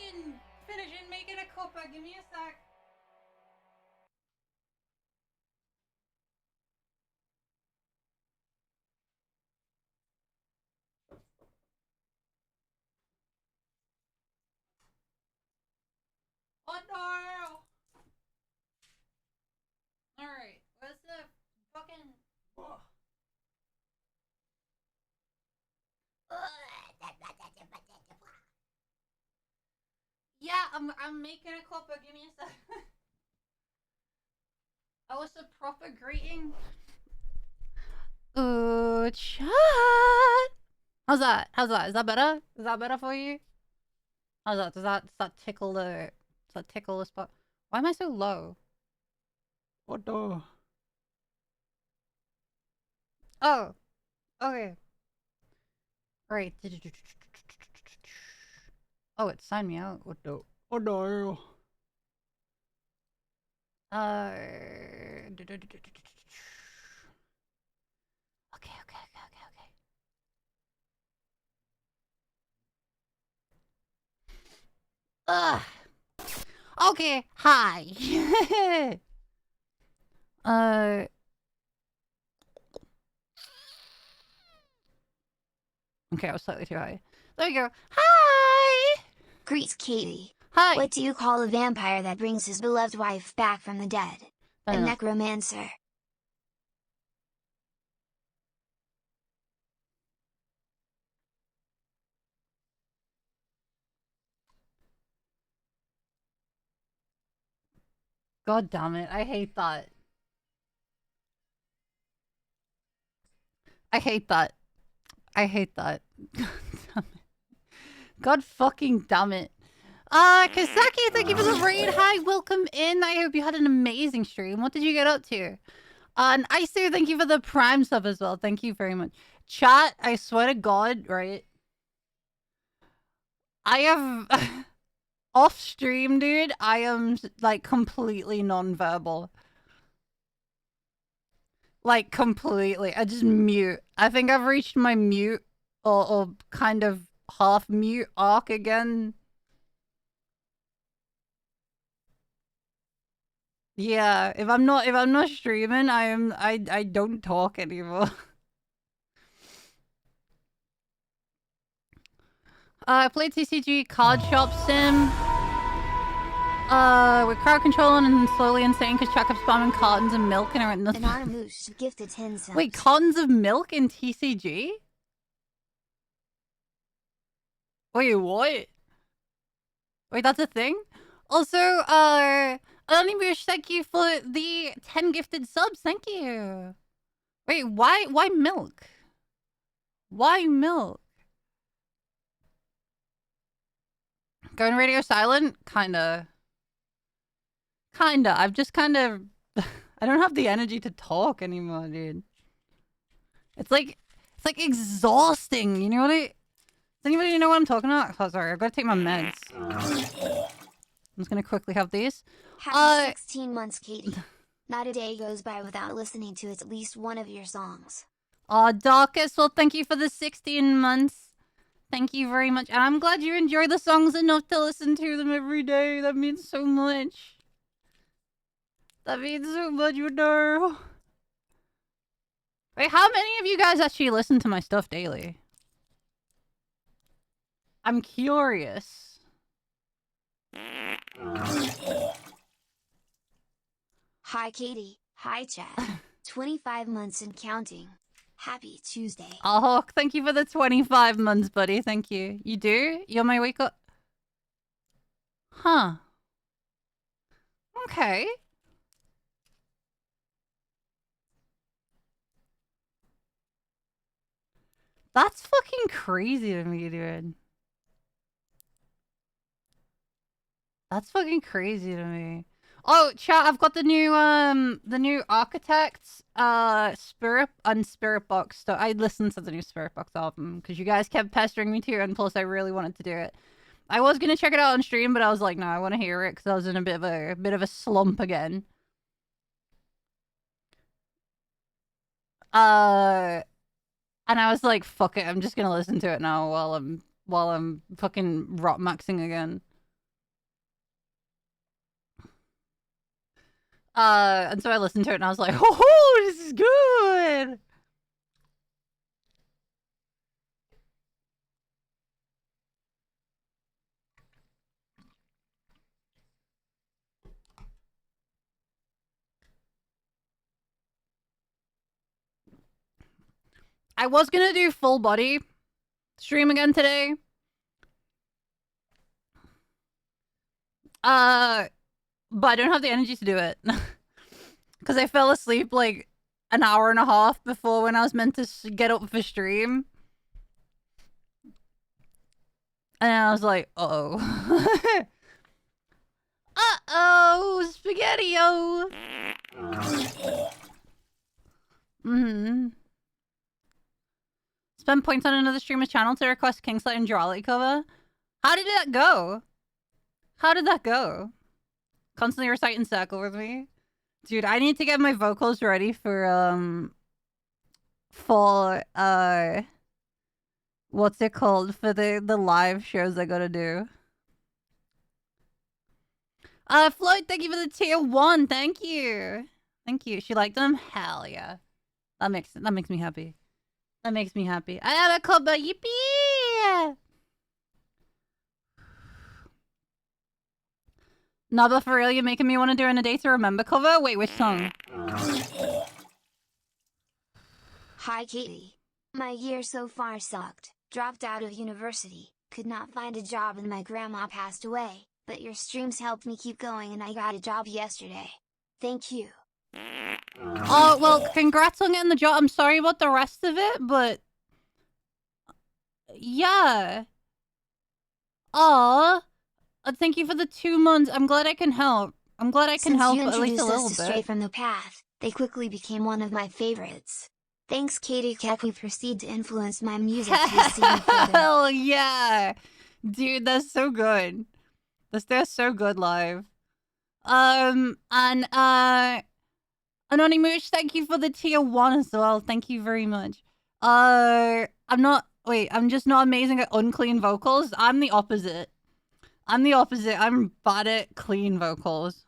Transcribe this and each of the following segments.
fucking finishing making a cuppa. Give me a sec. Oh no! Alright, where's the fucking... Oh. Yeah, I'm making a cuppa. Give me a sec. Oh, it's a proper greeting. Chat. How's that? How's that? Is that better? Is that better for you? How's that? Does that tickle the... Does that tickle the spot? Why am I so low? What the... Oh. Okay. Alright. Oh, it signed me out. What the... Oh no. Okay. Ugh. Okay, hi. Okay, I was slightly too high. There we go. Hi! Greet Katie. Hi! What do you call a vampire that brings his beloved wife back from the dead? A necromancer. God damn it, I hate that. I hate that. I hate that. God damn it. God fucking damn it. Kazaki, thank you for the raid. Hi, welcome in. I hope you had an amazing stream. What did you get up to? And Isu, thank you for the Prime sub as well. Thank you very much. Chat, I swear to God, right? I have... Off stream, dude, I am, like, completely non-verbal. Like, completely. I just mute. I think I've reached my mute or kind of half-mute arc again. Yeah, if I'm not streaming, I don't talk anymore. I played TCG Card Shop Sim. We're crowd controlling and slowly insane because Chuck kept spamming cartons of milk and around nothing. Anonymous gifted 10 cents. Wait, cartons of milk in TCG? Wait, what? Wait, that's a thing? Also, Anonymous, thank you for the 10 gifted subs. Thank you. Wait, why milk? Why milk? Going radio silent? Kinda. I've just kind of... I don't have the energy to talk anymore, dude. It's like exhausting, you know what I... Does anybody know what I'm talking about? Oh, sorry, I've got to take my meds. I'm just gonna quickly have these. Happy 16 months, Katie. Not a day goes by without listening to at least one of your songs. Aw, Darkest, well, thank you for the 16 months. Thank you very much. And I'm glad you enjoy the songs enough to listen to them every day. That means so much. That means so much, you know. Wait, how many of you guys actually listen to my stuff daily? I'm curious. Hi, Katie. Hi, chat. 25 months and counting. Happy Tuesday. Oh, Hawk, thank you for the 25 months, buddy. Thank you. You do? You're my wake up... Huh. Okay. That's fucking crazy to me, dude. That's fucking crazy to me. Oh, chat, I've got the new Architects, Spirit Box stuff. I listened to the new Spirit Box album, because you guys kept pestering me to, and plus I really wanted to do it. I was gonna check it out on stream, but I was like, no, I want to hear it, because I was in a bit of a slump again. And I was like, fuck it, I'm just gonna listen to it now while I'm fucking rock maxing again. And so I listened to it and I was like, oh, this is good. I was gonna do full body stream again today. But I don't have the energy to do it. Because I fell asleep like an hour and a half before when I was meant to get up for stream. And I was like, uh-oh. Uh-oh, spaghetti-o. Spend points on another streamer's channel to request Kingsley and Jolly cover. How did that go? How did that go? Constantly reciting circle with me. Dude, I need to get my vocals ready for what's it called? For the live shows I gotta do. Floyd, thank you for the tier 1. Thank you. Thank you. She liked them? Hell yeah. That makes me happy. That makes me happy. I have a cover. Yippee! Nah, but for real, you're making me want to do an A Day to Remember cover? Wait, which song? Hi, Katie. My year so far sucked. Dropped out of university. Could not find a job and my grandma passed away. But your streams helped me keep going and I got a job yesterday. Thank you. Oh, well, congrats on getting the job. I'm sorry about the rest of it, but... yeah. Aw. Thank you for the 2 months. I'm glad I can help. I'm glad I can help at least a little bit. Stray from the Path, they quickly became one of my favorites. Thanks, Katiekat. We proceed to influence my music to see even further. Hell yeah. Dude, that's so good. They're so good live. And Anonymous, thank you for the tier 1 as well. Thank you very much. I'm just not amazing at unclean vocals. I'm the opposite. I'm bad at clean vocals.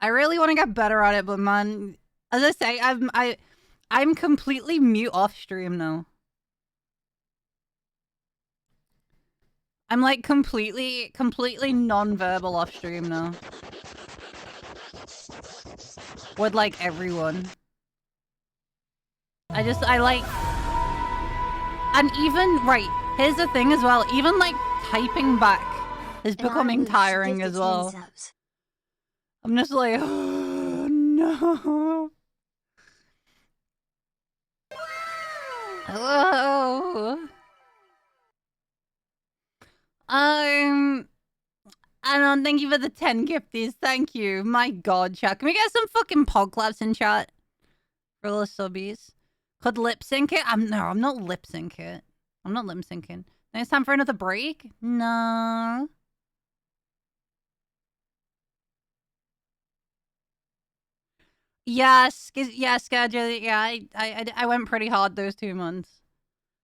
I really want to get better at it, but man, as I say, I'm completely mute off stream now. I'm like completely non-verbal off stream now. With like everyone. I like... And even, right, here's the thing as well, even like typing back is becoming tiring as well. I'm just like, oh no. Oh. Thank you for the 10 gifties. Thank you. My god, chat. Can we get some fucking podcasts in chat? For little subbies. Could lip sync it? No, I'm not lip sync it. I'm not lip syncing. Now it's time for another break? No. Yes, schedule. Yeah, I went pretty hard those 2 months.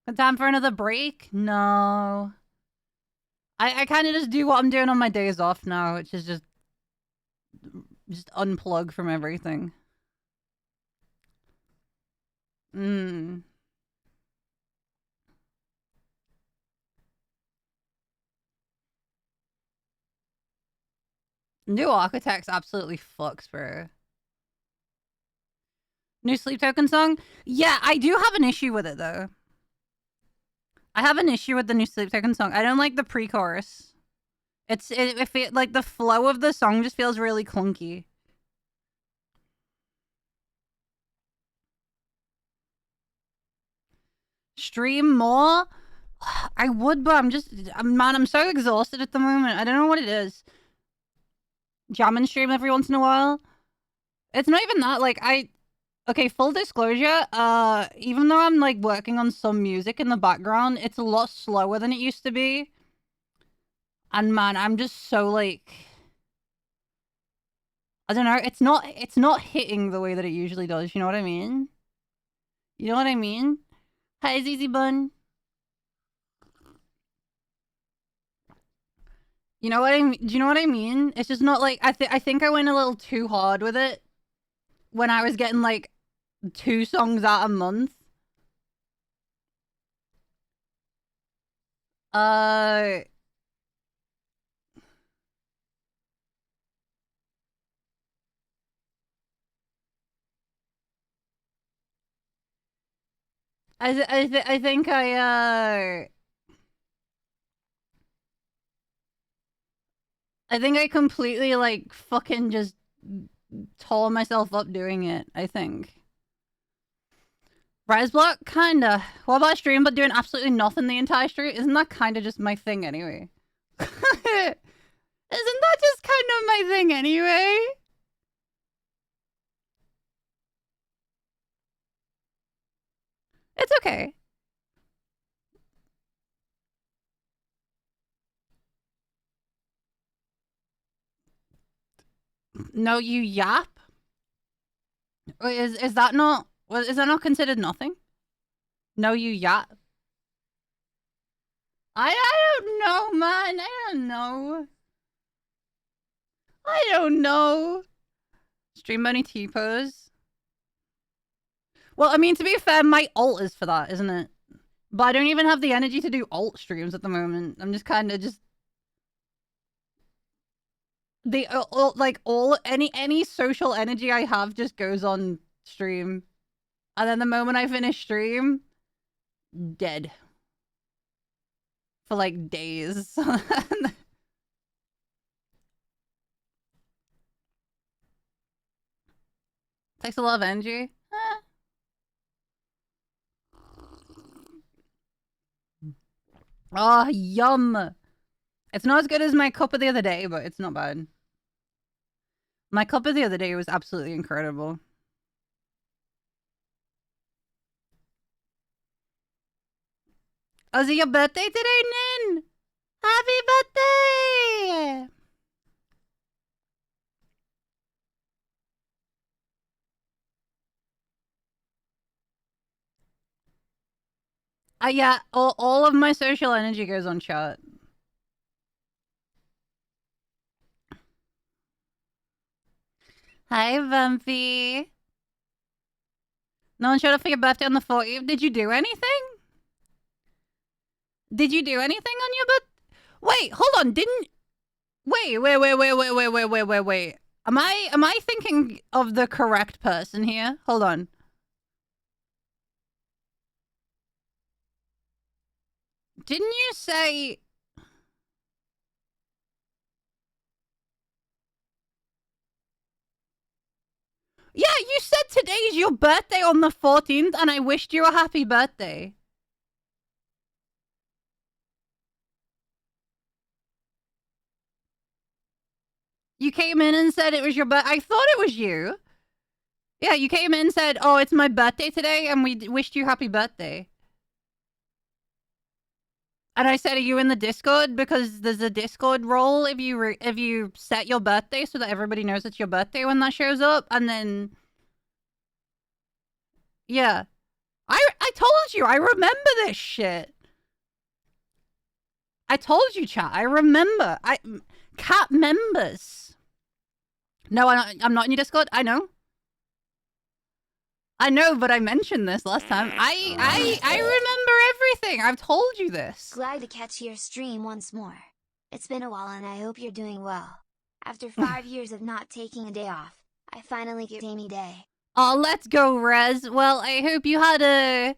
Good time for another break? No. I kind of just do what I'm doing on my days off now, which is just unplug from everything. New Architects absolutely fucks, bro. New Sleep Token song? Yeah, I do have an issue with it, though. I have an issue with the New Sleep Token song. I don't like the pre-chorus. Like, the flow of the song just feels really clunky. Stream more? I would, but I'm so exhausted at the moment. I don't know what it is. Jam and stream every once in a while. It's not even that, like, okay, full disclosure, even though I'm, like, working on some music in the background, it's a lot slower than it used to be. And, man, I'm just so, like... I don't know, it's not hitting the way that it usually does, you know what I mean? You know what I mean? Hi, ZZ Bun. You know what I mean? Do you know what I mean? It's just not like I think I went a little too hard with it when I was getting like 2 songs out a month. I think I completely like fucking just tore myself up doing it, I think. Rise block? Kinda. What about stream but doing absolutely nothing the entire stream? Isn't that kinda just my thing anyway? Isn't that just kind of my thing anyway? It's okay. No, you yap? Is that not... Is that not considered nothing? No, you yap? I don't know, man. I don't know. I don't know. Stream only T-pose. Well, I mean, to be fair, my alt is for that, isn't it? But I don't even have the energy to do alt streams at the moment. I'm just kind of just... The like any social energy I have just goes on stream. And then the moment I finish stream, dead. For like days. Takes a lot of energy. Oh, yum. It's not as good as my cuppa the other day, but it's not bad. My cuppa the other day was absolutely incredible. Oh, is it your birthday today, Nin? Happy birthday! Yeah, all of my social energy goes on chat. Hi, Bumpy. No one showed up for your birthday on the 14th. Did you do anything? Did you do anything on your birthday? Wait, hold on. Didn't... Wait. Am I thinking of the correct person here? Hold on. Didn't you say... Yeah, you said today's your birthday on the 14th, and I wished you a happy birthday. You came in and said it was your birthday. I thought it was you. Yeah, you came in and said, oh, it's my birthday today, and we wished you happy birthday. And I said, are you in the Discord? Because there's a Discord role if you set your birthday so that everybody knows it's your birthday when that shows up. And then... Yeah. I told you, I remember this shit. I told you, chat. I remember. Cat members. No, I'm not in your Discord. I know. I know, but I mentioned this last time. I remember everything. I've told you this. Glad to catch your stream once more. It's been a while and I hope you're doing well. After 5 years of not taking a day off, I finally get Amy Day. Oh, let's go, Rez. Well, I hope you had a...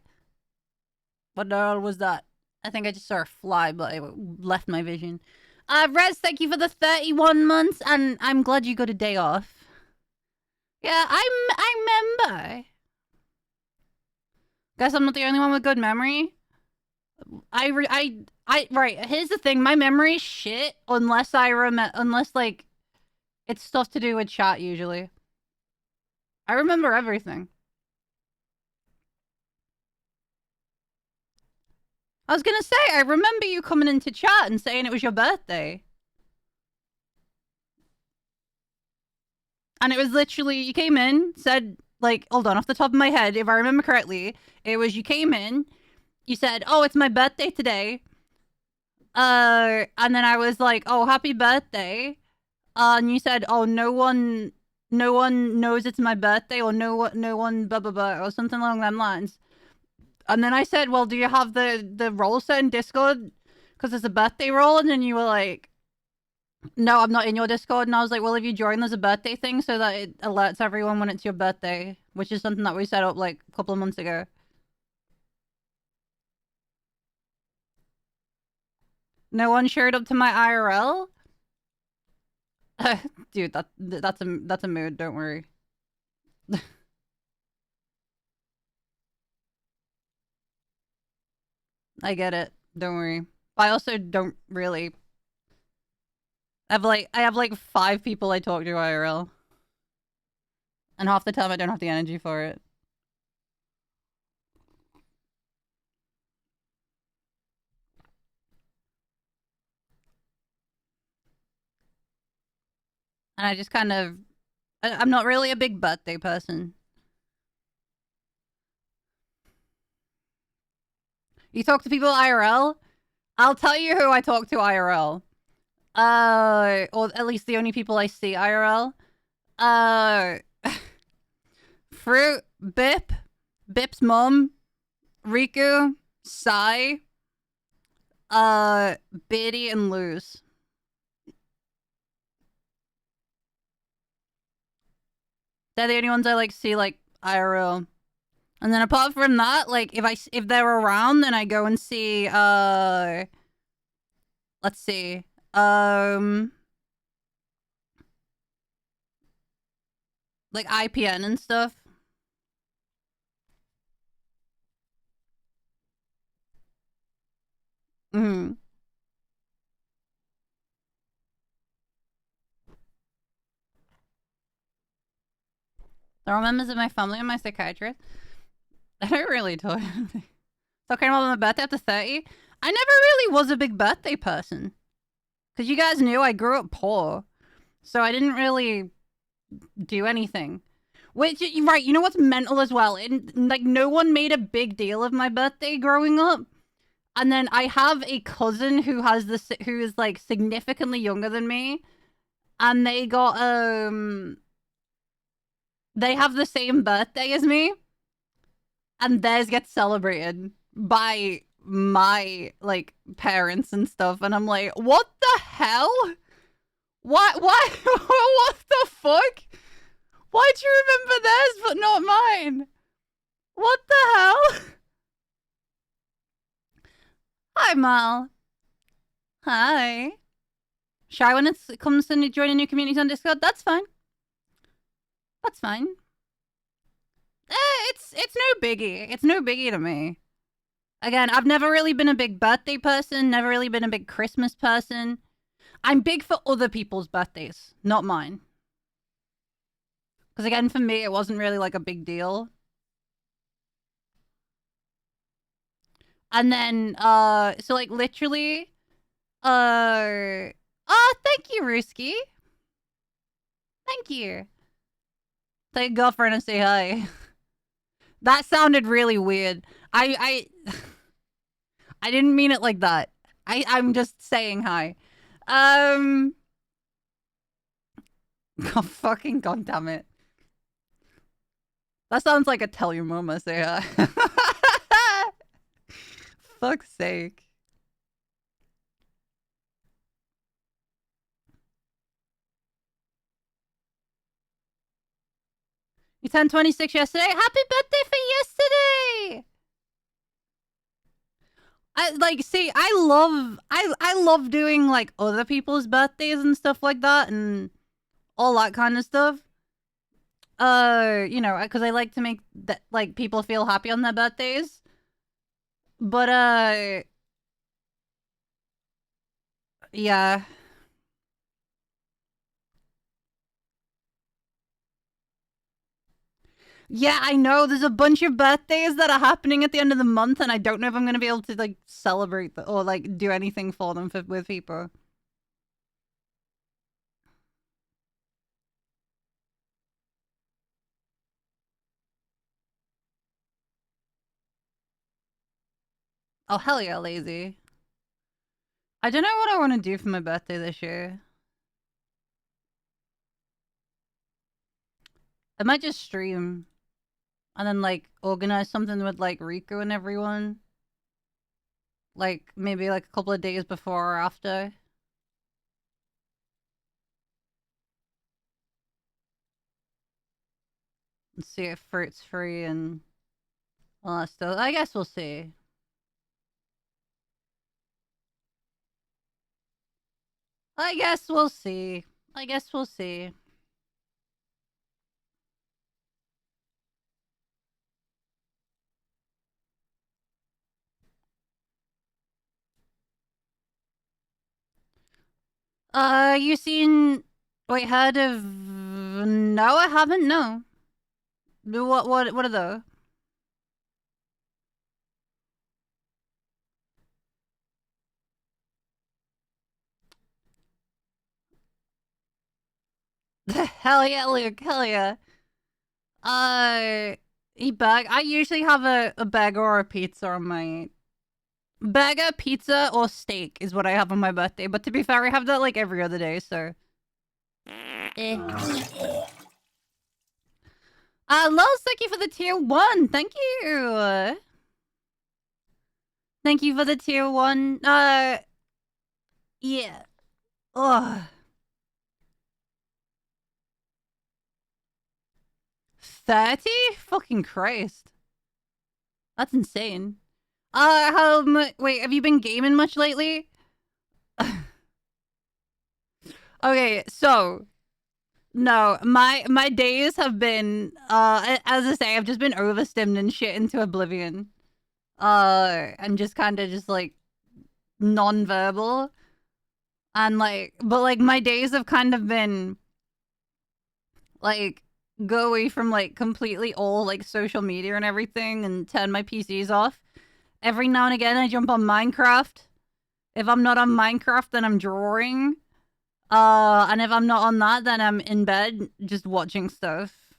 What the hell was that? I think I just saw a fly, but it left my vision. Rez, thank you for the 31 months, and I'm glad you got a day off. Yeah, I remember. Guess I'm not the only one with good memory. Right, here's the thing. My memory's shit unless like, it's stuff to do with chat, usually. I remember everything. I was gonna say, I remember you coming into chat and saying it was your birthday. And it was literally, you came in, said, like, hold on, off the top of my head, if I remember correctly, it was you came in, you said, oh, it's my birthday today. And then I was like, "Oh, happy birthday." And you said, "Oh, no one knows it's my birthday, or no one blah blah blah, or something along them lines." And then I said, "Well, do you have the role set in Discord? Because it's a birthday role." And then you were like, "No, I'm not in your Discord." And I was like, "Well, if you join, there's a birthday thing so that it alerts everyone when it's your birthday," which is something that we set up like a couple of months ago. No one showed up to my IRL. Dude, that's a mood. Don't worry. I get it. Don't worry. I also don't really. I have like 5 people I talk to IRL, and half the time I don't have the energy for it. And I just kind of, I'm not really a big birthday person. You talk to people IRL? I'll tell you who I talk to IRL. Or at least the only people I see IRL. Uh, Fruit, Bip's mom, Riku, Sai, Biddy, and Luz. They're the only ones I like see like IRL. And then apart from that, like if they're around, then I go and see let's see. Like IPN and stuff. Mm-hmm. There are members of my family and my psychiatrist. I don't really talk. Talking about my birthday after 30. I never really was a big birthday person. Because you guys knew I grew up poor. So I didn't really do anything. Which, right, you know what's mental as well? Like, no one made a big deal of my birthday growing up. And then I have a cousin who is like significantly younger than me. And they have the same birthday as me. And theirs gets celebrated by my like parents and stuff, and I'm like, what the hell? What what the fuck? Why'd you remember theirs but not mine? What the hell? Hi, Mal. Hi. Shy when it comes to joining new communities on Discord? That's fine. That's fine. It's no biggie. It's no biggie to me. Again, I've never really been a big birthday person, never really been a big Christmas person. I'm big for other people's birthdays, not mine. Because again, for me, it wasn't really like a big deal. And then, so like literally, oh, thank you, Ruski. Thank you. Thank girlfriend and say hi. That sounded really weird. I didn't mean it like that. I'm just saying hi. Oh, fucking goddamn it. That sounds like a tell your mama say hi. Fuck's sake. You turned 26 yesterday? Happy birthday for yesterday! I love doing like other people's birthdays and stuff like that and all that kind of stuff. You know, because I like to make that like people feel happy on their birthdays. But yeah. Yeah, I know. There's a bunch of birthdays that are happening at the end of the month, and I don't know if I'm gonna be able to like celebrate or like do anything for them with people. Oh hell yeah, lazy. I don't know what I want to do for my birthday this year. I might just stream. And then, like, organize something with, like, Rico and everyone. Like, maybe, like, a couple of days before or after. And see if fruit's free and all that stuff. I guess we'll see. I guess we'll see. I guess we'll see. You seen... Wait, heard of... No, I haven't, no. What are those? Hell yeah, Luke, hell yeah. Eat bag. I usually have a burger or a pizza on my... Burger, pizza, or steak is what I have on my birthday. But to be fair, I have that like every other day, so... Los, thank you for the tier 1. Thank you. Thank you for the tier 1. Yeah. Ugh. 30? Fucking Christ. That's insane. How much... Wait, have you been gaming much lately? Okay, so... No, my days have been, as I say, I've just been overstimmed and shit into oblivion. And just kind of just, like, non-verbal. And, like, but, like, my days have kind of been, like, go away from, like, completely all, like, social media and everything and turn my PCs off. Every now and again, I jump on Minecraft. If I'm not on Minecraft, then I'm drawing. And if I'm not on that, then I'm in bed just watching stuff.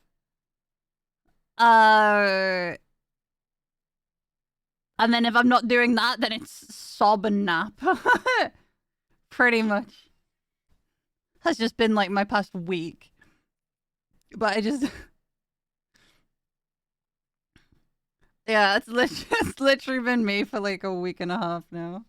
And then if I'm not doing that, then it's sob and nap. Pretty much. Has just been like my past week. But I just... Yeah, it's literally been me for like a week and a half now.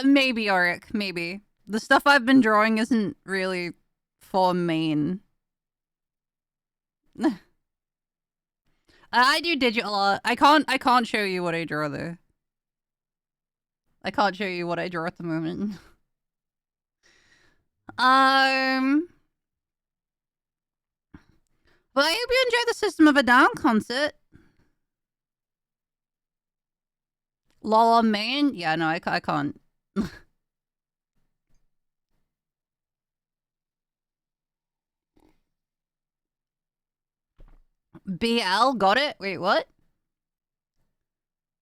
Maybe, Auric, maybe. The stuff I've been drawing isn't really for main. I do digital art. I can't show you what I draw though. I can't show you what I draw at the moment. Well, I hope you enjoy the System of a Down concert. Lol main? Yeah, no, I can't. BL, got it? Wait, what?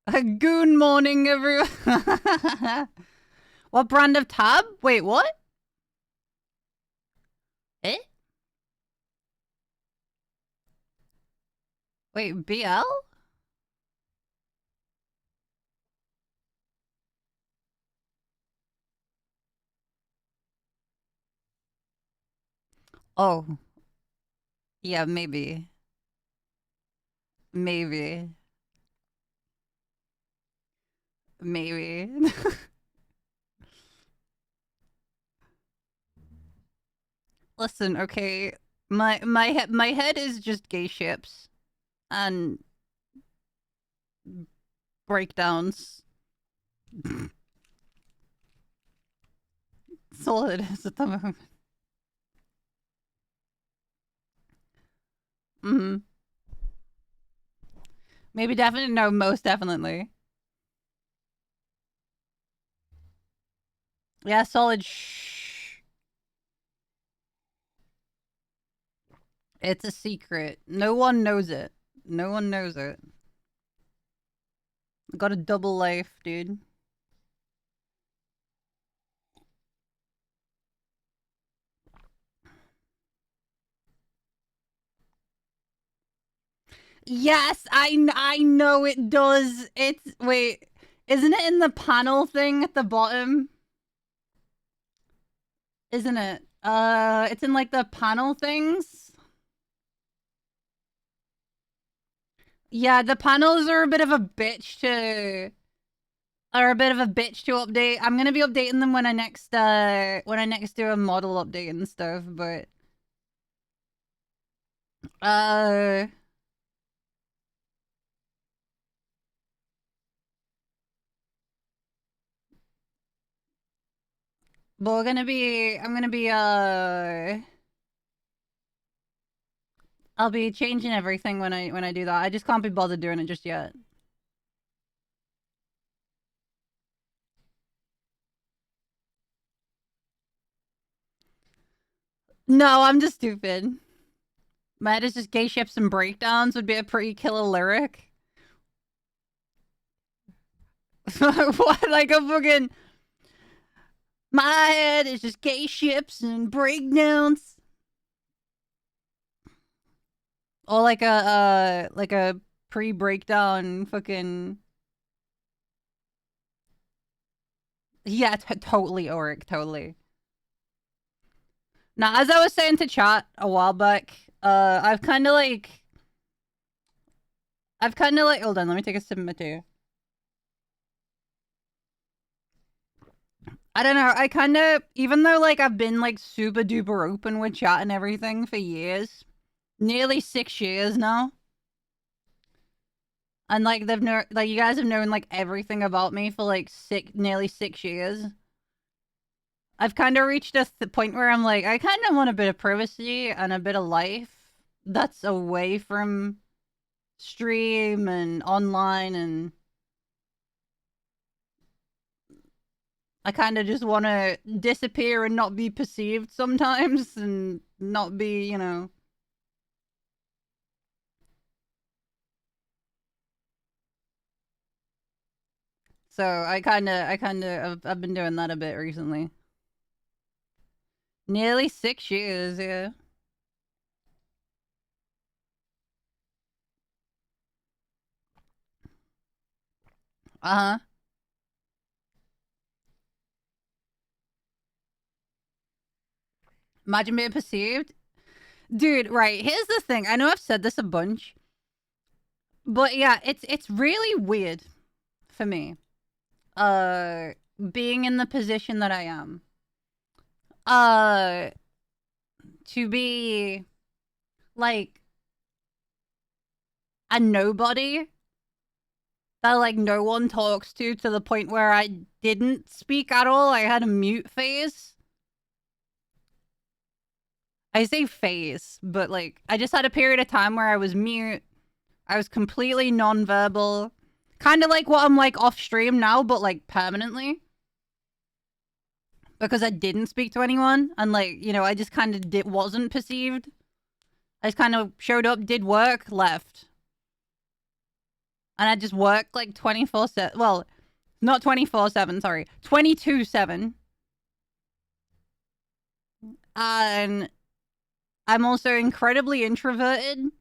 Good morning, everyone. What brand of tab? Wait, what? Eh? Wait, BL? Oh. Yeah, maybe. Maybe. Maybe. Listen, okay. My head is just gay ships and breakdowns. That's all it is at the moment. Mm-hmm. Maybe definitely, no, most definitely. Yeah, solid shh. It's a secret. No one knows it. No one knows it. I got a double life, dude. Yes, I know it does. It's wait, isn't it in the panel thing at the bottom? Isn't it? It's in like the panel things. Yeah, the panels are a bit of a bitch to update. I'm gonna be updating them when I next do a model update and stuff, but but I'm gonna be I'll be changing everything when I do that. I just can't be bothered doing it just yet. No, I'm just stupid. My head is just gay ships and breakdowns would be a pretty killer lyric. What? Like a fucking... My head is just gay ships and breakdowns. Or like a pre-breakdown fucking... Yeah, totally, Oric, totally. Now, as I was saying to chat a while back, I've kind of like... Hold on, let me take a sip of my tea. I don't know, I kind of... Even though, like, I've been, like, super duper open with chat and everything for years... Nearly 6 years now. And, like, you guys have known, like, everything about me for, like, nearly 6 years. I've kind of reached the point where I'm like, I kind of want a bit of privacy and a bit of life that's away from stream and online, and I kind of just want to disappear and not be perceived sometimes and not be, you know... So I've been doing that a bit recently. Nearly 6 years, yeah. Uh-huh. Imagine being perceived. Dude, right, here's the thing. I know I've said this a bunch. But yeah, it's really weird for me. Being in the position that I am. To be like a nobody that like no one talks to the point where I didn't speak at all. I had a mute phase. I say phase, but like I just had a period of time where I was mute. I was completely non-verbal. Kind of like what I'm like off stream now, but like permanently. Because I didn't speak to anyone, and like, you know, I just kind of wasn't perceived. I just kind of showed up, did work, left. And I just worked like 24/7. Well, not 24/7, sorry. 22/7. And I'm also incredibly introverted. And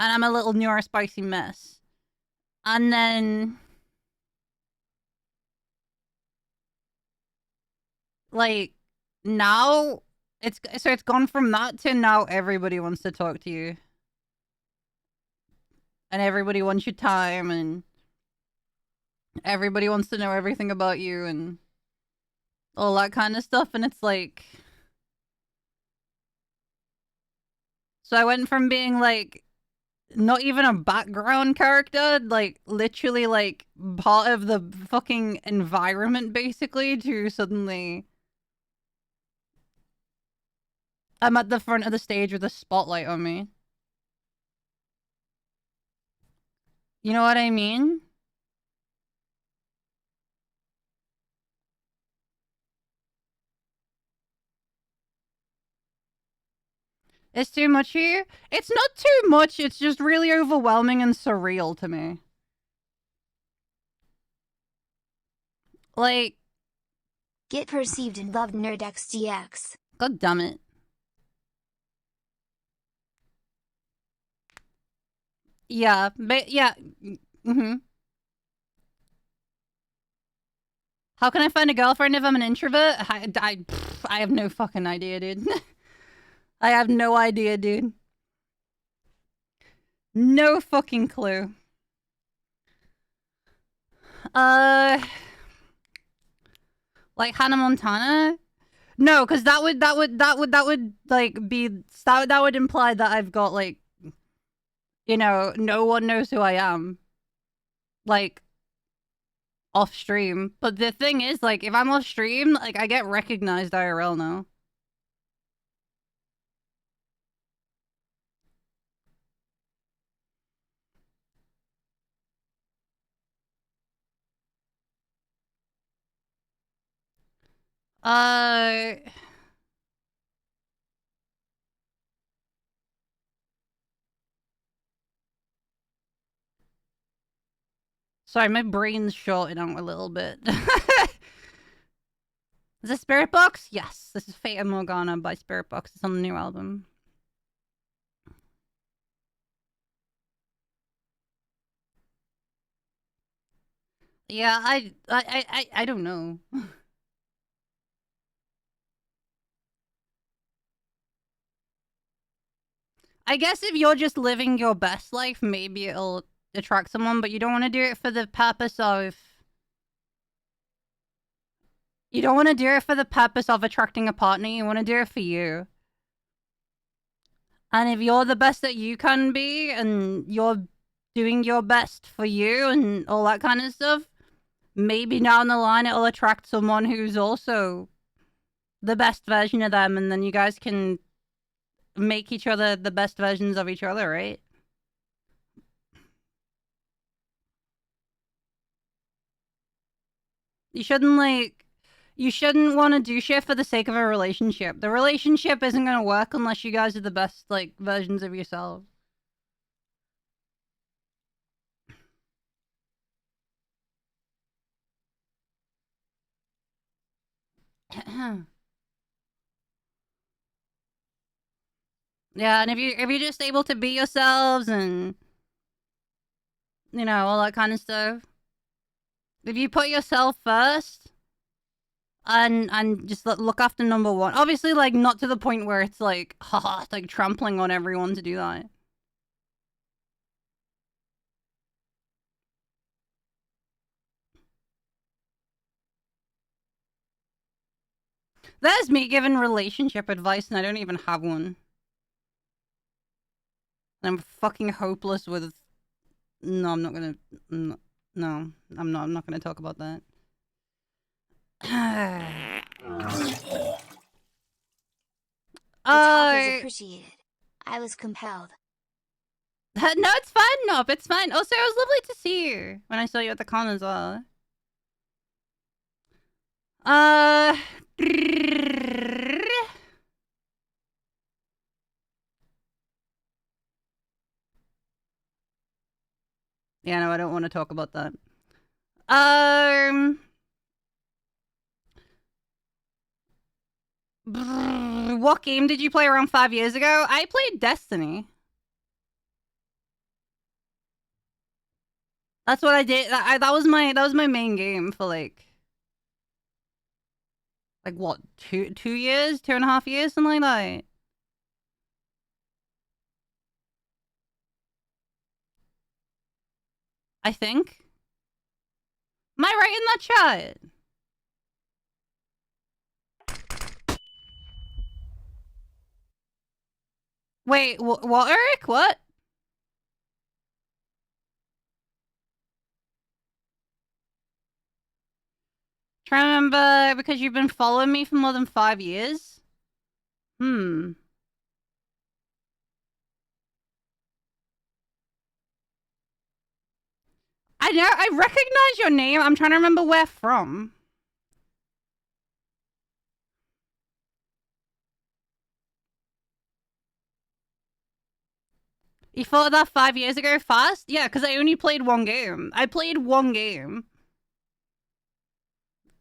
I'm a little neurospicy mess. And then... like, now... It's gone from that to now everybody wants to talk to you. And everybody wants your time, and everybody wants to know everything about you, and all that kind of stuff, and it's like... So I went from being, like, not even a background character, like, literally, like, part of the fucking environment, basically, to suddenly... I'm at the front of the stage with a spotlight on me. You know what I mean? It's too much here? It's not too much, it's just really overwhelming and surreal to me. Like... Get perceived and loved NerdXDX. God damn it. Yeah, but yeah. How can I find a girlfriend if I'm an introvert? I have no fucking idea, dude. I have no idea, dude. No fucking clue. Like Hannah Montana? No, because that would like be that would imply that I've got like, you know, no one knows who I am, like off stream. But the thing is, like, if I'm off stream, like I get recognized IRL now. Uh. Sorry, my brain's shorting out a little bit. Is this Spirit Box? Yes, this is Fate of Morgana by Spirit Box. It's on the new album. Yeah, I don't know. I guess if you're just living your best life, maybe it'll attract someone, but you don't want to do it for the purpose of... You don't want to do it for the purpose of attracting a partner. You want to do it for you. And if you're the best that you can be, and you're doing your best for you and all that kind of stuff, maybe down the line it'll attract someone who's also the best version of them, and then you guys can make each other the best versions of each other, right? You shouldn't, like... You shouldn't want to do shit for the sake of a relationship. The relationship isn't going to work unless you guys are the best, like, versions of yourselves. Yeah, and if you're just able to be yourselves and, you know, all that kind of stuff. If you put yourself first and just look after number one. Obviously, like, not to the point where it's like, haha, it's like trampling on everyone to do that. There's me giving relationship advice and I don't even have one. I'm fucking hopeless with... No, I'm not gonna... No, I'm not gonna talk about that. The talk is appreciated. I was compelled. No, it's fine, Nope, it's fine. Also, it was lovely to see you when I saw you at the con as well. Yeah, no, I don't want to talk about that. What game did you play around 5 years ago? I played Destiny. That's what I did. That was my main game for like what, 2 years, 2.5 years, something like that. I think. Am I right in that chat? Wait, what, Eric? What? Trying to remember, because you've been following me for more than 5 years? I know, I recognize your name. I'm trying to remember where from. You thought that 5 years ago fast? Yeah, because I only played one game. I played one game.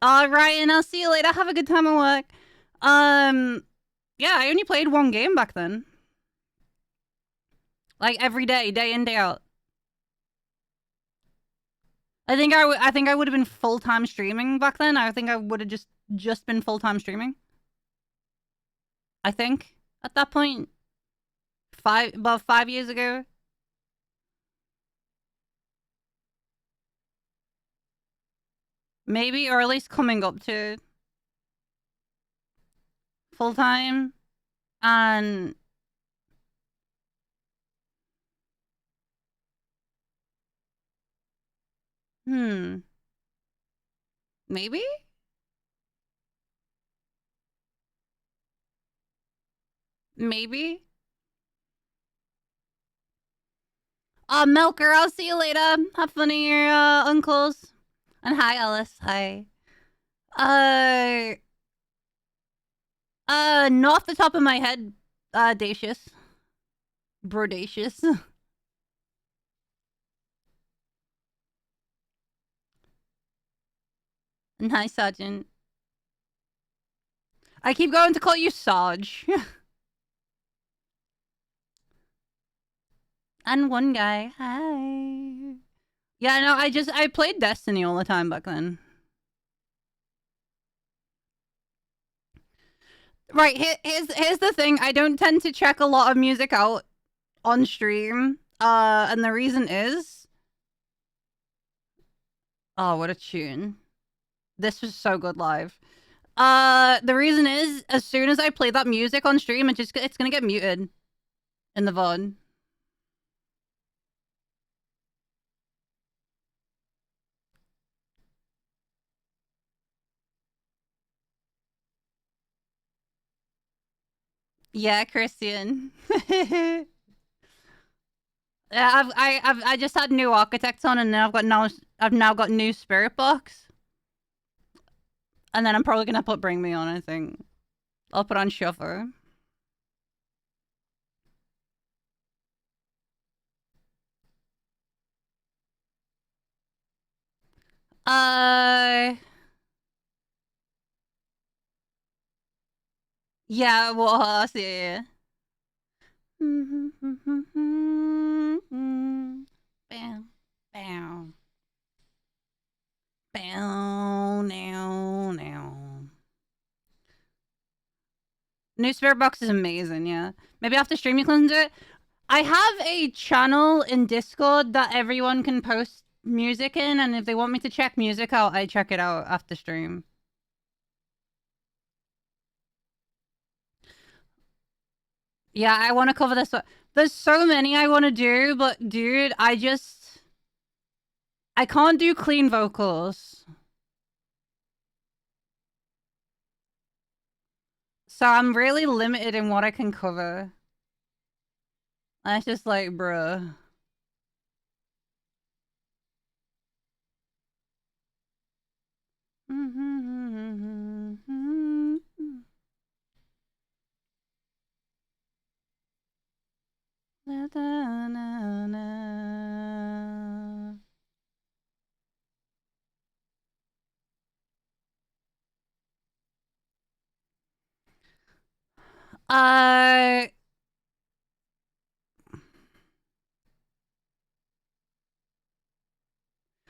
Alright, and I'll see you later. Have a good time at work. Yeah, I only played one game back then. Like, every day, day in, day out. I think I would have been full-time streaming back then. I think I would have just been full-time streaming. I think at that point, about 5 years ago. Maybe, or at least coming up to full-time. And maybe? Maybe? Milker, I'll see you later. Have fun at your uncles. And hi, Alice. Hi. Not off the top of my head, Dacious. Brodacious. And hi, Sergeant. I keep going to call you Sarge. And one guy. Hi. Yeah, no, I played Destiny all the time back then. Right, here's the thing. I don't tend to check a lot of music out on stream. And the reason is... Oh, what a tune. This was so good live. The reason is, as soon as I play that music on stream, it's gonna get muted in the VOD. Yeah, Christian. Yeah, I just had new architects on, and then I've now got new Spirit Box. And then I'm probably gonna put Bring Me On, I think. I'll put on Shuffle. Yeah, well, I'll see. Bam, bam. Bow, now, now. New Spirit Box is amazing, yeah. Maybe after stream you can listen to it. I have a channel in Discord that everyone can post music in, and if they want me to check music out, I check it out after stream. Yeah, I want to cover this one. There's so many I want to do, but dude, I can't do clean vocals. So I'm really limited in what I can cover. And it's just like, bruh.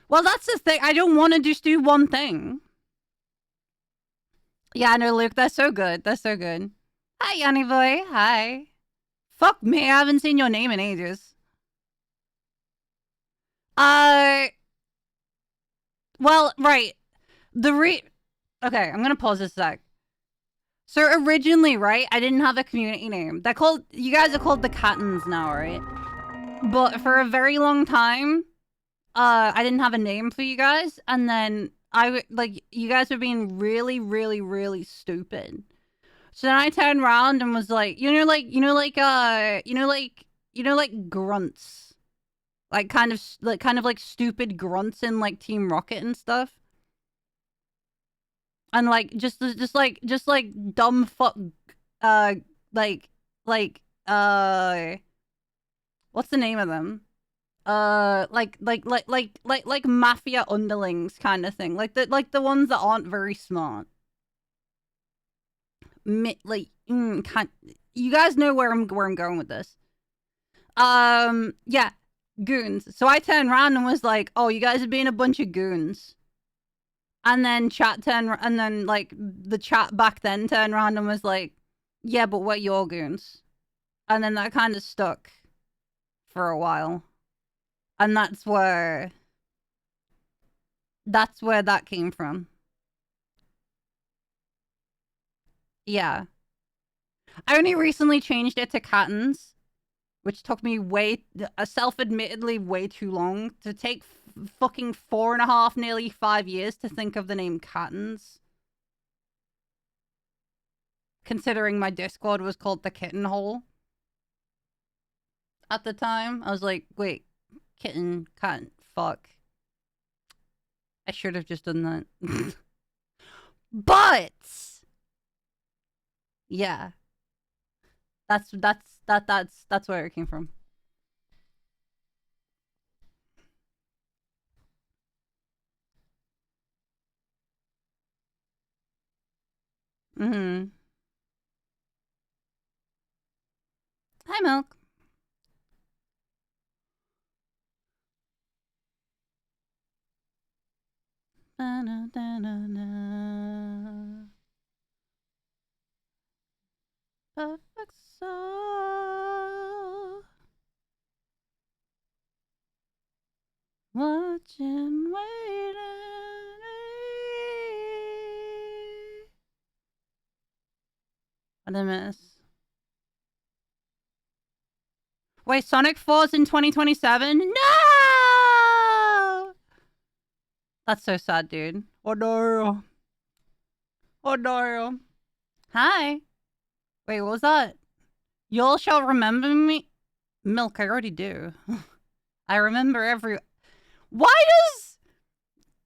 Well, that's the thing. I don't want to just do one thing. Yeah, no, Luke, that's so good. That's so good. Hi, Yanni boy. Hi. Fuck me, I haven't seen your name in ages. Well, right. Okay, I'm gonna pause this sec. So originally, right, I didn't have a community name. You guys are called the Cattons now, right? But for a very long time, I didn't have a name for you guys, and then you guys were being really, really, really stupid. So then I turned around and was like, like grunts, like kind of like stupid grunts in like Team Rocket and stuff, and like just like dumb fuck, like what's the name of them? Like mafia underlings kind of thing, like the ones that aren't very smart. You guys know where I'm going with this. Yeah. goons. So I turned around and was like, oh, you guys are being a bunch of goons. And then like the chat back then turned around and was like, yeah, but we're your goons. And then that kind of stuck for a while. And that's where that came from. Yeah. I only recently changed it to Cattens, which took me self-admittedly way too long to take fucking 4.5, nearly 5 years to think of the name Cattens. Considering my Discord was called the Kitten Hole. At the time, I was like, wait, kitten, cunt, fuck. I should have just done that. But yeah. That's where it came from. Mm-hmm. Hi, Milk. Da-na-da-na-na. Perfect soul. Watching, waiting. What did I miss? Wait, Sonic 4's in 2027? No! That's so sad, dude. Oh no. Oh no. Hi. Wait, what was that? Y'all shall remember me? Milk, I already do. I remember Why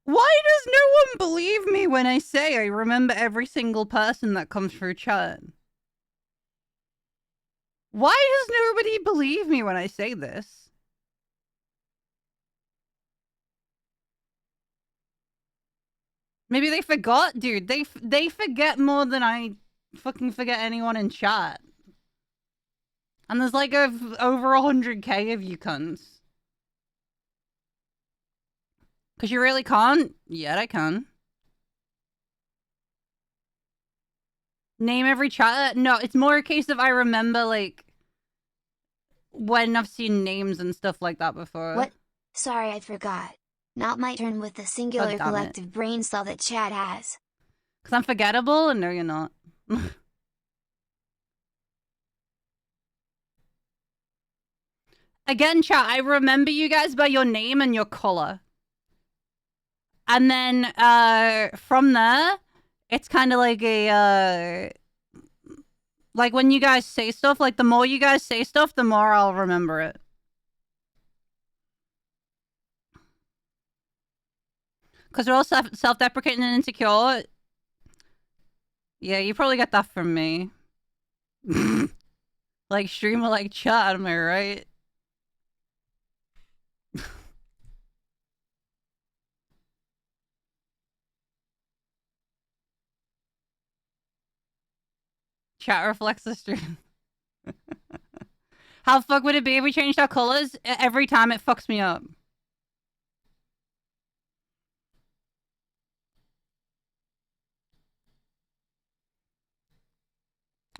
does no one believe me when I say I remember every single person that comes through chat? Why does nobody believe me when I say this? Maybe they forgot, dude. They forget more than I fucking forget anyone in chat. And there's like over 100k of you cunts. Because you really can't? Yet I can. Name every chat? No, it's more a case of I remember, like, when I've seen names and stuff like that before. What? Sorry, I forgot. Not my turn with the singular collective brain cell that Chad has. Because I'm forgettable? And no, you're not. Again, chat, I remember you guys by your name and your color. And then from there, it's kind of like a... like when you guys say stuff, like the more you guys say stuff, the more I'll remember it. Because we're all self-deprecating and insecure. Yeah, you probably got that from me. Like streamer, like chat, am I right? Chat reflects the stream. How the fuck would it be if we changed our colors? Every time it fucks me up.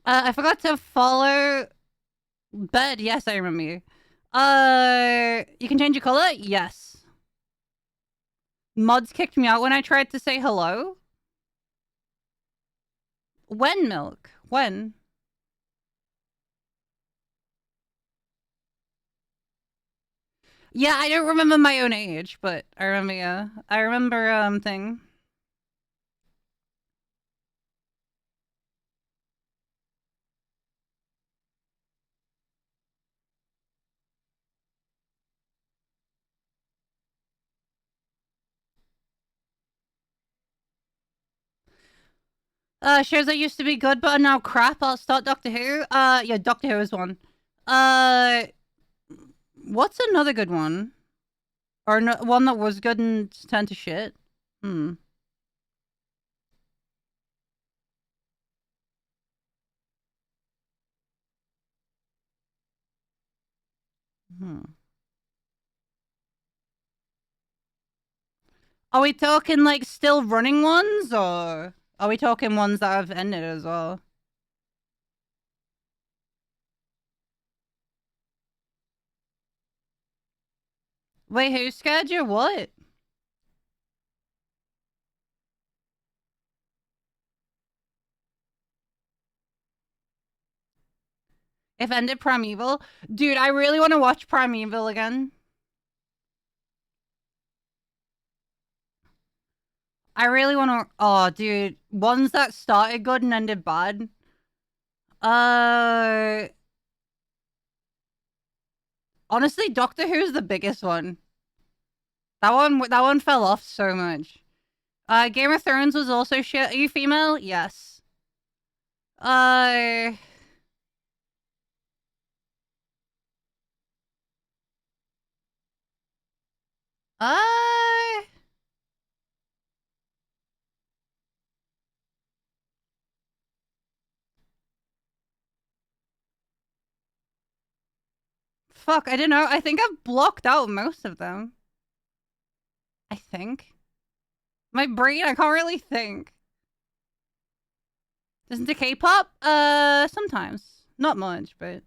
I forgot to follow Bed. Yes, I remember you. You can change your color? Yes. Mods kicked me out when I tried to say hello. When, Milk? When? Yeah, I don't remember my own age, but I remember, yeah. I remember, thing. Shows that used to be good, but are now crap. I'll start Doctor Who. Yeah, Doctor Who is one. What's another good one? Or no, one that was good and turned to shit? Hmm. Hmm. Are we talking like still running ones, or are we talking ones that have ended as well? Wait, who scared you? What? If ended Primeval? Dude, I really want to watch Primeval again. I really want to... Oh, dude. Ones that started good and ended bad. Honestly, Doctor Who's the biggest one. That one fell off so much. Game of Thrones was also shit. Are you female? Yes. Uh... Uh... Fuck, I don't know. I think I've blocked out most of them. I think. My brain, I can't really think. Listen to K-pop? Sometimes. Not much, but...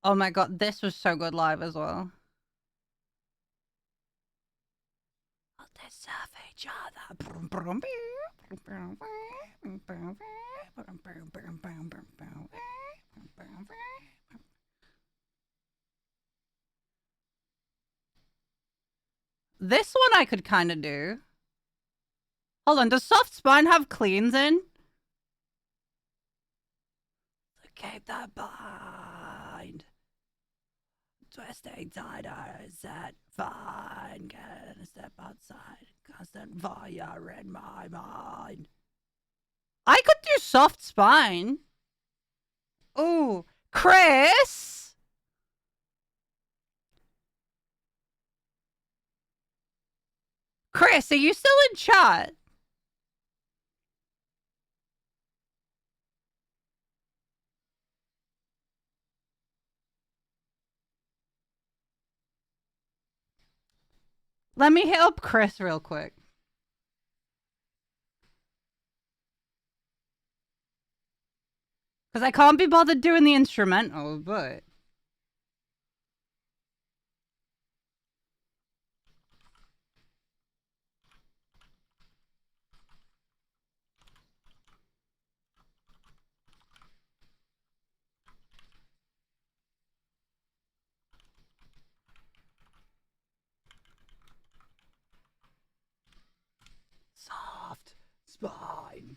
Oh my god, this was so good live as well. We'll deserve each other. This one I could kind of do. Hold on, does Soft Spine have cleans in? Keep the bind. Twisting tiders that fine. Gonna step outside. Constant fire in my mind. I could do Soft Spine. Ooh, Chris! Chris, are you still in chat? Let me hit up Chris real quick. Because I can't be bothered doing the instrumental, but... Soft Spine.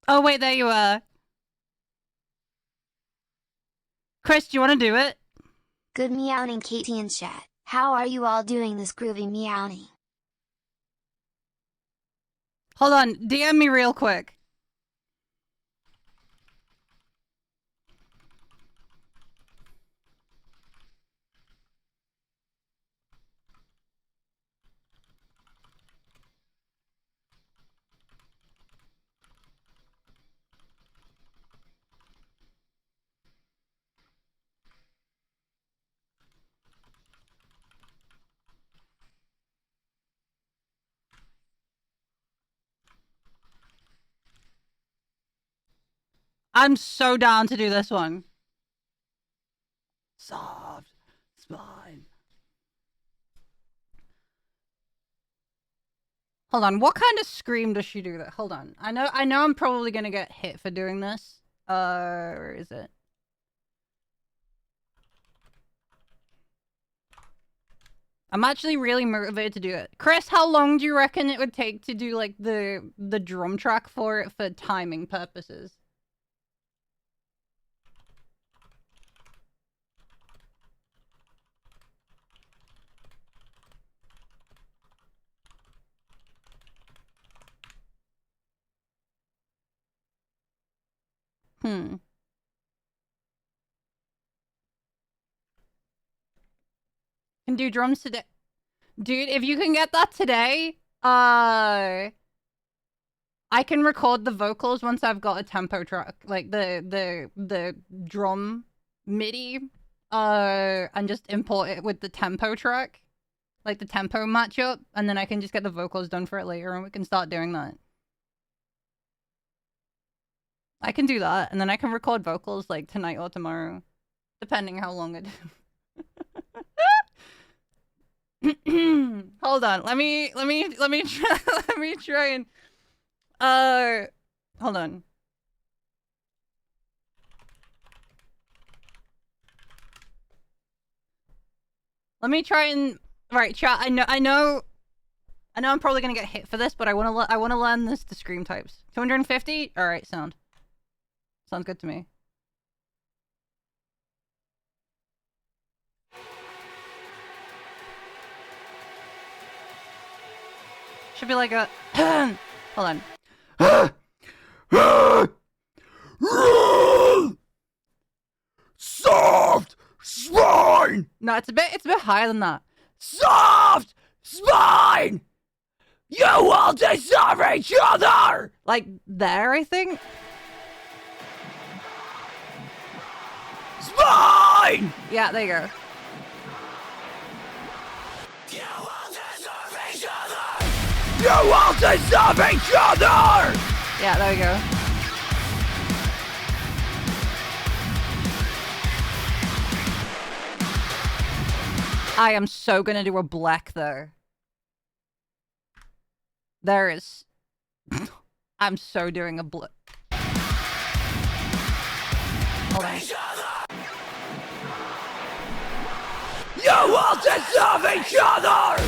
Oh, wait, there you are. Chris, do you want to do it? Good meowing, Katie and chat. How are you all doing this groovy meowing? Hold on, DM me real quick. I'm so down to do this one. Soft Spine. Hold on, what kind of scream does she do that? Hold on. I know I'm probably gonna get hit for doing this. Where is it? I'm actually really motivated to do it. Chris, how long do you reckon it would take to do like the drum track for it for timing purposes? Can can do drums today. Dude, if you can get that today, I can record the vocals once I've got a tempo track, like the drum MIDI, and just import it with the tempo track, like the tempo matchup, and then I can just get the vocals done for it later, and we can start doing that. I can do that, and then I can record vocals like tonight or tomorrow, depending how long it. Hold on. Let me try and hold on. Let me try and chat. I know I'm probably gonna get hit for this, but I wanna learn the scream types. 250? Alright, sounds good to me. Should be like a hold on. Soft spine. No, it's a bit higher than that. Soft spine. You will deserve each other. Like there, I think. Spine. Yeah, there you go. You will deserve each other! Yeah, there we go. I am so gonna do a black though. There is... I'm so doing a black. Hold on. You will deserve each other!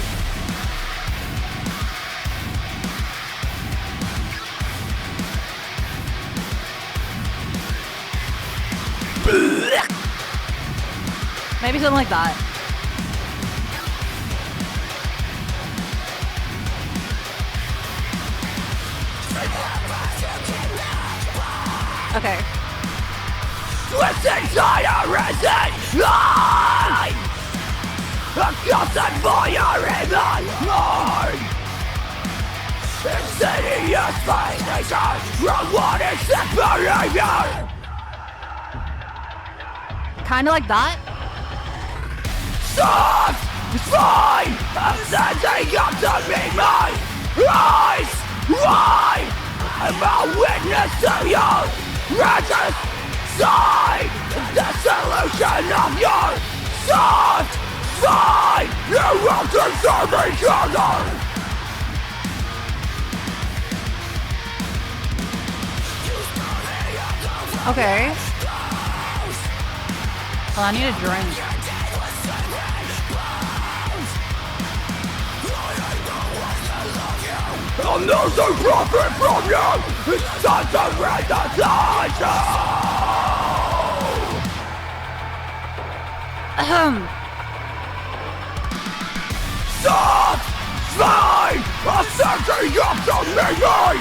Maybe something like that. Okay. Twisting inside a resin line! A constant fire in my mind! Insidious fascination from what is set behavior! Kinda like that. Soft spine! I'm setting up to meet my eyes wide! I'm a witness to your righteous side! The solution of your soft spine! You will deserve each other! Okay. Well, I need a drink. And there's no profit from you! It's time to read the title! Soft spine! A setting up to meet my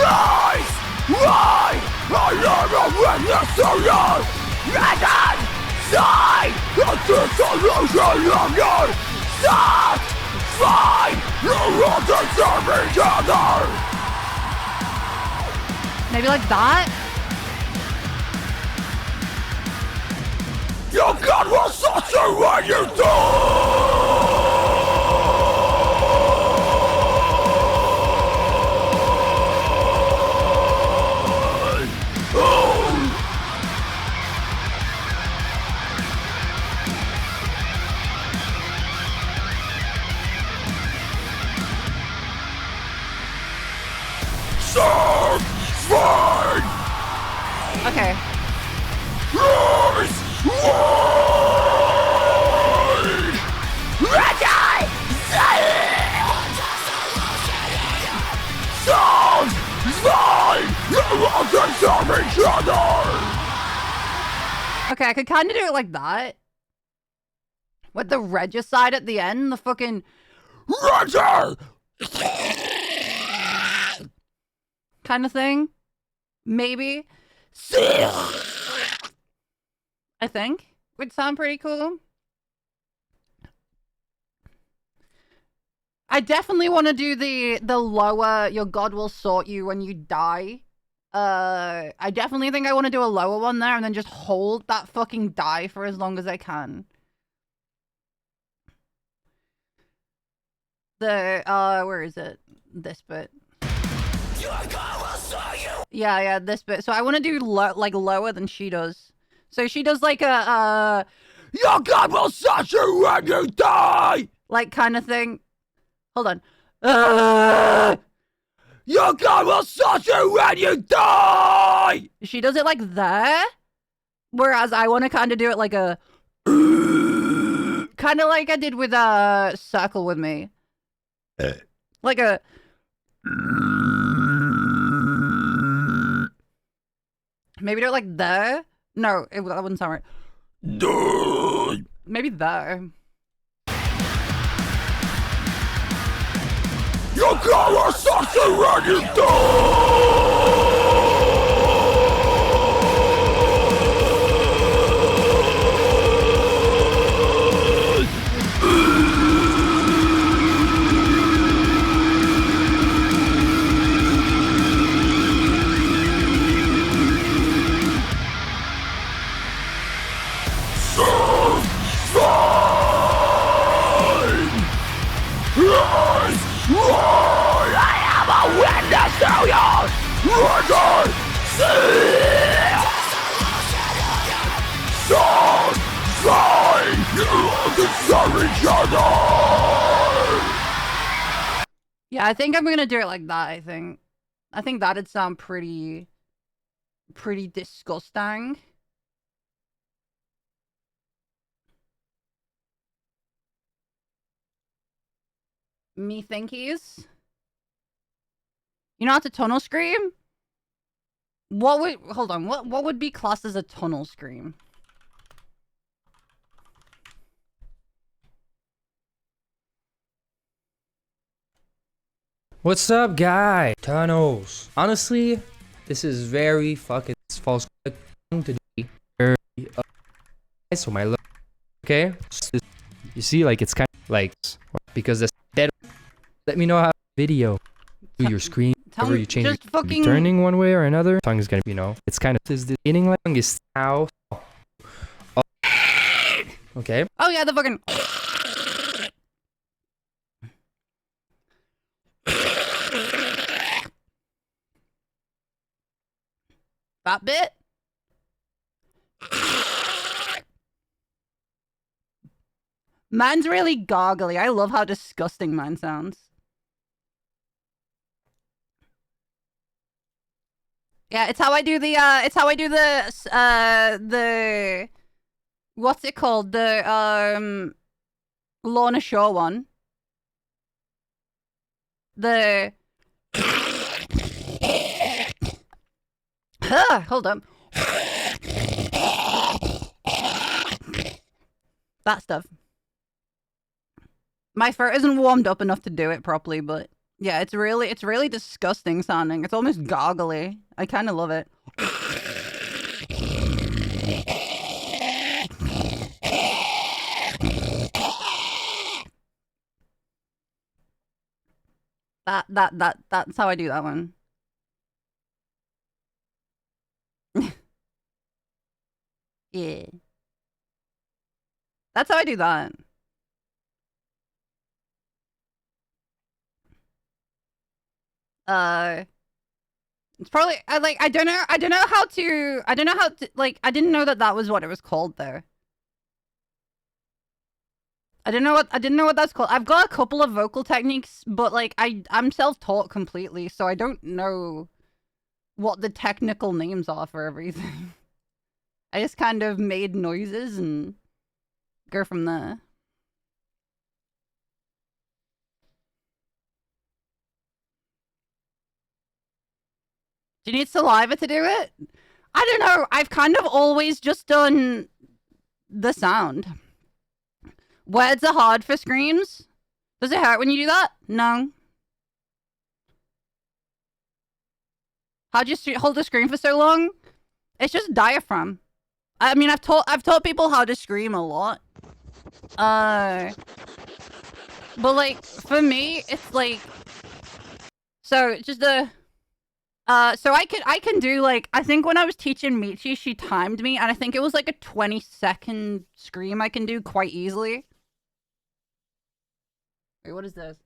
eyes! Why? I am a witness to your written side! The solution of your soft spine! You will deserve each other! Maybe like that? Your God will sort you when you do! Okay. Okay, I could kind of do it like that. With the regicide at the end, the fucking... kind of thing. Maybe. I think. Would sound pretty cool. I definitely want to do the lower, your God will sort you when you die. I definitely think I want to do a lower one there and then just hold that fucking die for as long as I can. Where is it? This bit. Yeah, this bit. So I want to do like lower than she does. So she does like a Your God will sort you when you die! Like kind of thing. Hold on. Your God will sort you when you die! She does it like that. Whereas I want to kind of do it like a kind of like I did with Circle With Me. Like a maybe do it like there. No, that wouldn't sound right. Maybe there. Your God will sort you when you die! Yeah, I think I'm gonna do it like that. I think that'd sound pretty disgusting. Me thinkies. You know how to tunnel scream? Hold on, what would be classed as a tunnel scream? What's up, guy? Tunnels. Honestly, this is very fucking false to do. So my look, okay? You see, like it's kind of like because that's dead. Let me know how video do your screen. Whenever you change it, fucking turning one way or another. Tongue is gonna be, it's kind of this. The beginning tongue is how. Okay. Oh yeah, the fucking. That bit. Mine's really goggly. I love how disgusting mine sounds. Yeah, it's how I do the what's it called? The Lorna Shore one. The hold on. That stuff. My throat isn't warmed up enough to do it properly, but yeah, it's really disgusting sounding. It's almost goggly. I kind of love it. That's how I do that one. Yeah. That's how I do that. It's probably I don't know how to like I didn't know that was what it was called though. I didn't know what that's called. I've got a couple of vocal techniques, but like I'm self-taught completely, so I don't know what the technical names are for everything. I just kind of made noises and go from there. Do you need saliva to do it? I don't know. I've kind of always just done the sound. Words are hard for screams. Does it hurt when you do that? No. How'd you hold the scream for so long? It's just diaphragm. I mean, I've taught people how to scream a lot. But like for me, it's like so just the so I can do like I think when I was teaching Michi, she timed me, and I think it was like a 20-second scream I can do quite easily. Wait, what is this?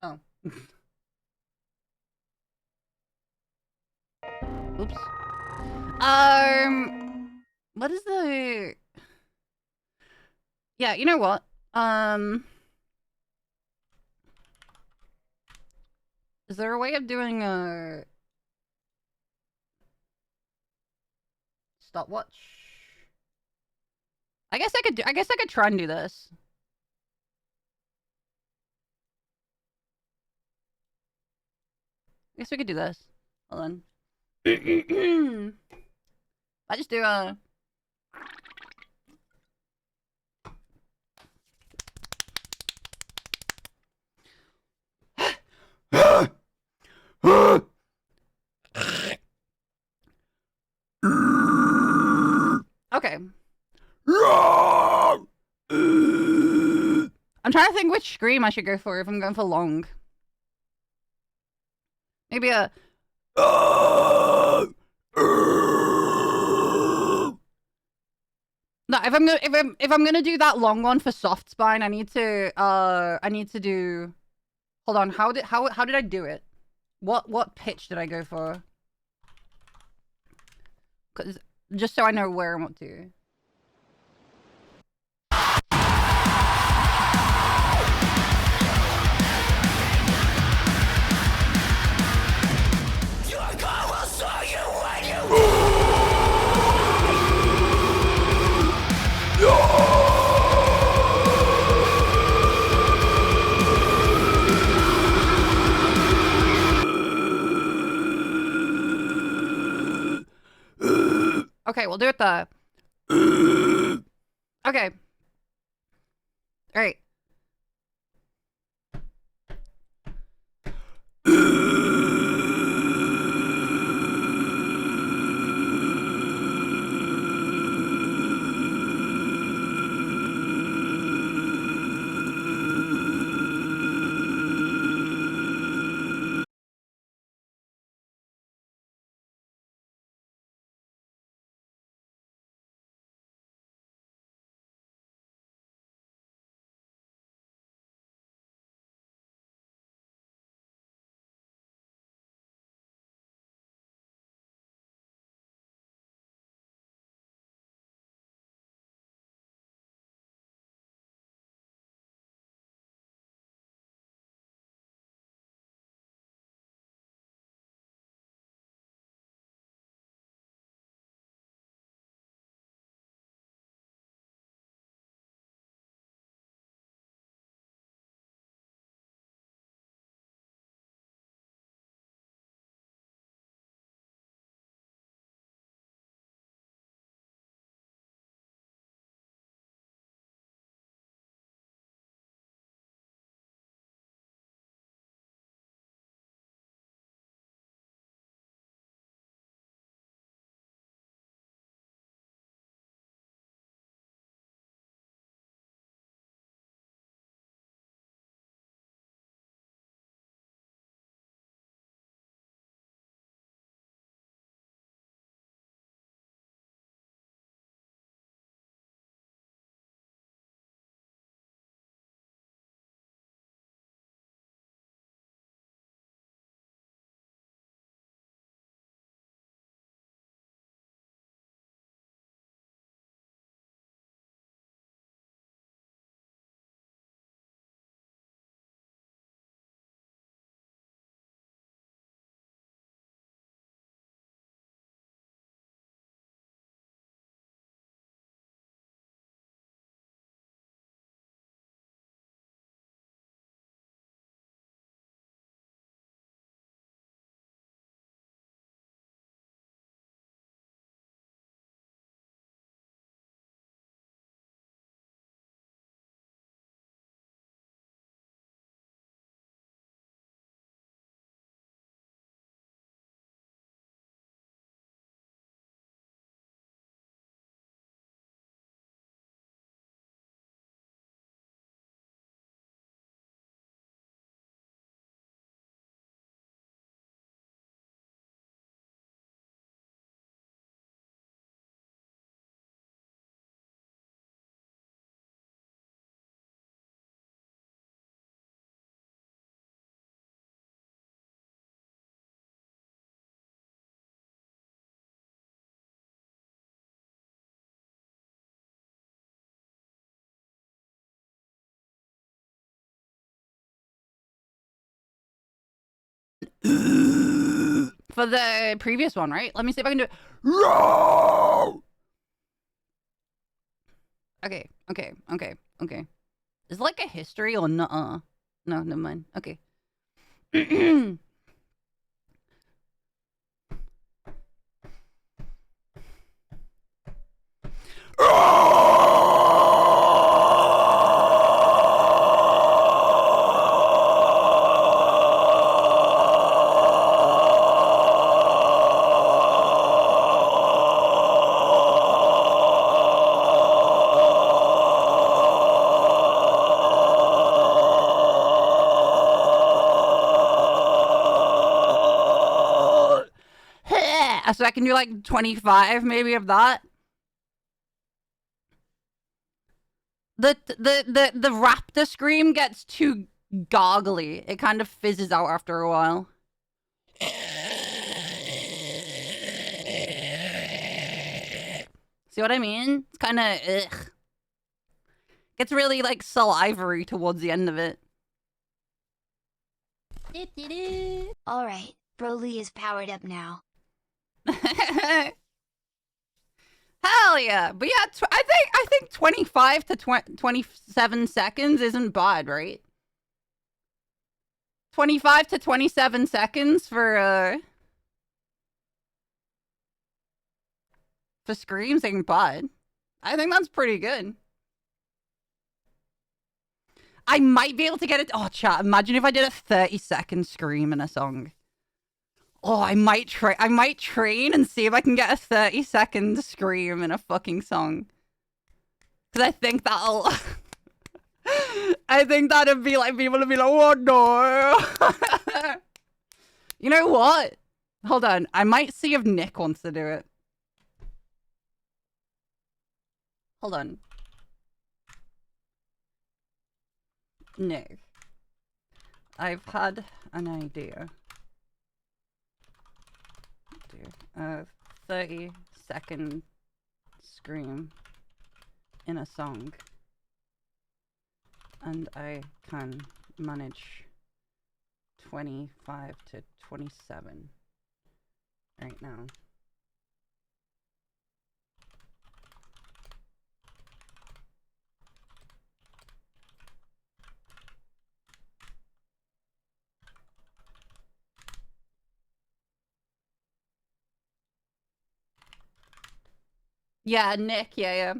Oh. Oops. What is the? Yeah, you know what? Is there a way of doing a stopwatch? I guess I could try and do this. I guess we could do this. Hold on. I just do a. Okay. I'm trying to think which scream I should go for if I'm going for long. Maybe a. No, if I'm gonna do that long one for soft spine, I need to do. Hold on, how did I do it? What pitch did I go for? 'Cause just so I know where I'm up to. Okay, we'll do it the. Okay. All right. For the previous one, right? Let me see if I can do it. Okay. Is it like a history or nuh-uh? No, never mind. Okay. So I can do like 25 maybe of that. The raptor scream gets too goggly. It kind of fizzes out after a while. See what I mean? It's kind of ugh. Gets really like salivary towards the end of it. Alright, Broly is powered up now. Hell yeah. But yeah, I think 25 to 27 seconds isn't bad, right? 25 to 27 seconds for screams ain't bad. I think that's pretty good. I might be able to get it. Oh, chat, imagine if I did a 30-second scream in a song. Oh, I might train and see if I can get a 30-second scream in a fucking song. Because I think that'll... I think that'd be like, people would be like, oh no. You know what? Hold on. I might see if Nick wants to do it. Hold on. Nick. I've had an idea. A 30-second scream in a song, and I can manage 25 to 27 right now. Yeah, Nick, yeah.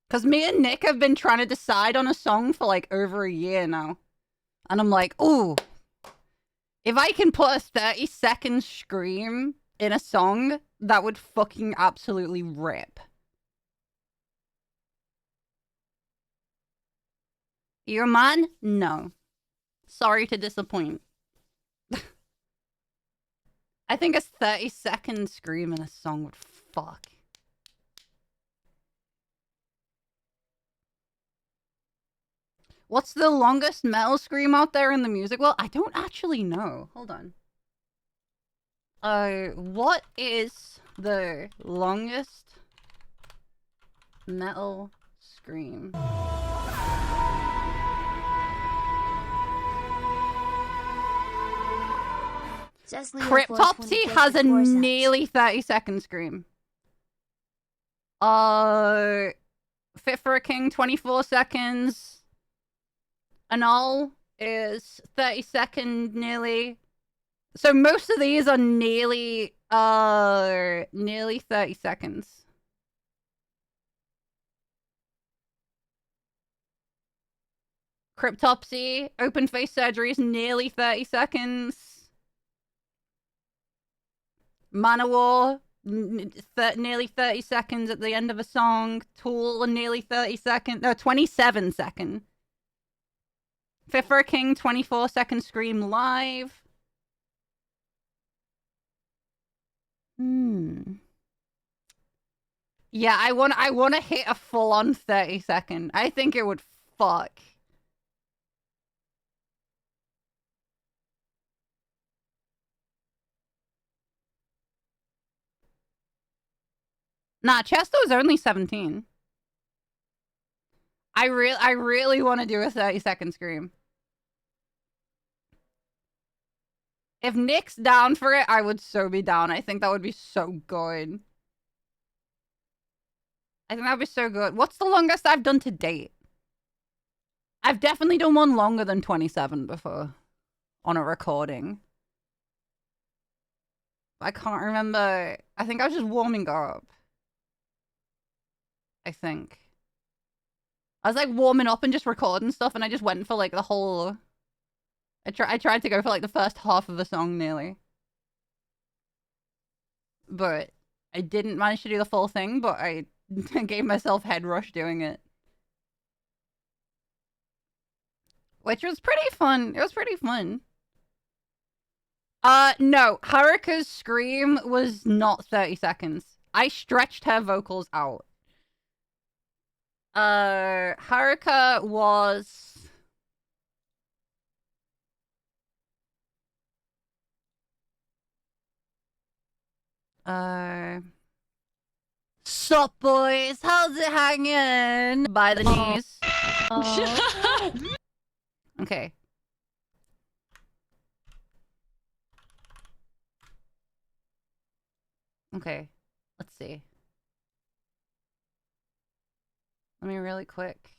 Because me and Nick have been trying to decide on a song for like over a year now. And I'm like, ooh, if I can put a 30-second scream in a song, that would fucking absolutely rip. You're a man? No. Sorry to disappoint. I think a 30-second scream in a song would fuck. What's the longest metal scream out there in the music world? I don't actually know. Hold on. What is the longest metal scream? Cryptopsy has a nearly 30-second scream. Fit for a King, 24 seconds. Anal is 30-second nearly. So most of these are nearly 30 seconds. Cryptopsy, open face surgery is nearly 30 seconds. Manowar, nearly 30 seconds at the end of a song. Tool, nearly 30 seconds. No, 27 seconds. Fit for a King, 24-second scream live. Yeah, I want to hit a full-on 30-second. I think it would fuck. Nah, Chesto's only 17. I really want to do a 30-second scream. If Nick's down for it, I would so be down. I think that would be so good. I think that would be so good. What's the longest I've done to date? I've definitely done one longer than 27 before on a recording. I can't remember. I think I was just warming up. I think. I was like warming up and just recording stuff, and I just went for like the whole... I tried to go for like the first half of the song nearly. But I didn't manage to do the full thing, but I gave myself head rush doing it. Which was pretty fun. It was pretty fun. No. Haruka's scream was not 30 seconds. I stretched her vocals out. Haruka was... Sup, boys? How's it hanging? By the knees. Okay. Okay. Let's see. Let me really quick.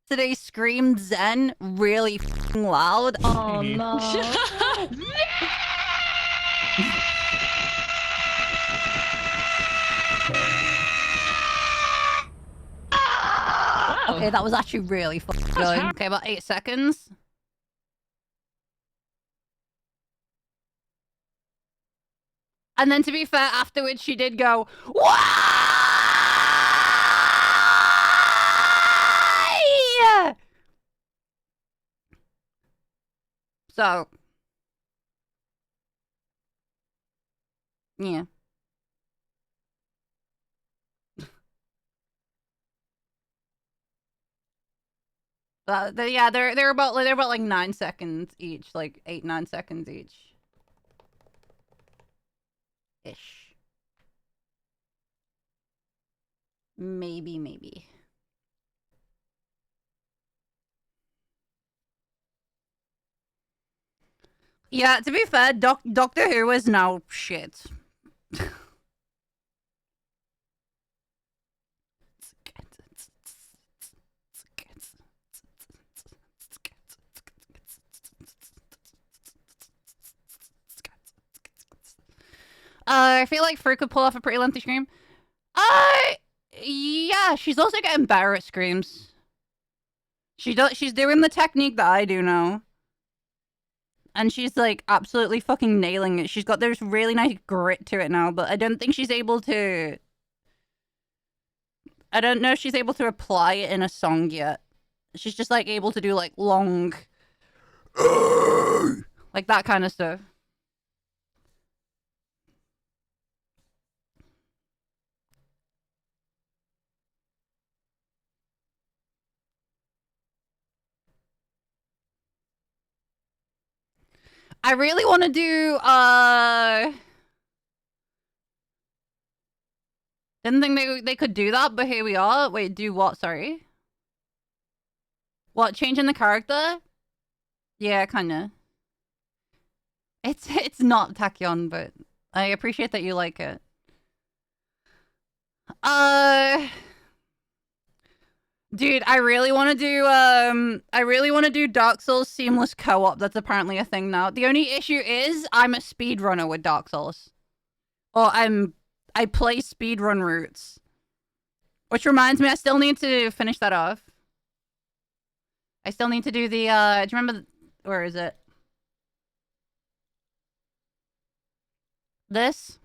Today screamed Zen really f***ing loud. Oh no. Okay, that was actually really fucking good. Okay, about 8 seconds. And then to be fair, afterwards she did go, why? So. Yeah. Yeah, they're about like 9 seconds each, like 8-9 seconds each. Ish. Maybe. Yeah, to be fair, Doctor Who is now shit. I feel like Fruit could pull off a pretty lengthy scream. Yeah, she's also getting better at screams. She's doing the technique that I do now. And she's like absolutely fucking nailing it. She's got this really nice grit to it now, but I don't think she's able to... I don't know if she's able to apply it in a song yet. She's just like able to do like long... like that kind of stuff. I really want to do, didn't think they could do that, but here we are. Wait, do what? Sorry. What, changing the character? Yeah, kinda. It's not Tachyon, but I appreciate that you like it. Dude, I really want to do Dark Souls seamless co-op. That's apparently a thing now. The only issue is I'm a speedrunner with Dark Souls. Or I play speedrun routes. Which reminds me, I still need to finish that off. I still need to do the, do you remember, where is it? This?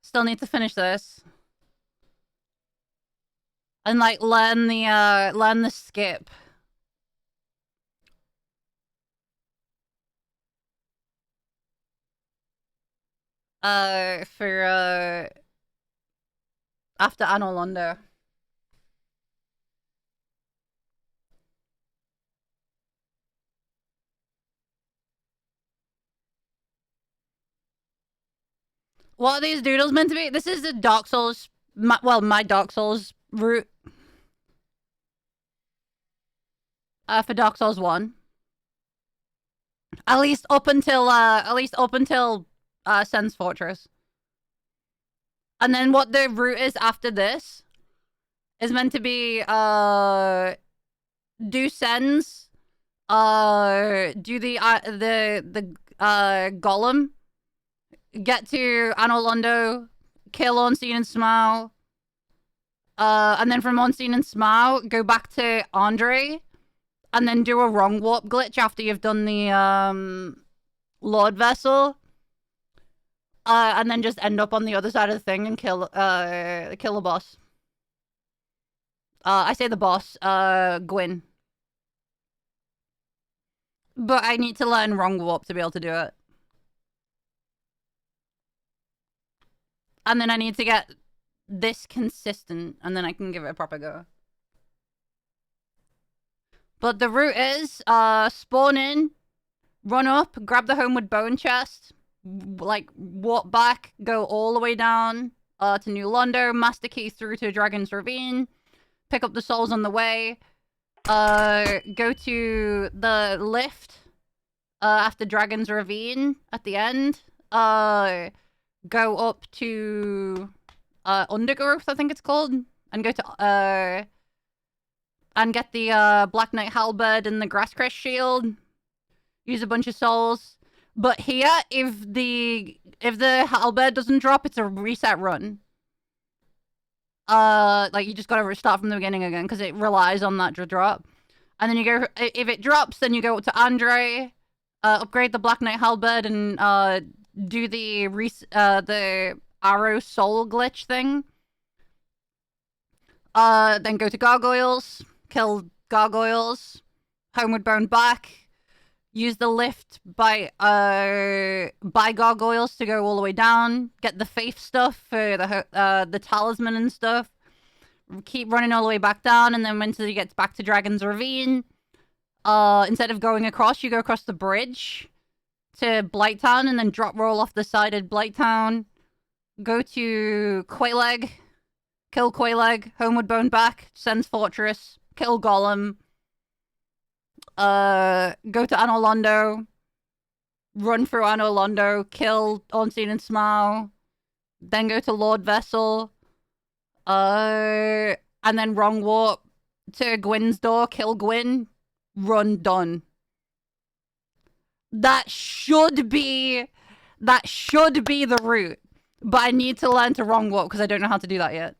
Still need to finish this. And like learn the skip. For after Anno Londo. What are these doodles meant to be? This is the Dark Souls my Dark Souls route. For Dark Souls 1. At least up until Sen's Fortress. And then what the route is after this is meant to be do Sen's, do the Golem, get to Anor Londo, kill Ornstein and Smaug, and then from Ornstein and Smaug, go back to Andre, and then do a wrong warp glitch after you've done the Lord Vessel, and then just end up on the other side of the thing and kill the boss. I say the boss, Gwyn. But I need to learn wrong warp to be able to do it. And then I need to get this consistent, and then I can give it a proper go. But the route is, spawn in, run up, grab the Homeward Bone chest, like, walk back, go all the way down, to New Londo, master key through to Dragon's Ravine, pick up the souls on the way, go to the lift, after Dragon's Ravine at the end, go up to, Undergrowth, I think it's called, and go to, and get the, Black Knight Halberd and the Grasscrest Shield, use a bunch of souls. But here, if the Halberd doesn't drop, it's a reset run. Like, you just gotta start from the beginning again, because it relies on that drop. And then you go, if it drops, then you go up to Andre, upgrade the Black Knight Halberd, and, do the Arrow Soul glitch thing. Then go to Gargoyles, kill Gargoyles, Homeward Bone back, use the lift by Gargoyles to go all the way down, get the Faith stuff for the Talisman and stuff, keep running all the way back down, and then once you get back to Dragon's Ravine, instead of going across, you go across the bridge to Blighttown, and then drop roll off the side of Blighttown, go to Quelaag, kill Quelaag, Homeward Bone back, Sen's Fortress, kill Golem, go to Anor Londo, run through Anor Londo, kill Ornstein and Smaug, then go to Lord Vessel, and then wrong warp to Gwyn's door, kill Gwyn, run, done. That should be the route, but I need to learn to wrong warp because I don't know how to do that yet.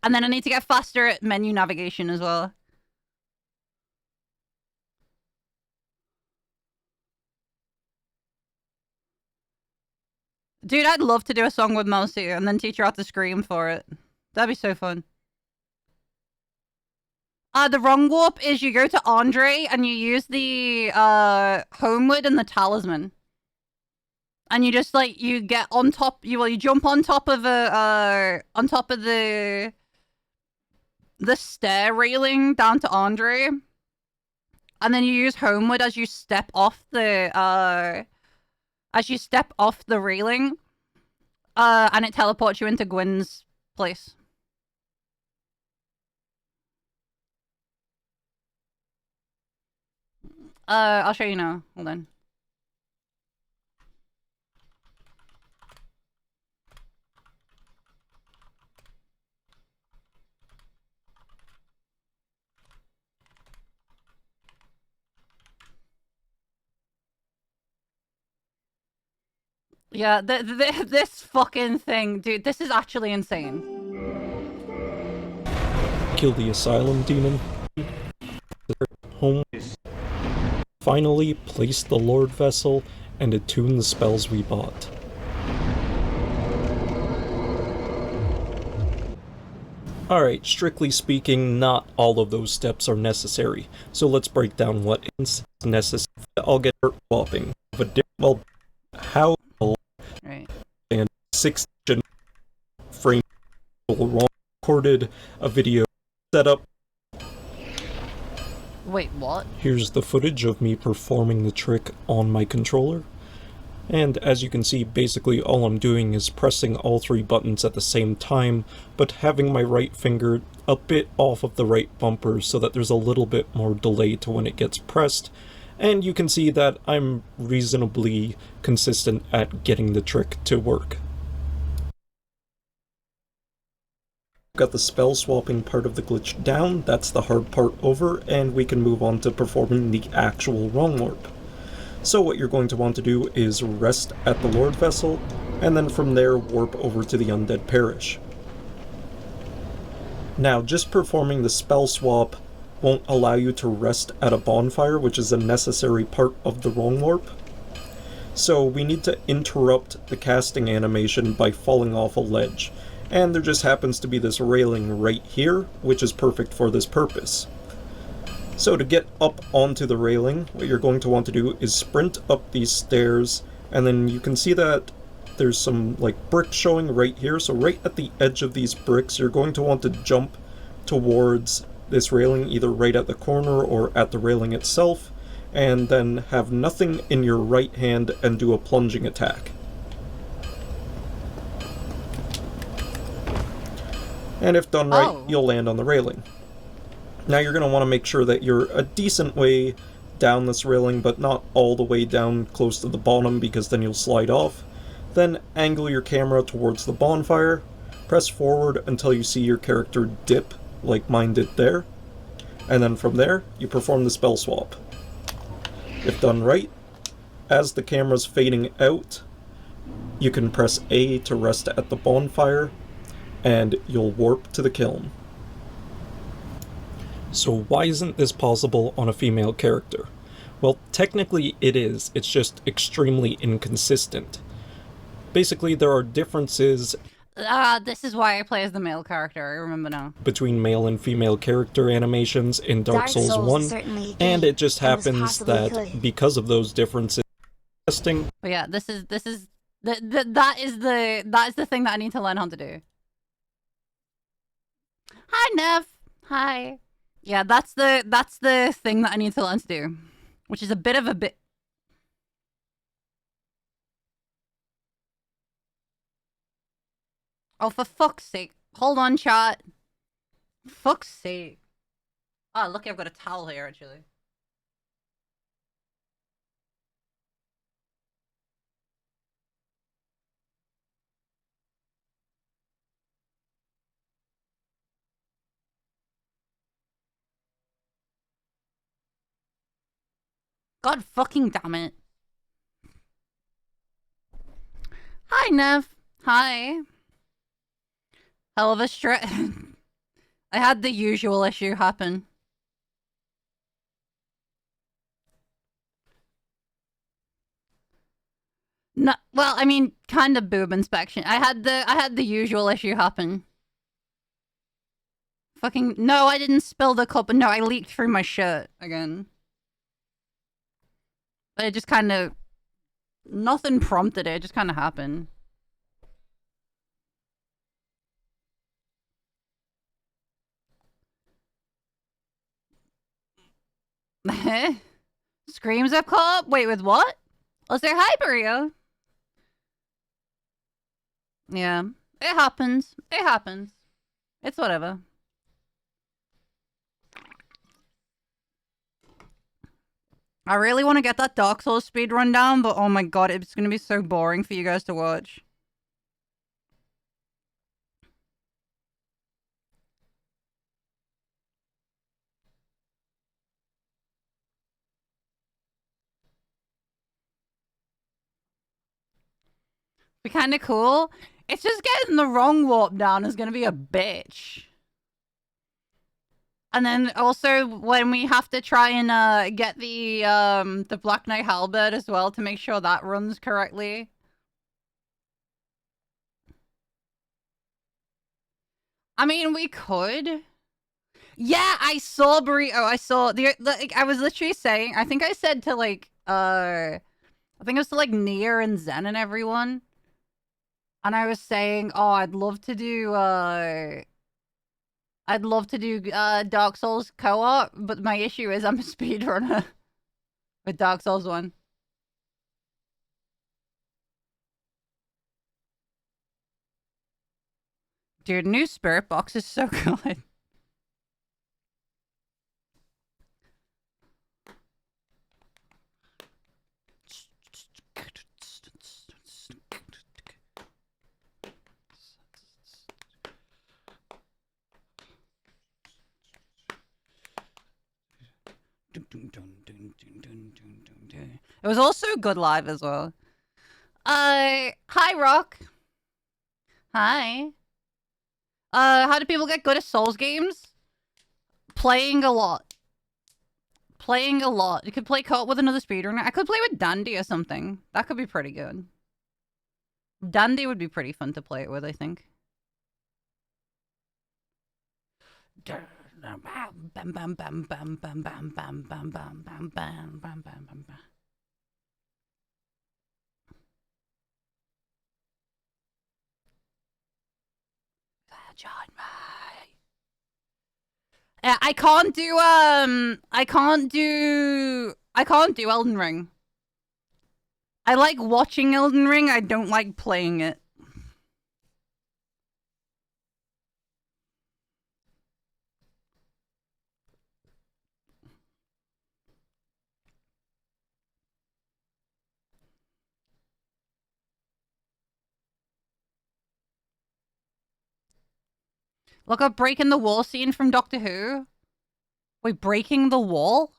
And then I need to get faster at menu navigation as well. Dude, I'd love to do a song with Mousy and then teach her how to scream for it. That'd be so fun. The wrong warp is you go to Andre and you use the Homeward and the Talisman. And you just like you get on top you jump on top of the stair railing down to Andre. And then you use Homeward as you step off the railing. And it teleports you into Gwyn's place. I'll show you now. Hold on. Yeah, this fucking thing, dude, this is actually insane. Kill the Asylum Demon. Home. Finally, place the Lord Vessel and attune the spells we bought. Alright, strictly speaking, not all of those steps are necessary, so let's break down what is necessary. I'll get whopping. Well, how right. And 6 frame recorded a video setup. Wait, what? Here's the footage of me performing the trick on my controller. And as you can see, basically all I'm doing is pressing all 3 buttons at the same time, but having my right finger a bit off of the right bumper so that there's a little bit more delay to when it gets pressed. And you can see that I'm reasonably consistent at getting the trick to work. Got the spell swapping part of the glitch down, that's the hard part over, and we can move on to performing the actual wrong warp. So what you're going to want to do is rest at the Lord Vessel, and then from there warp over to the Undead Parish. Now, just performing the spell swap won't allow you to rest at a bonfire, which is a necessary part of the wrong warp. So we need to interrupt the casting animation by falling off a ledge, and there just happens to be this railing right here, which is perfect for this purpose. So to get up onto the railing, what you're going to want to do is sprint up these stairs, and then you can see that there's some like bricks showing right here. So right at the edge of these bricks, you're going to want to jump towards this railing, either right at the corner or at the railing itself, and then have nothing in your right hand and do a plunging attack. And if done right, you'll land on the railing. Now you're going to want to make sure that you're a decent way down this railing, but not all the way down close to the bottom, because then you'll slide off. Then angle your camera towards the bonfire, press forward until you see your character dip, like mine did there, and then from there, you perform the spell swap. If done right, as the camera's fading out, you can press A to rest at the bonfire, and you'll warp to the kiln. So why isn't this possible on a female character? Well, technically it is, it's just extremely inconsistent. Basically, there are differences... this is why I play as the male character, I remember now. ...between male and female character animations in Dark Souls 1, and it just happens that because of those differences... testing. But yeah, that is the thing that I need to learn how to do. Hi, Nev. Hi. Yeah, that's the thing that I need to learn to do, which is a bit of a bit. Oh, for fuck's sake! Hold on, chat. Fuck's sake! Oh, look, I've got a towel here actually. God fucking damn it. Hi, Nev. Hi. Hell of a stretch. I had the usual issue happen. No, well, I mean, kind of boob inspection. I had the usual issue happen. Fucking no, I didn't spill the cup. No, I leaked through my shirt again. But it just kind of... nothing prompted it. It just kind of happened. Screams have caught up? Wait, with what? Oh, say hi, Burrito. Yeah. It happens. It happens. It's whatever. I really want to get that Dark Souls speed run down, but oh my god, it's going to be so boring for you guys to watch. Be kind of cool. It's just getting the wrong warp down is going to be a bitch. And then also when we have to try and get the Black Knight Halberd as well to make sure that runs correctly. I mean, we could. Yeah, I saw Burrito. I saw like I was literally saying, I think I said to like I think it was to like Nier and Zen and everyone. And I was saying, oh, I'd love to do I'd love to do Dark Souls co-op, but my issue is I'm a speedrunner with Dark Souls 1. Dude, new Spirit Box is so good. It was also good live as well. Hi, Rock. Hi. How do people get good at Souls games? Playing a lot. Playing a lot. You could play co-op with another speedrunner. I could play with Dandy or something. That could be pretty good. Dandy would be pretty fun to play it with, I think. Bam bam bam bam bam bam bam bam bam bam bam bam bam bam. John, I can't do Elden Ring. I like watching Elden Ring, I don't like playing it. Look up Breaking the Wall scene from Doctor Who. Wait, Breaking the Wall?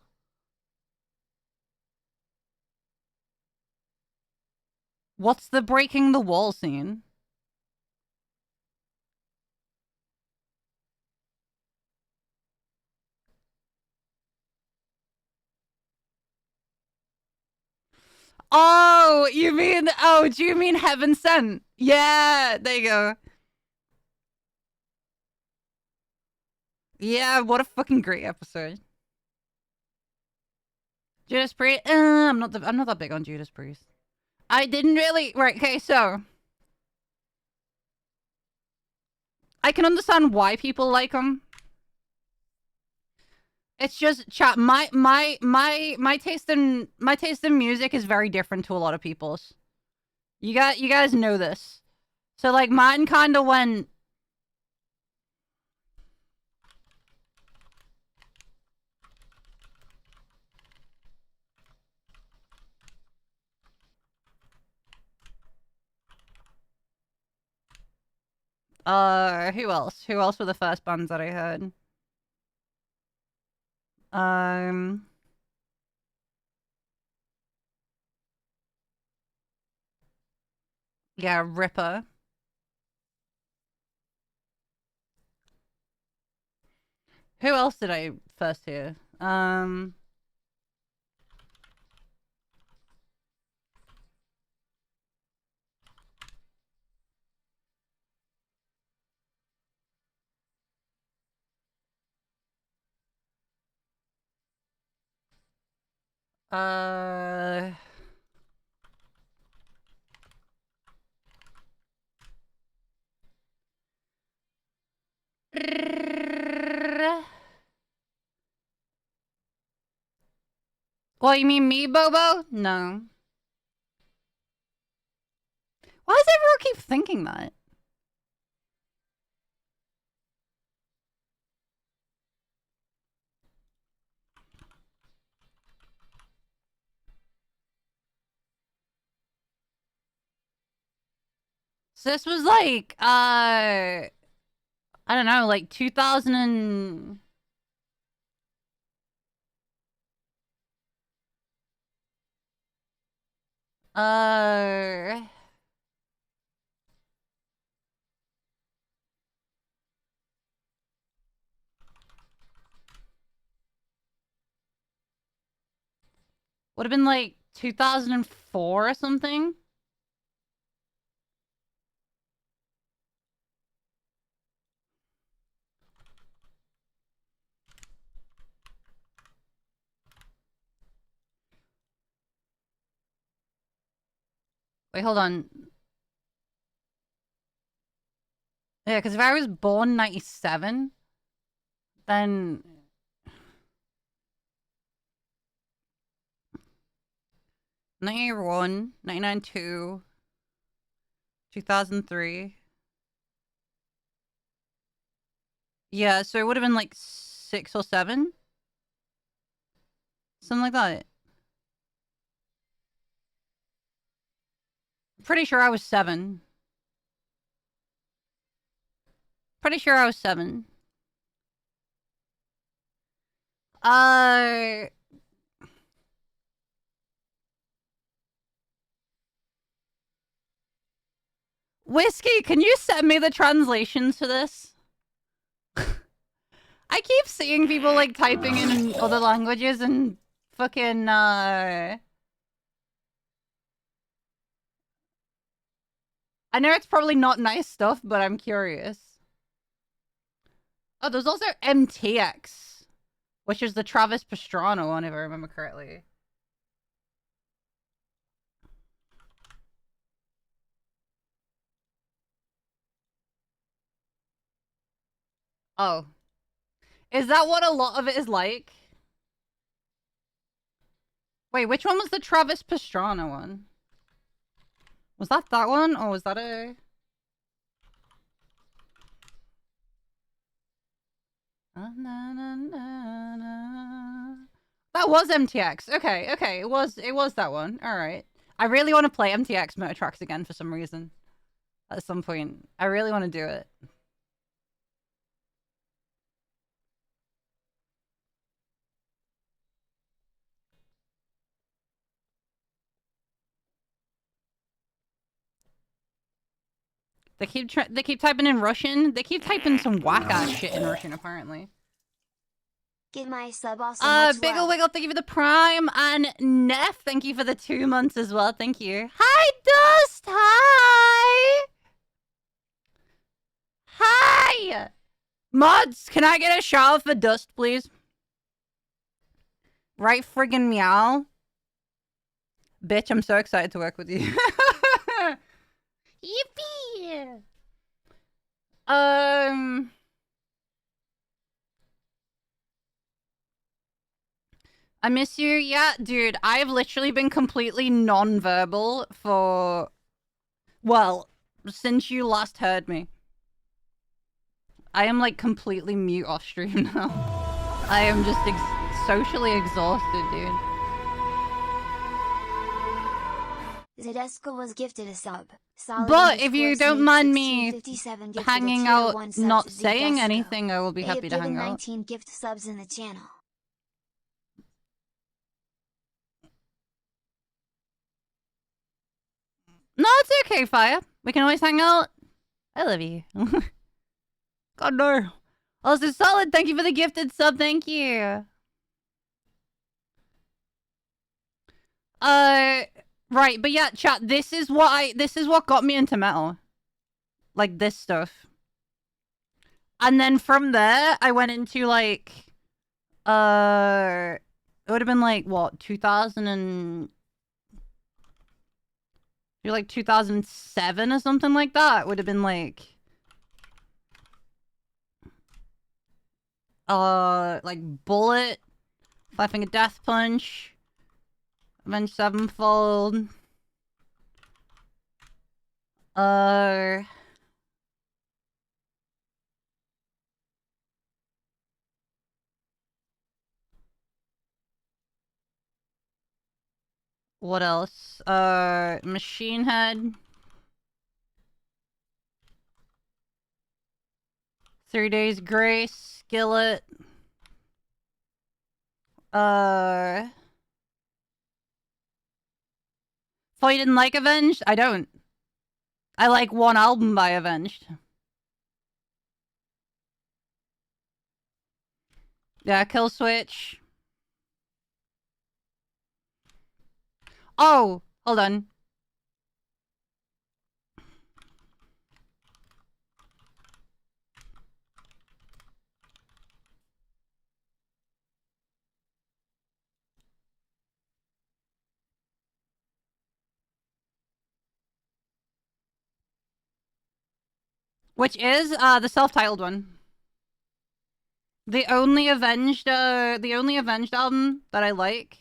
What's the Breaking the Wall scene? Oh, do you mean Heaven Sent? Yeah, there you go. Yeah, what a fucking great episode. Judas Priest? I'm not that big on Judas Priest. I didn't really... Right, okay, so... I can understand why people like them. It's just, chat, my taste in music is very different to a lot of people's. You guys know this. So, like, mine kind of went... Who else? Who else were the first bands that I heard? Yeah, Ripper. Who else did I first hear? Well, you mean me, Bobo? No. Why does everyone keep thinking that? So this was like, I don't know, like 2000 and... Would have been like 2004 or something. Wait, hold on. Yeah, because if I was born 97, Then... 1981, 1992, 2003. Yeah, so it would have been like 6 or 7. Something like that. Pretty sure I was 7. Pretty sure I was 7. Whiskey, can you send me the translations to this? I keep seeing people like typing in other languages and fucking I know it's probably not nice stuff, but I'm curious. Oh, there's also MTX, which is the Travis Pastrana one, if I remember correctly. Oh. Is that what a lot of it is like? Wait, which one was the Travis Pastrana one? Was that one? Or was that a... That was MTX. Okay, okay. It was that one. Alright. I really want to play MTX Motor Tracks again for some reason. At some point. I really want to do it. They keep typing in Russian. They keep typing some whack ass shit in Russian apparently. Get my sub also much Biggle love. Wiggle, thank you for the Prime, and Neff, thank you for the 2 months as well. Thank you. Hi Dust. Hi. Hi. Mods, can I get a shout out for Dust, please? Right friggin' meow. Bitch, I'm so excited to work with you. Yippee! I miss you. Yeah, dude, I've literally been completely non-verbal for... Well, since you last heard me. I am, like, completely mute off stream now. I am just socially exhausted, dude. Zedeska was gifted a sub. Solid But if you don't mind me 1657 gifted hanging a tier out, 1 sub not to saying Zedesco. anything, I will be They happy have to hang given out. 19 gift subs in the channel. No, it's okay, Fire. We can always hang out. I love you. God no. Also, Solid, thank you for the gifted sub. Thank you. Right, but yeah, chat, this is what got me into metal. Like, this stuff. And then from there, I went into, like, it would have been, like, what, 2007 or something like that. It would have been, like, Bullet, Five Finger Death Punch, Avenged Sevenfold, what else? Machine Head, 3 Days Grace, Skillet, thought you didn't like Avenged? I don't. I like one album by Avenged. Yeah, Kill Switch. Oh, hold on. Which is the self-titled one. The only Avenged album that I like.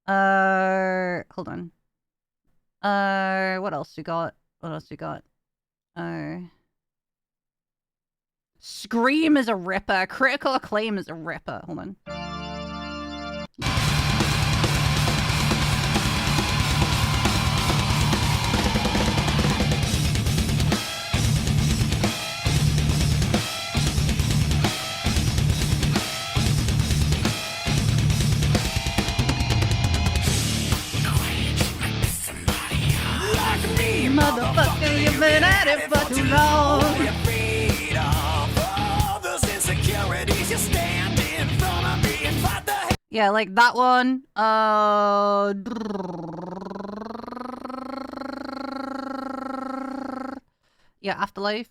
Hold on. What else we got? What else we got? Scream is a ripper. Critical Acclaim is a ripper. Hold on. Motherfucker, you've been at it for too long. Yeah, like that one. Yeah, Afterlife.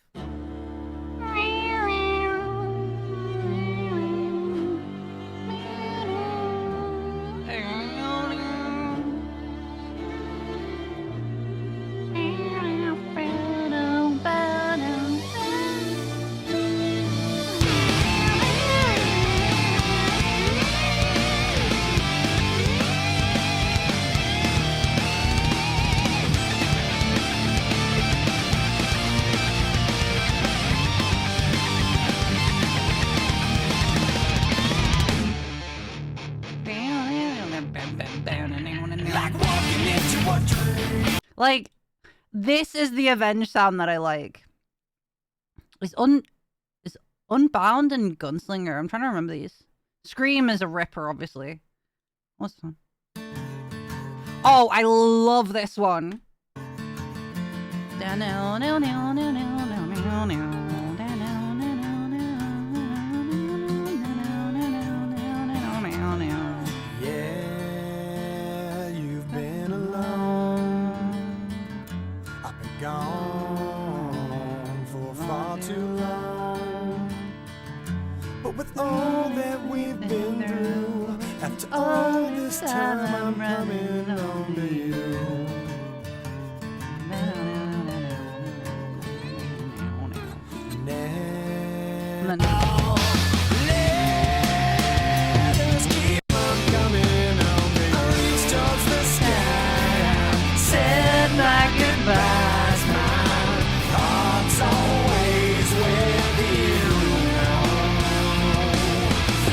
Like, this is the Avenged sound that I like. Is Unbound and Gunslinger. I'm trying to remember these. Scream is a ripper, obviously. What's this one? Oh, I love this one. gone for far too long. But with all that we've been through, after all this time, I'm coming home to you. Now, let us keep on coming home to you. I reach towards the sky, said my goodbyes. My heart's always with you now.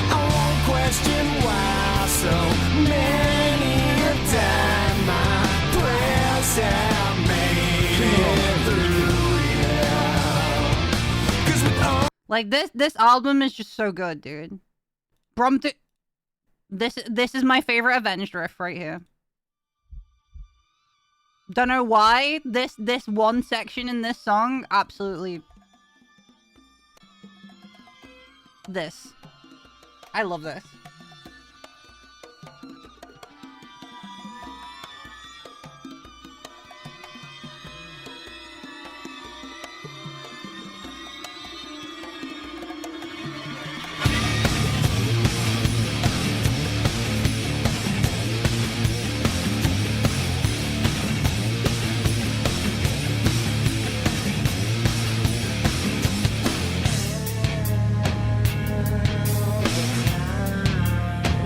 I won't question why so many a time my prayers have made it through, yeah. 'Cause with all Like this album is just so good, dude. This is my favorite Avenged riff right here. Don't know why this one section in this song absolutely this. I love this.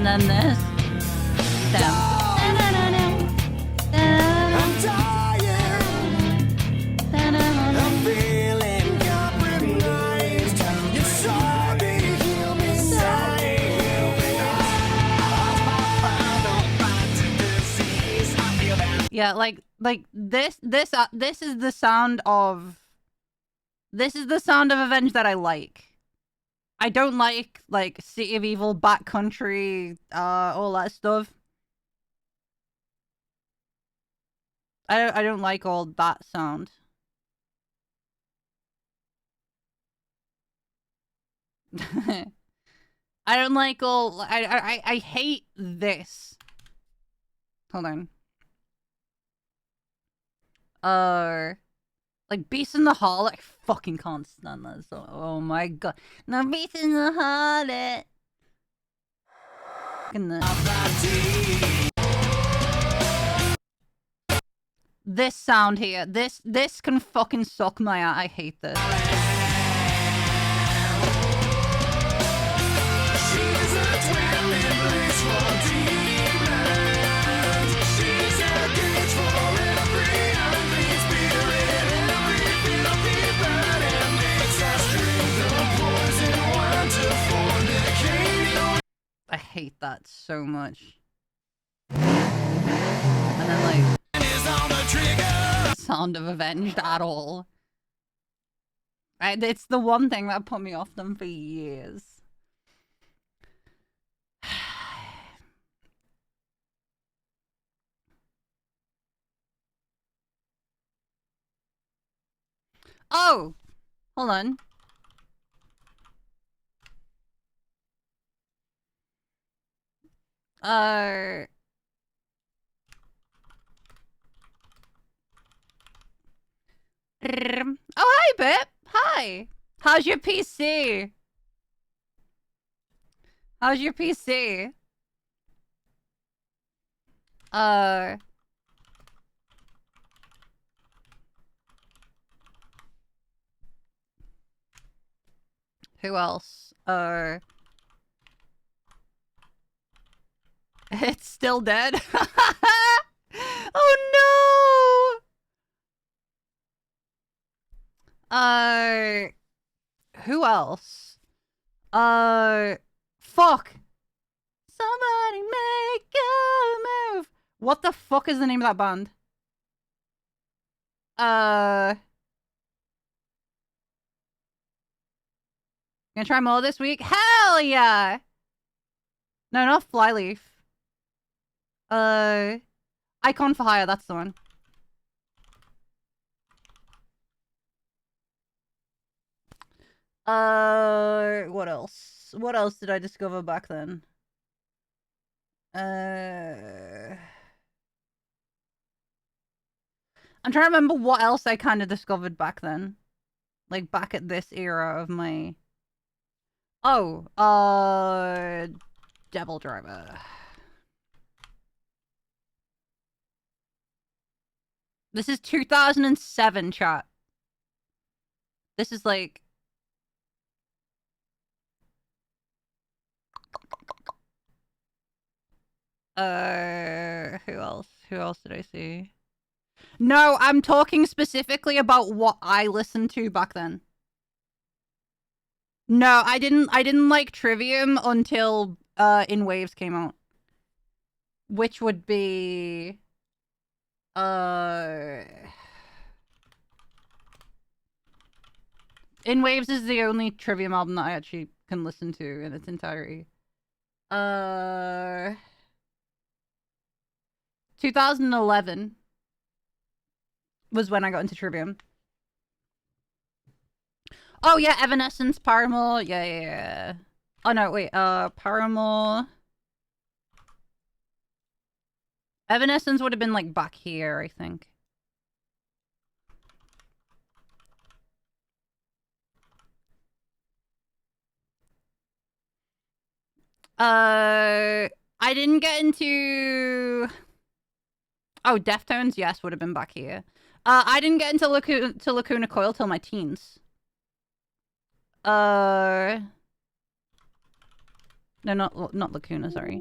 And then this. Down. I'm tired. I'm feeling compromised. It's hard to heal me inside. Yeah, like this is the sound of Avenged that I like. I don't like City of Evil, Backcountry, all that stuff. I don't like all that sound. I don't like all I hate this. Hold on. Like Beast in the Hall, I fucking can't stand that song. Oh my god. No, Beast in the Hall. This sound here, this can fucking suck my ass. I hate this. She's a dwelling place for demons. She's a cage for every unclean spirit. Every filthy bird and makes us drink the poison wine to fornicate. I hate that so much. And then like Is on the trigger. sound of Avenged at all. It's the one thing that put me off them for years. Oh! Hold on. Oh, hi, Bip. Hi. How's your PC? How's your PC? Who else? It's still dead. Oh no! Who else? Fuck. Somebody make a move. What the fuck is the name of that band? Gonna try more this week? Hell yeah! No, not Flyleaf. Icon for Hire, that's the one. What else? What else did I discover back then? I'm trying to remember what else I kind of discovered back then. Like, back at this era of my... Oh, Devil Driver. This is 2007, chat. This is like... Who else? Who else did I see? No, I'm talking specifically about what I listened to back then. No, I didn't like Trivium until In Waves came out. Which would be In Waves is the only Trivium album that I actually can listen to in its entirety. 2011 was when I got into Trivium. Oh yeah, Evanescence, Paramore, yeah. Oh no, wait, Paramore. Evanescence would have been like back here, I think. I didn't get into... Oh, Deftones, yes, would have been back here. I didn't get into Lacuna Coil till my teens. No, not Lacuna, sorry.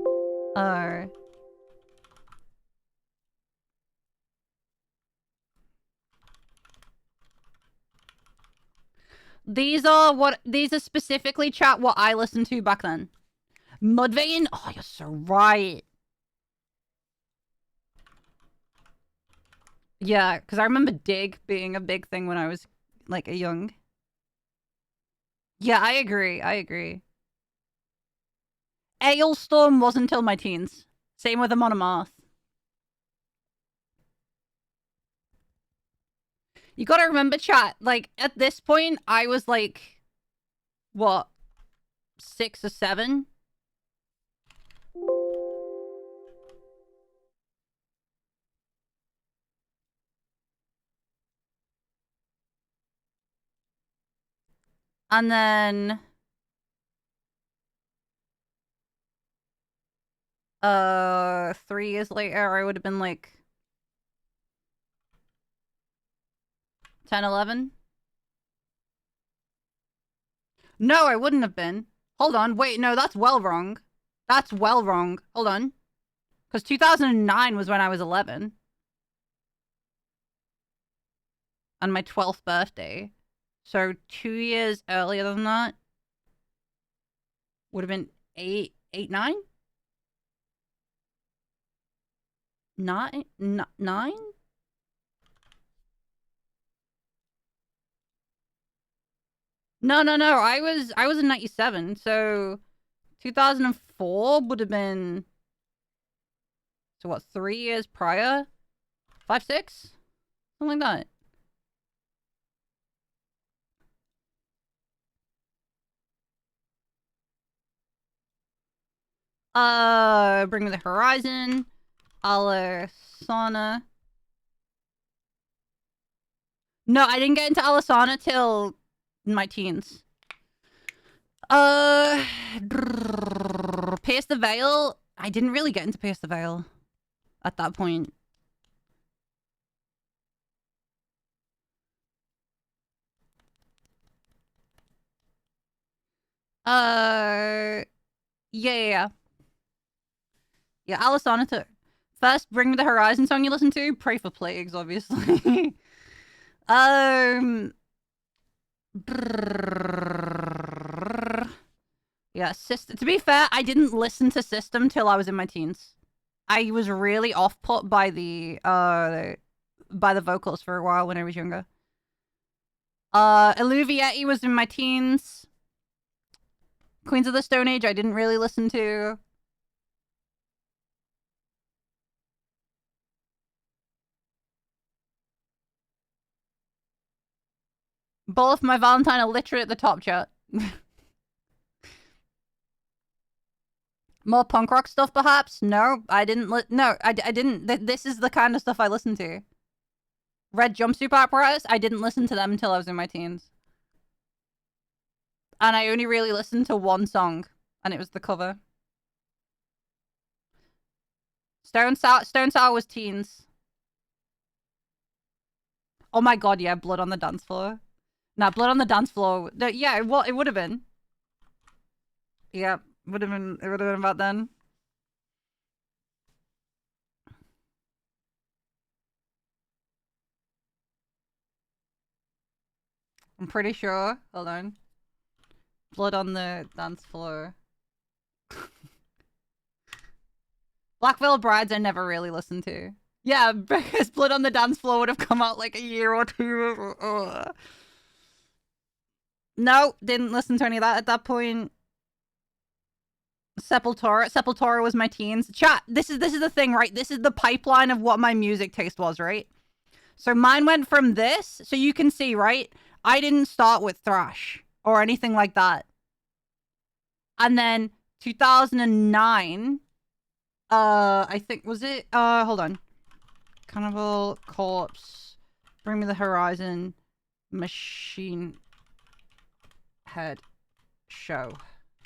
These are specifically, chat, what I listened to back then. Mudvayne? Oh, you're so right. Yeah, because I remember Dig being a big thing when I was, like, a young. Yeah, I agree. Ailstorm wasn't until my teens. Same with Amon Amarth. You gotta remember, chat, like, at this point, I was, like, what, 6 or 7? And then... 3 years later, I would have been, like... 10, 11? No, I wouldn't have been. Hold on, wait, no, that's well wrong. That's well wrong. Hold on. Because 2009 was when I was 11. On my 12th birthday. So 2 years earlier than that would have been 8, 9? 9? 9? No. I was in 97, so 2004 would have been, so what, 3 years prior? 5, 6? Something like that. Bring Me the Horizon, Alasana. No, I didn't get into Alasana till my teens. Pierce the Veil. I didn't really get into Pierce the Veil at that point. Yeah, Alasana too. First, Bring Me the Horizon song you listen to? Pray for Plagues, obviously. Yeah, System. To be fair, I didn't listen to System till I was in my teens. I was really off-put by the vocals for a while when I was younger. Illuvietti was in my teens. Queens of the Stone Age I didn't really listen to. Both My Valentine are literally at the top, chat. More punk rock stuff, perhaps? No, I didn't. No, I didn't. This is the kind of stuff I listen to. Red Jumpsuit Apparatus, I didn't listen to them until I was in my teens. And I only really listened to one song, and it was the cover. Stone Sour was teens. Oh my god, yeah, Blood on the Dance Floor. Nah, Blood on the Dance Floor. Yeah, it would have been. Yeah, it would have been about then. I'm pretty sure. Hold on. Blood on the Dance Floor. Black Veil Brides I never really listened to. Yeah, because Blood on the Dance Floor would have come out like a year or two. No, didn't listen to any of that at that point. Sepultura was my teens. Chat, this is the thing, right? This is the pipeline of what my music taste was, right? So mine went from this, so you can see, right? I didn't start with thrash or anything like that. And then 2009, I think, was it? Hold on. Cannibal Corpse, Bring Me the Horizon, Machine Head Show.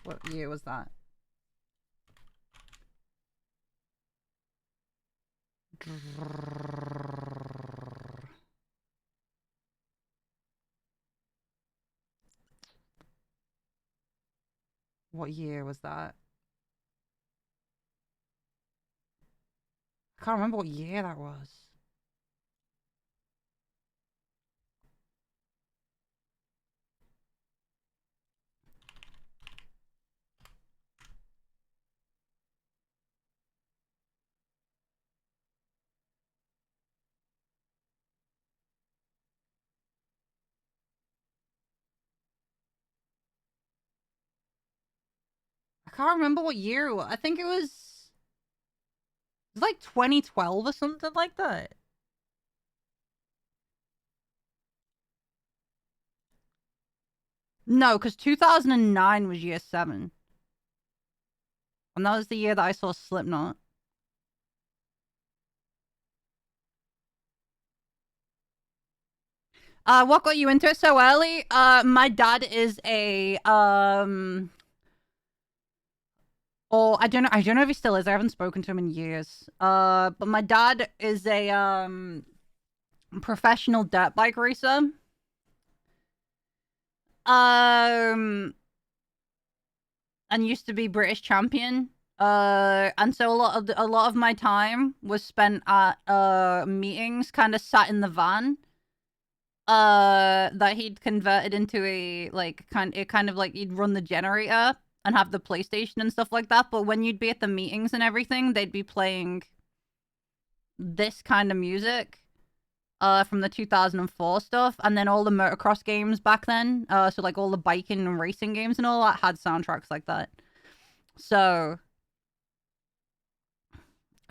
What year was that? What year was that? I can't remember what year that was. I can't remember what year it was. I think it was like 2012 or something like that. No, because 2009 was year 7. And that was the year that I saw Slipknot. What got you into it so early? My dad is a, or I don't know if he still is. I haven't spoken to him in years. But my dad is a, professional dirt bike racer. And used to be British champion. And so a lot of my time was spent at meetings, kind of sat in the van. That he'd converted into a kind of like he'd run the generator and have the PlayStation and stuff like that. But when you'd be at the meetings and everything, they'd be playing this kind of music. From the 2004 stuff, and then all the motocross games back then, so like all the biking and racing games and all that had soundtracks like that. So,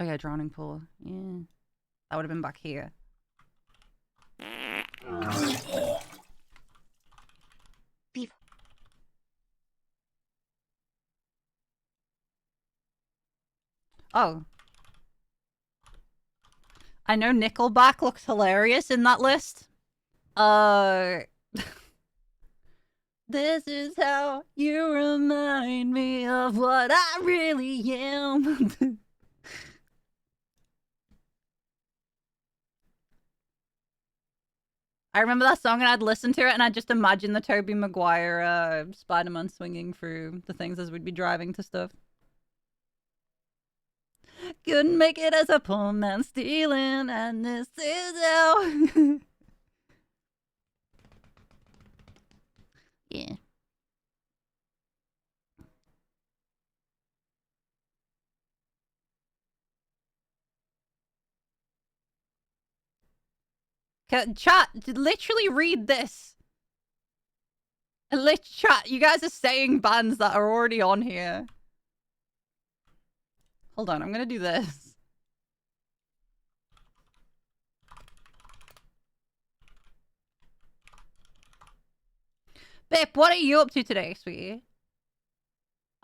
oh yeah, Drowning Pool, yeah, that would have been back here. Beef. Oh. I know Nickelback looks hilarious in that list. This is how you remind me of what I really am. I remember that song and I'd listen to it and I'd just imagine the Tobey Maguire Spider-Man swinging through the things as we'd be driving to stuff. Couldn't make it as a poor man stealing, and this is how. Yeah. Chat, literally read this. Chat, you guys are saying bands that are already on here. Hold on, I'm gonna do this. Babe, what are you up to today, sweetie?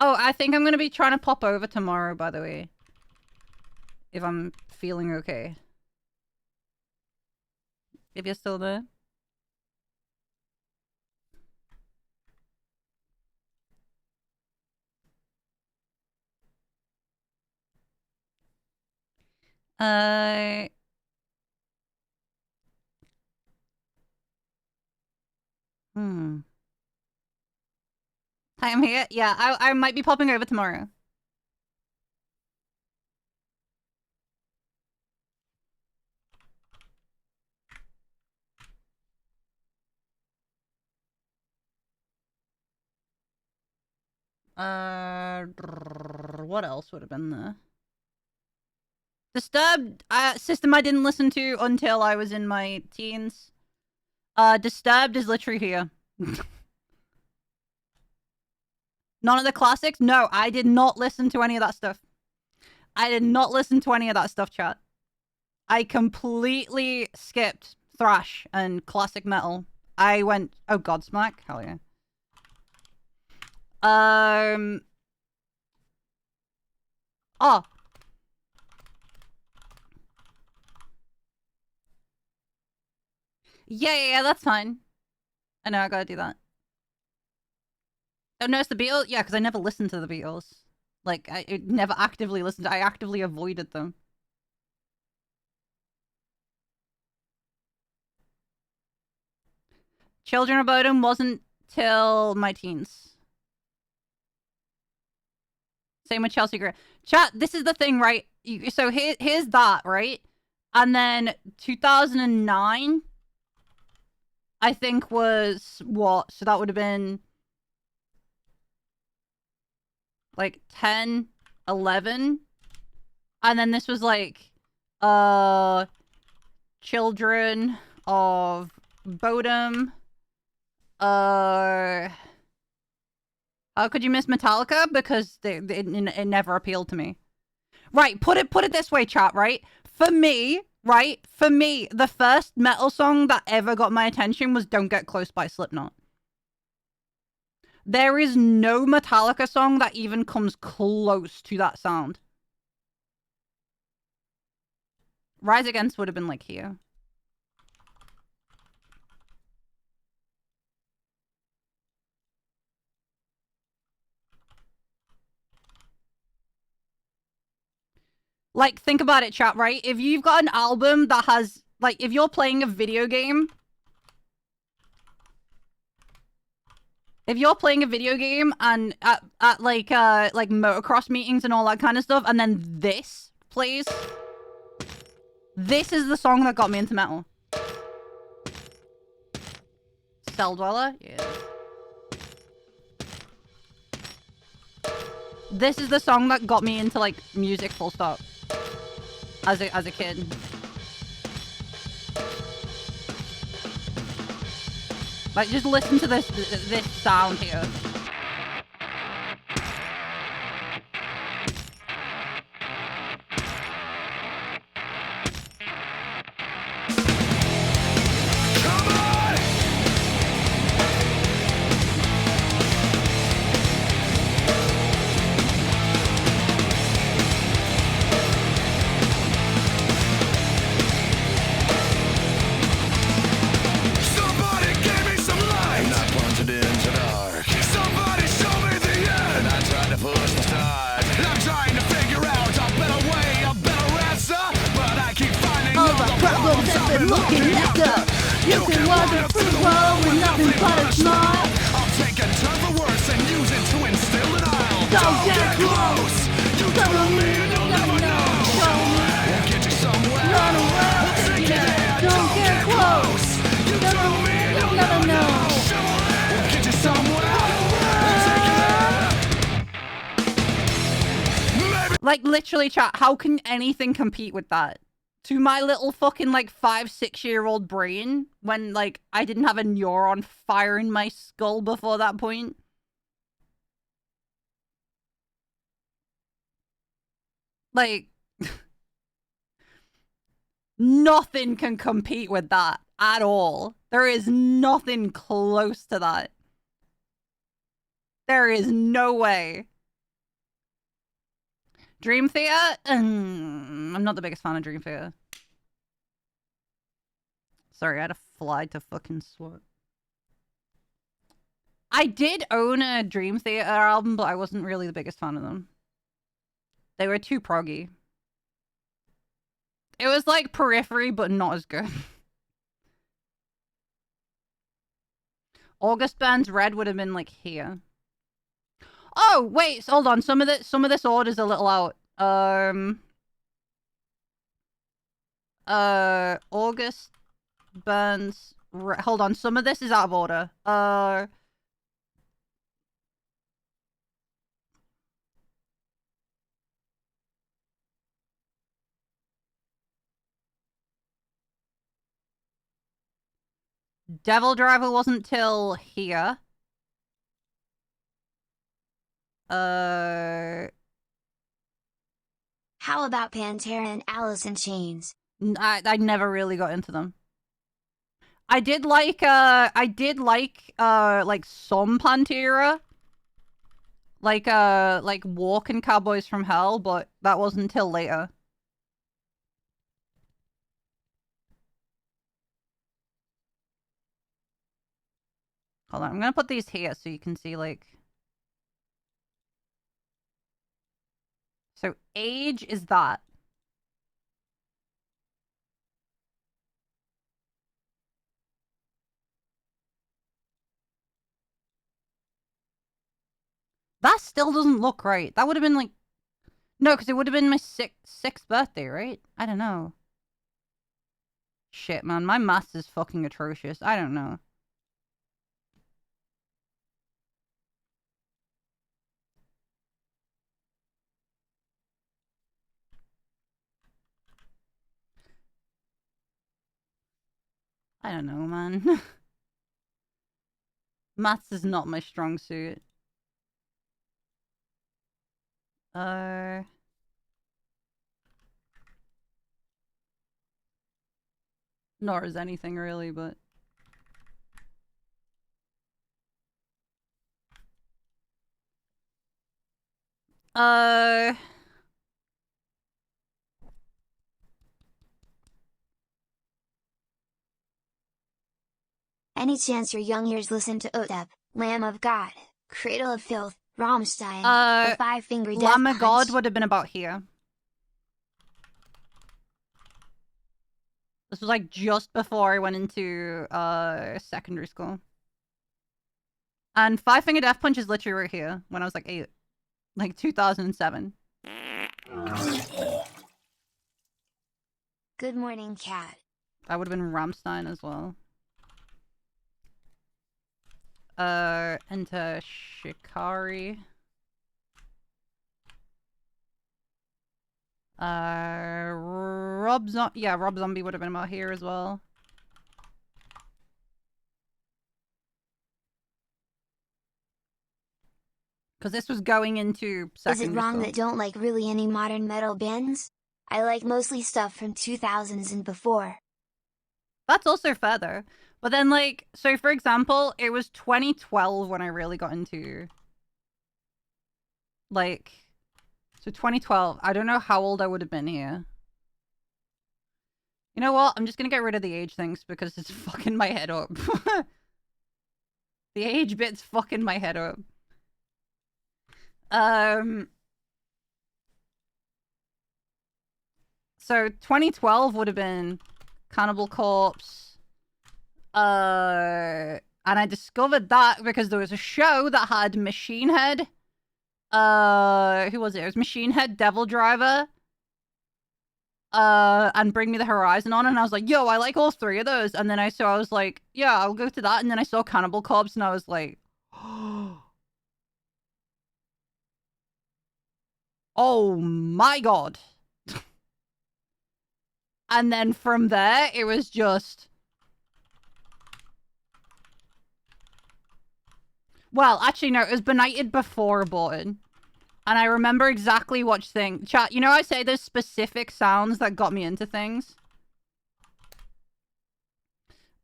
Oh, I think I'm gonna be trying to pop over tomorrow, by the way. If I'm feeling okay. If you're still there. Hi, I'm here. Yeah, I might be popping over tomorrow. What else would have been there? Disturbed, system I didn't listen to until I was in my teens. Disturbed is literally here. None of the classics? No, I did not listen to any of that stuff. I did not listen to any of that stuff, chat. I completely skipped thrash and classic metal. I went, oh, Godsmack? Hell yeah. Oh. Yeah, that's fine. I know, I gotta do that. Oh, no, it's the Beatles? Yeah, because I never listened to the Beatles. Like, I never actively listened. I actively avoided them. Children of Bodom wasn't till my teens. Same with Chelsea Gray. Chat, this is the thing, right? So here's that, right? And then 2009, I think was what? So that would have been like 10, 11. And then this was like, Children of Bodom. How could you miss Metallica? Because it never appealed to me. Right, put it this way, chat, right? For me, the first metal song that ever got my attention was Don't Get Close by Slipknot. There is no Metallica song that even comes close to that sound. Rise Against would have been like here. Like, think about it, chat, right? If you've got an album that has, like, if you're playing a video game... If you're playing a video game and at like motocross meetings and all that kind of stuff, and then this plays... This is the song that got me into metal. Cell Dweller? Yeah. This is the song that got me into, like, music full stop. As a kid. Like, just listen to this sound here. Like, literally, chat, how can anything compete with that? To my little fucking, like, 5-6-year-old brain, when, like, I didn't have a neuron fire in my skull before that point. Like, nothing can compete with that at all. There is nothing close to that. There is no way. Dream Theater? I'm not the biggest fan of Dream Theater. Sorry, I had a fly to fucking swat. I did own a Dream Theater album, but I wasn't really the biggest fan of them. They were too proggy. It was like Periphery, but not as good. August Burns Red would have been like here. Oh wait, hold on. Some of this order's a little out. August Burns. Hold on. Some of this is out of order. Devil Driver wasn't till here. How about Pantera and Alice in Chains? I never really got into them. I did like some Pantera. Like Walking Cowboys from Hell, but that wasn't until later. Hold on, I'm gonna put these here so you can see, like... So, age is that. That still doesn't look right. That would have been, like... No, because it would have been my sixth birthday, right? I don't know. Shit, man. My maths is fucking atrocious. I don't know. I don't know, man. Maths is not my strong suit. Nor is anything really, but... Any chance your young ears listen to Otep, Lamb of God, Cradle of Filth, Rammstein, the Five Finger Death Lamb of God Punch? would have been about here. This was like just before I went into secondary school. And Five Finger Death Punch is literally right here when I was like 8. Like 2007. Good morning, cat. That would have been Rammstein as well. Into Shikari. Rob Zombie would have been about here as well. Because this was going into secondary Is it wrong school. that don't like really any modern metal bands? I like mostly stuff from 2000s and before. That's also fair though. But then, like, so for example, it was 2012 when I really got into, like, so 2012. I don't know how old I would have been here. You know what? I'm just gonna get rid of the age things because it's fucking my head up. The age bit's fucking my head up. So 2012 would have been Cannibal Corpse. And I discovered that because there was a show that had Machine Head. Who was it? It was Machine Head, Devil Driver, and Bring Me the Horizon on, and I was like, yo, I like all three of those. And then I was like, yeah, I'll go to that. And then I saw Cannibal Corpse, and I was like, oh my god. And then from there, it was just... Well, actually, no, it was Benighted before Aborted. And I remember exactly which thing. Chat, you know I say there's specific sounds that got me into things?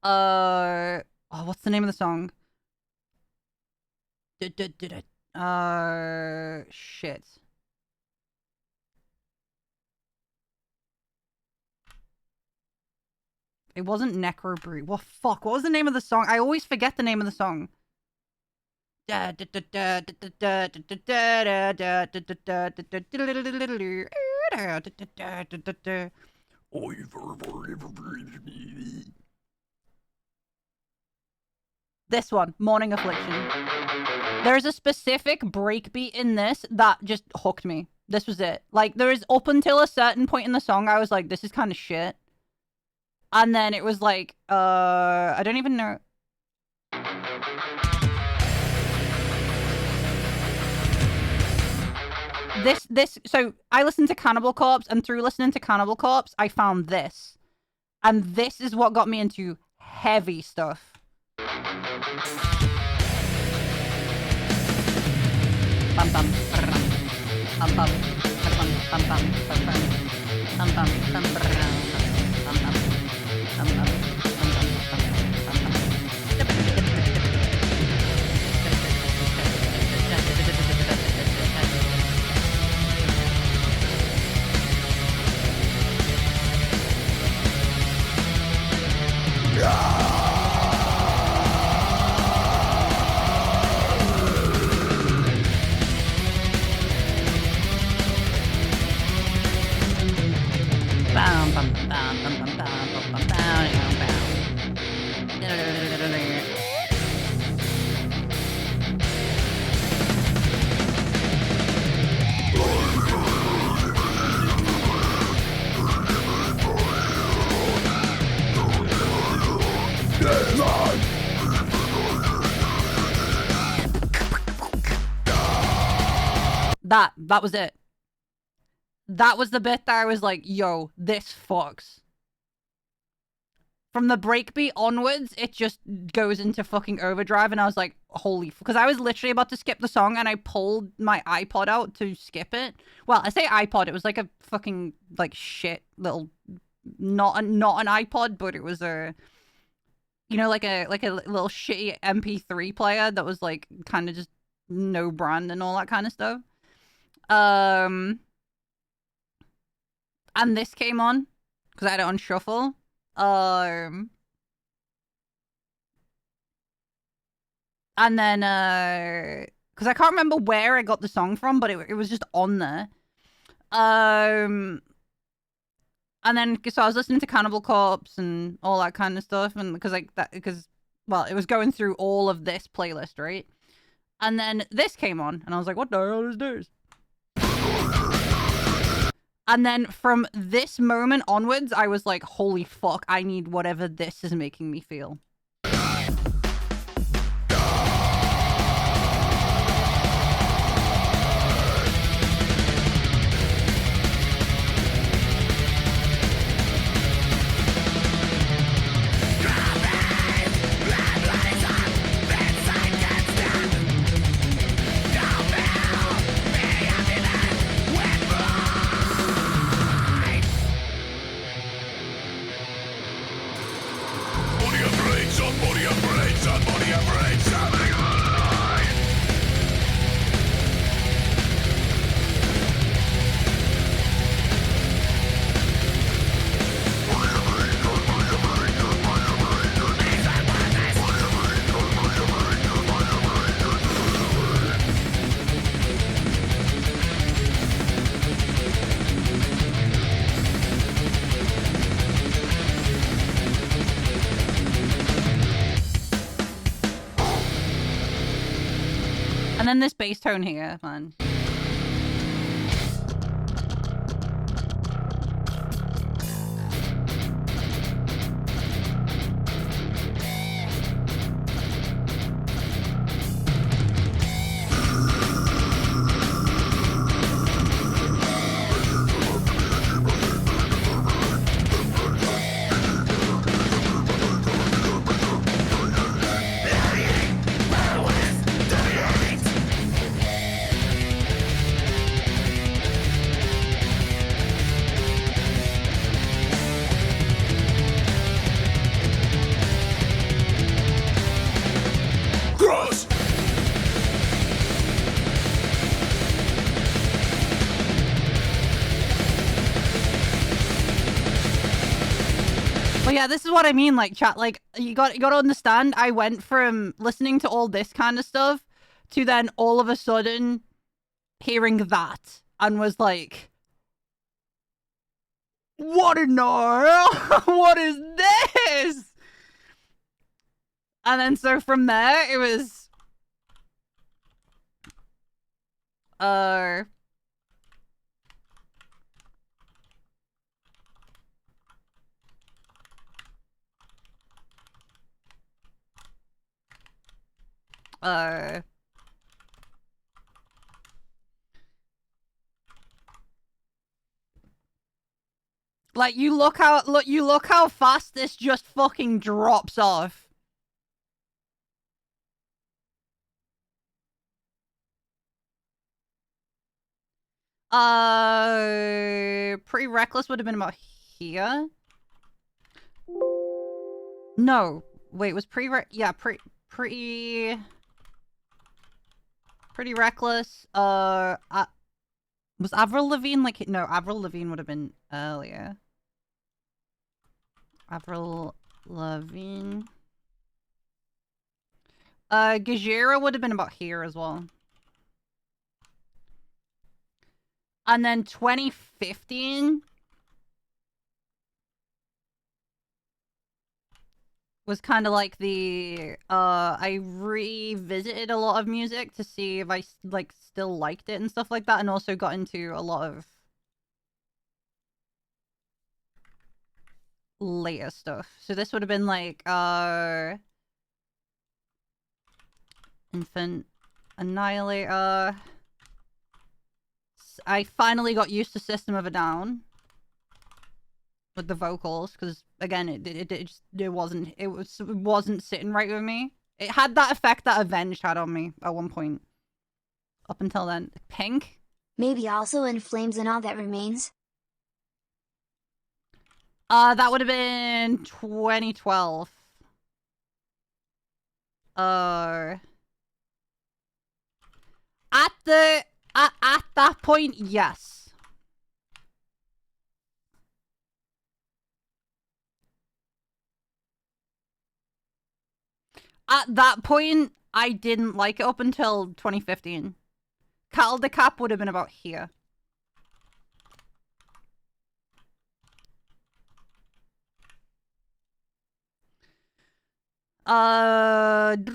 Oh, what's the name of the song? Shit. It wasn't Necrobreed. What fuck? What was the name of the song? I always forget the name of the song. This one, Morning Affliction. There's a specific breakbeat in this that just hooked me. This was it. Like, there is up until a certain point in the song, I was like, this is kind of shit. And then it was like, I don't even know. So I listened to Cannibal Corpse, and through listening to Cannibal Corpse, I found this. And this is what got me into heavy stuff. Bum bum bum bum bum bum bum bum bum bum That was it. That was the bit that I was like, yo, this fucks. From the breakbeat onwards, it just goes into fucking overdrive, and I was like, holy... Because I was literally about to skip the song, and I pulled my iPod out to skip it. Well, I say iPod, it was like a fucking, like, shit little... Not an iPod, but it was a... You know, like a little shitty MP3 player that was, like, kind of just no brand and all that kind of stuff. And this came on because I had it on shuffle. And then because I can't remember where I got the song from, but it was just on there. And then so I was listening to Cannibal Corpse and all that kind of stuff, and because well, it was going through all of this playlist, right? And then this came on, and I was like, what the hell is this? And then from this moment onwards, I was like, holy fuck, I need whatever this is making me feel. And then this bass tone here, man. what I mean, like, chat, like, you got to understand, I went from listening to all this kind of stuff to then all of a sudden hearing that and was like, what in the hell? What is this? And then so from there, it was... Like, you look how fast this just fucking drops off. Pretty Reckless would have been about here. No, wait, was Pretty Reckless. Was Avril Lavigne like... No, Avril Lavigne would have been earlier. Avril Lavigne. Gajira would have been about here as well. And then 2015 was kind of like the... I revisited a lot of music to see if I, like, still liked it and stuff like that, and also got into a lot of later stuff. So this would have been like, Infant Annihilator. I finally got used to System of a Down with the vocals, because again, it wasn't sitting right with me. It had that effect that Avenged had on me at one point. Up until then. Pink? Maybe also In Flames and All That Remains? That would have been 2012. At that point, yes. At that point, I didn't like it up until 2015. Cal de Cap would have been about here. Kind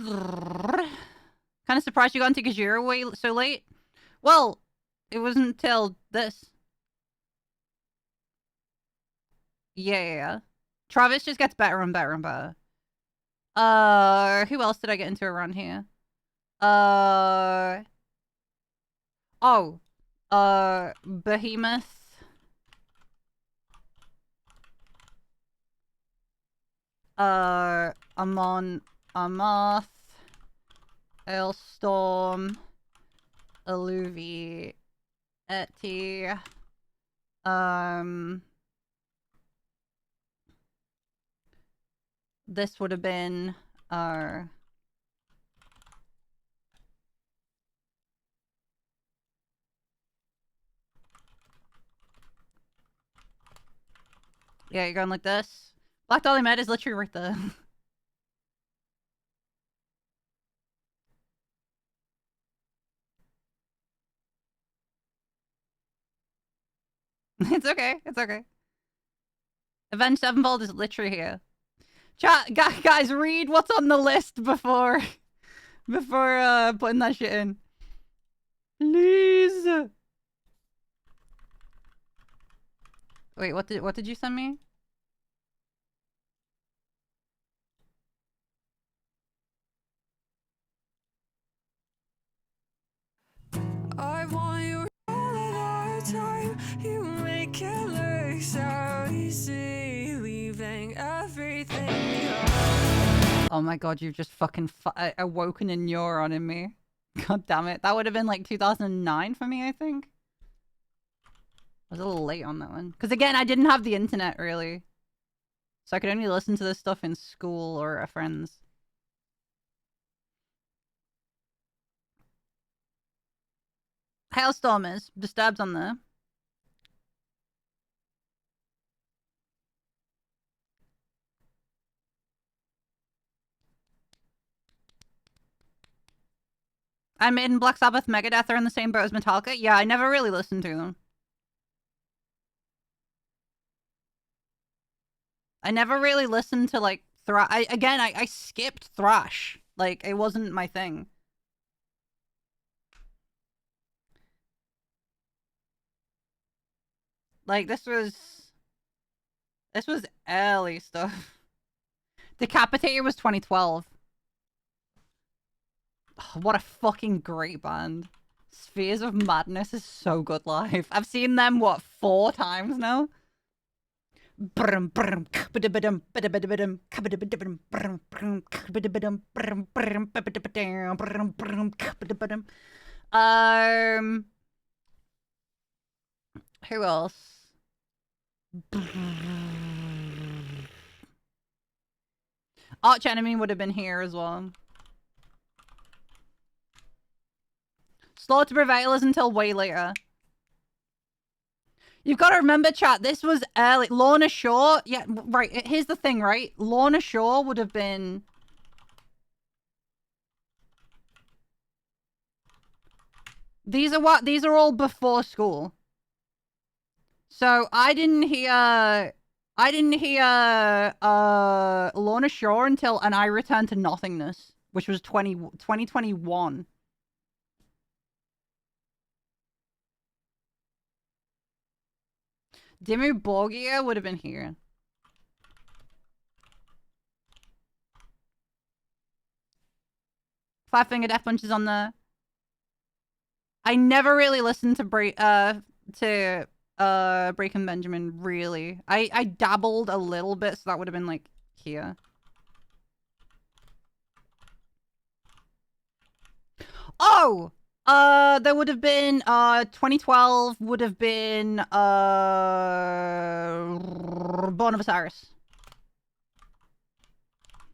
of surprised you got into Gajira way so late. Well, it wasn't until this. Yeah. Travis just gets better and better and better. Who else did I get into around here? Behemoth. Amon Amarth. Ailstorm. Alluvi. Etty. This would have been yeah, you're going like this. Black Dolly Med is literally right there. It's okay. It's okay. Avenged Sevenfold is literally here. Chat, guys, read what's on the list before putting that shit in. Please. Wait, what did you send me? I want you all of the time. You make it look so easy, leaving everything behind. Oh my god, you've just fucking awoken a neuron in me. God damn it. That would have been like 2009 for me, I think. I was a little late on that one. Because again, I didn't have the internet, really. So I could only listen to this stuff in school or at friends. Hailstorm is. Disturbed's on there. Iron Maiden, Black Sabbath, Megadeth are in the same boat as Metallica. Yeah, I never really listened to them. I never really listened to, like, thrash. I skipped thrash. Like, it wasn't my thing. Like, this was early stuff. Decapitator was 2012. Oh, what a fucking great band. Spheres of Madness is so good live. I've seen them, what, 4 times now? Who else? Arch Enemy would have been here as well. Slow to Prevail is until way later. You've got to remember, chat, this was early. Lorna Shore, yeah, right, here's the thing, right? Lorna Shore would have been... These are all before school. So I didn't hear Lorna Shore until And I Return to Nothingness, which was 2021. Dimmu Borgir would have been here. Five Finger Death Punch is on there. I never really listened to Breaking Benjamin, really. I dabbled a little bit, so that would have been like here. Oh! There would have been 2012 would have been Born of Osiris.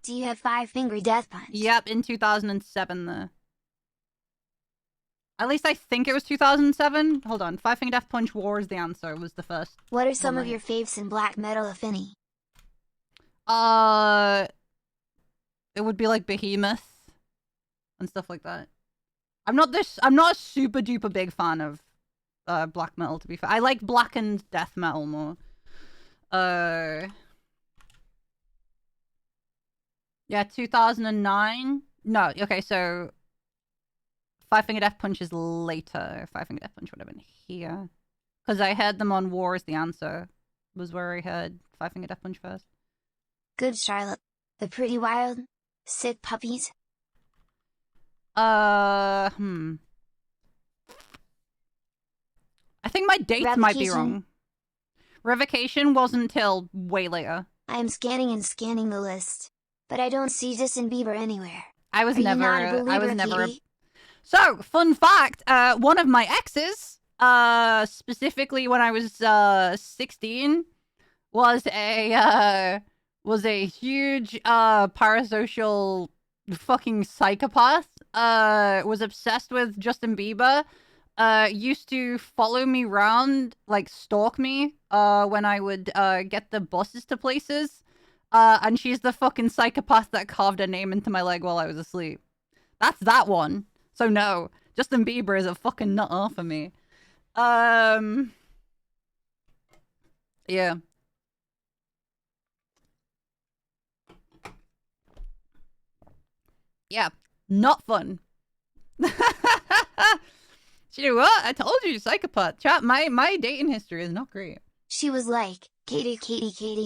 Do you have Five Finger Death Punch? Yep, in 2007 there. At least I think it was 2007. Hold on. Five Finger Death Punch War is the answer. Was the first. What are some of your faves in black metal, if any? It would be like Behemoth and stuff like that. I'm not a super duper big fan of black metal, to be fair. I like blackened death metal more. Yeah, 2009. No, okay, so Five Finger Death Punch is later. Five Finger Death Punch would have been here. Because I heard them on War is the Answer. Was where I heard Five Finger Death Punch first. Good Charlotte. The Pretty Wild. Sick Puppies. I think my dates might be wrong. Revocation wasn't until way later. I am scanning and scanning the list, but I don't see Justin Bieber anywhere. I was never. Katie? So, fun fact, one of my exes, specifically when I was 16, was a huge parasocial fucking psychopath. Was obsessed with Justin Bieber. Used to follow me around, like stalk me, when I would get the buses to places. And she's the fucking psychopath that carved her name into my leg while I was asleep. That's that one. So no, Justin Bieber is a fucking nutter for me. Yeah. Yeah, not fun. You know what? I told you, psychopath. Chat, my dating history is not great. She was like, Katie,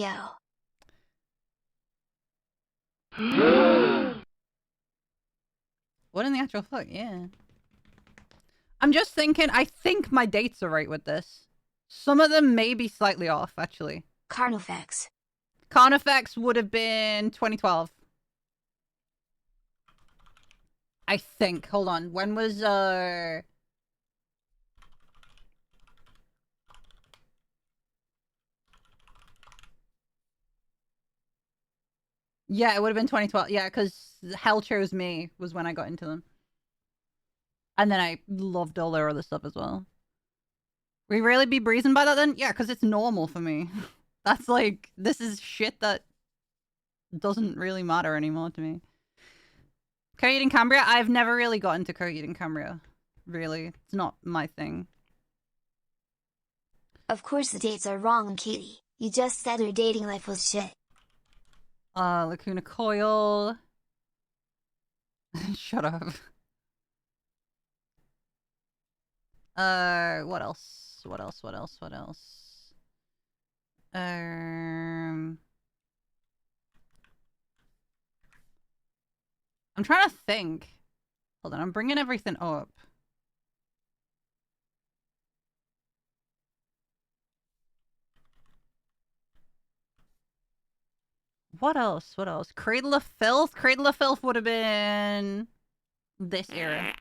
oh. What in the actual fuck? Yeah. I'm just thinking, I think my dates are right with this. Some of them may be slightly off, actually. Carnifex. Carnifex would have been 2012. I think. Hold on. When was, Yeah, it would have been 2012. Yeah, because Hell Chose Me was when I got into them. And then I loved all their other stuff as well. We really be breezing by that then? Yeah, because it's normal for me. That's like, this is shit that doesn't really matter anymore to me. Coheed and Cambria? I've never really got into Coheed and Cambria. Really. It's not my thing. Of course the dates are wrong, Katie. You just said her dating life was shit. Lacuna Coil. Shut up. What else? What else? What else? What else? I'm trying to think. Hold on, I'm bringing everything up. What else? What else? Cradle of Filth? Cradle of Filth would have been this era.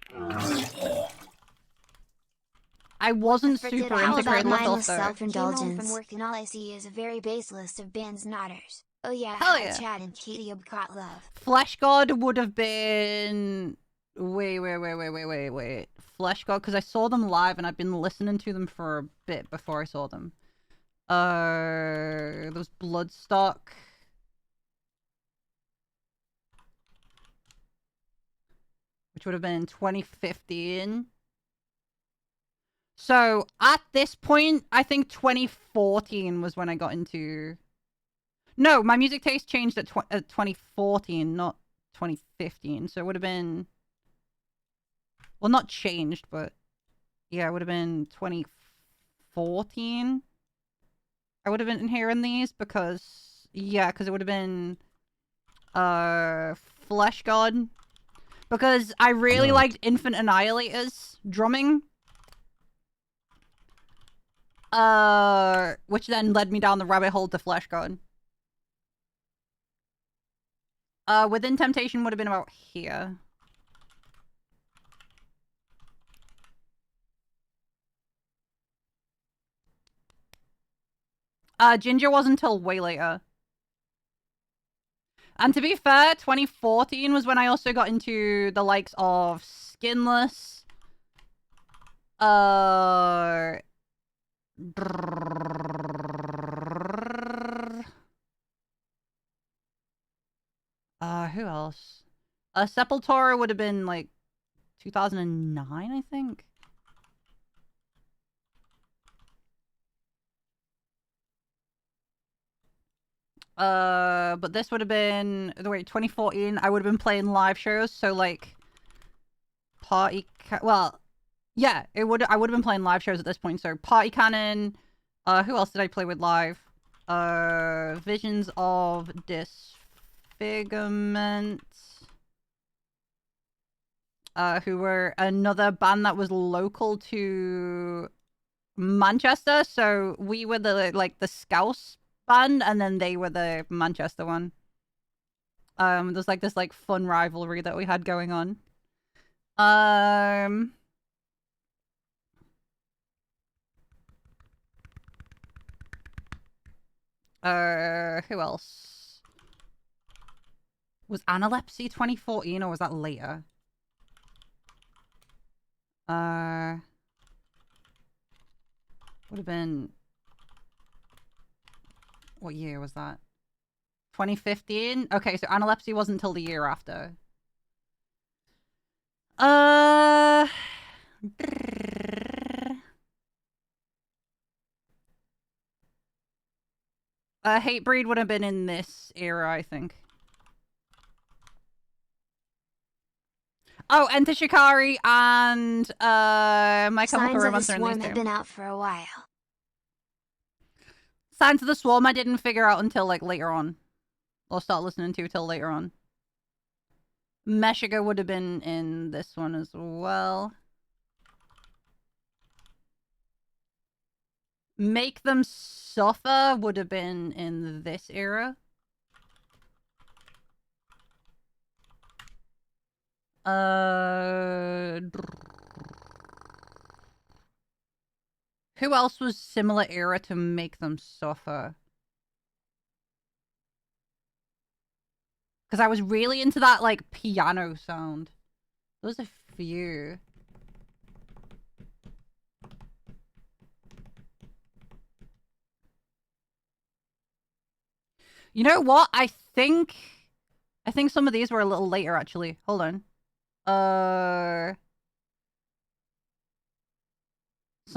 I wasn't super into Cradle of Filth though. Self-indulgence. From work and all I see is a very base list of bands nodders. Oh yeah, hell yeah. Chad and Katie Obkat love. Flesh God would have been... Wait. Flesh God, because I saw them live and I've been listening to them for a bit before I saw them. There was Bloodstock. Which would have been 2015. So, at this point, I think 2014 was when I got into... No, my music taste changed at 2014, not 2015. So it would have been... Well, not changed, but... Yeah, it would have been 2014. I would have been hearing these because... Yeah, because it would have been... Flesh God. Because I really liked Infant Annihilator's drumming. Which then led me down the rabbit hole to Flesh God. Within Temptation would have been about here. Ginger wasn't until way later. And to be fair, 2014 was when I also got into the likes of Skinless. Who else? Sepultura would have been like 2009, I think. But this would have been, wait, 2014, I would have been playing live shows, so like, well, yeah, I would have been playing live shows at this point, so Party Cannon, who else did I play with live? Visions of Disfigurement, who were another band that was local to Manchester, so we were the, like, the Scouse band, and then they were the Manchester one. There's like this like fun rivalry that we had going on. Who else? Was Analepsy 2014 or was that later? Would have been... What year was that? 2015? Okay, so Analepsy wasn't until the year after. Hatebreed would have been in this era, I think. Oh, Enter Shikari and My Chemical Romance are in these two. Signs of the Swarm have been out for a while. Signs of the Swarm I didn't figure out until like later on. Or start listening to till later on. Meshuggah would have been in this one as well. Make Them Suffer would have been in this era. Who else was similar era to Make Them Suffer? Because I was really into that, like, piano sound. There's a few. You know what? I think some of these were a little later, actually. Hold on. Some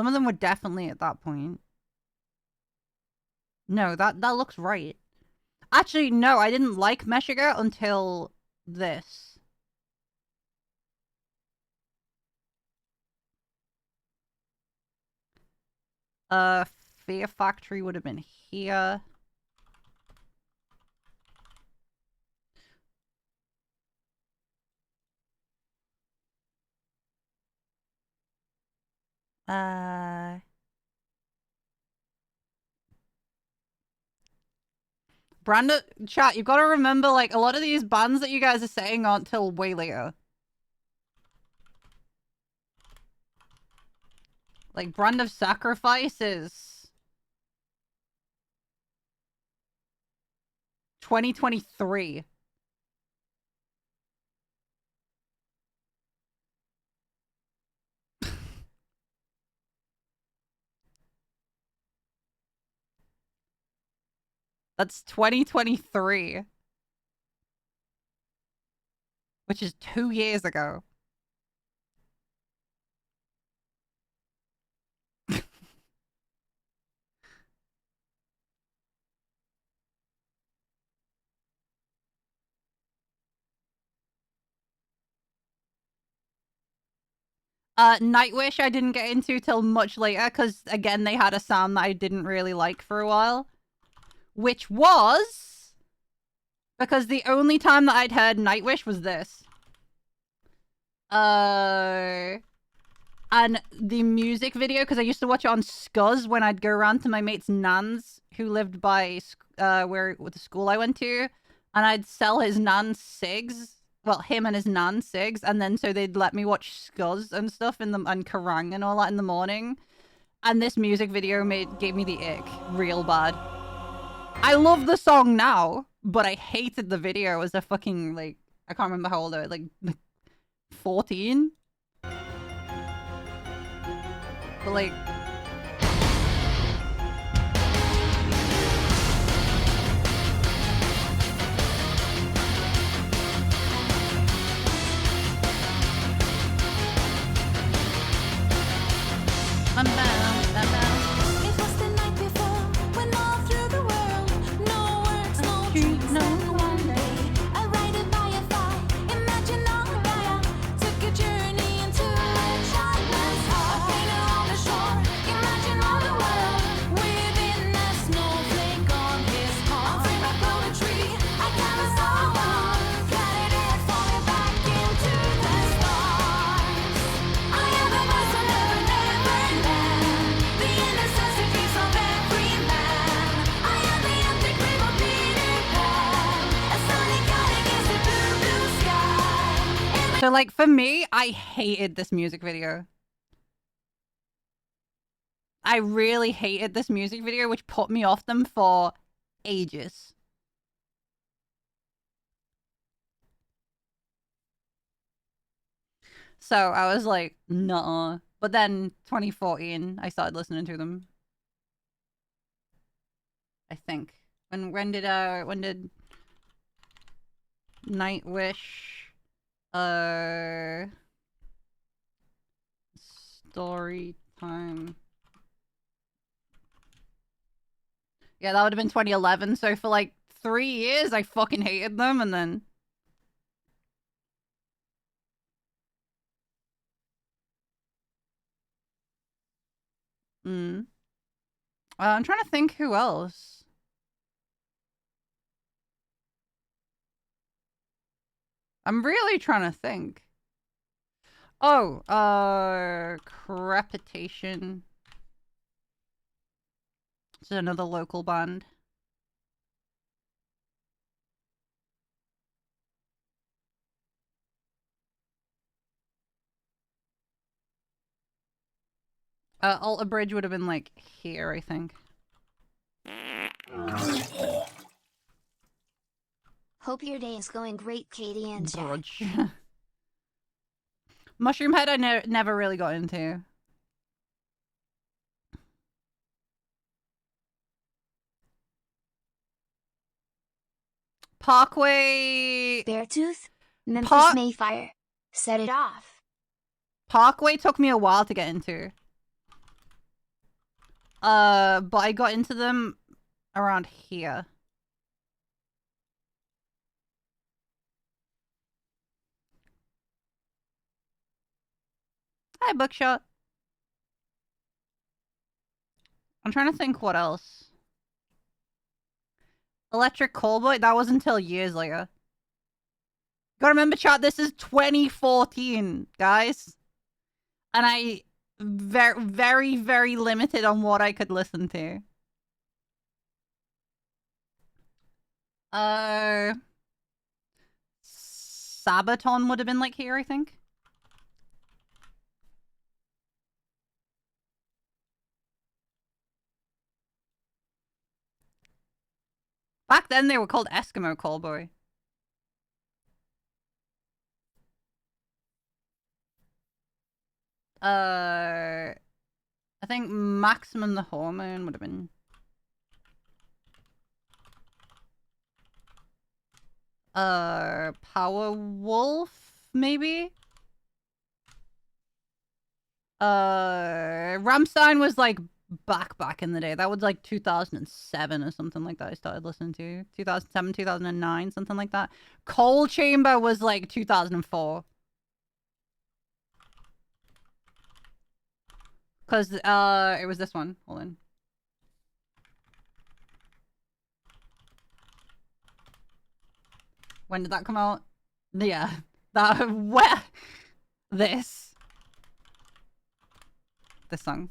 of them were definitely at that point. No, that looks right. Actually, no, I didn't like Meshuggah until this. Fear Factory would have been here. Brandon, chat, you've got to remember, like, a lot of these bands that you guys are saying aren't till way later. Like, Brand of Sacrifice is 2023. That's 2023. Which is 2 years ago. Nightwish I didn't get into till much later, because, again, they had a sound that I didn't really like for a while. Which was... because the only time that I'd heard Nightwish was this. And the music video, because I used to watch it on Scuzz when I'd go around to my mate's nan's, who lived by the school I went to, and I'd sell his nan cigs. Well, him and his nan cigs, and then so they'd let me watch Scuzz and stuff and Kerrang and all that in the morning. And this music video gave me the ick real bad. I love the song now, but I hated the video as a fucking, like, I can't remember how old I was, like 14? But, like... I'm bound, I'm bound. It was the night before, when all through the world, no words, no dreams, and one day, I ride it by a fire, imagine all Gaia, took a journey into a childless heart. A painter on the shore, imagine all the world, within a snowflake on his heart. I'll frame my poetry, I canvas all along, guided it, falling back into the stars. I am a voice I'll never land, the necessities of every man. I am the empty grave of Peter Pan, a sunny guiding is the blue, blue sky. So, like, for me, I hated this music video. I really hated this music video, which put me off them for ages. So I was like, nuh-uh. But then 2014, I started listening to them. I think. When did Nightwish story time. Yeah, that would have been 2011. So for like 3 years, I fucking hated them, and then... I'm trying to think who else. I'm really trying to think. Oh, Crepitation. It's another local band. Alter Bridge would have been like here, I think. Hope your day is going great, Katie and Jack. Bridge. Mushroom Head I never really got into. Parkway... Beartooth? Memphis Mayfire. Set it off. Parkway took me a while to get into. But I got into them around here. Hi, Bookshot. I'm trying to think what else. Electric Callboy? That was until years later. Gotta remember, chat, this is 2014, guys. And I very, very limited on what I could listen to. Sabaton would have been like here, I think. Back then they were called Eskimo Callboy. I think Maximum the Hormone would have been. Power Wolf, maybe? Rammstein was like back in the day. That was like 2007 or something like that. I started listening to 2007, 2009, something like that. Coal Chamber was like 2004. Cause it was this one. Hold on. When did that come out? Yeah, that where this song.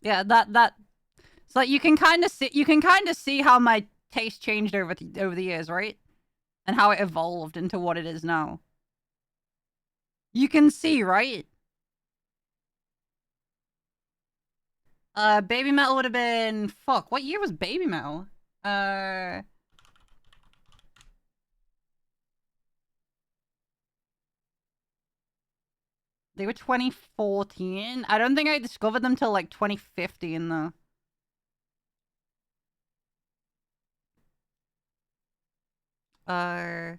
Yeah, that it's like you can kind of see how my taste changed over the years, right? And how it evolved into what it is now. You can see, right? Baby Metal would have been fuck. What year was Baby Metal? They were 2014. I don't think I discovered them till like 2015 though. I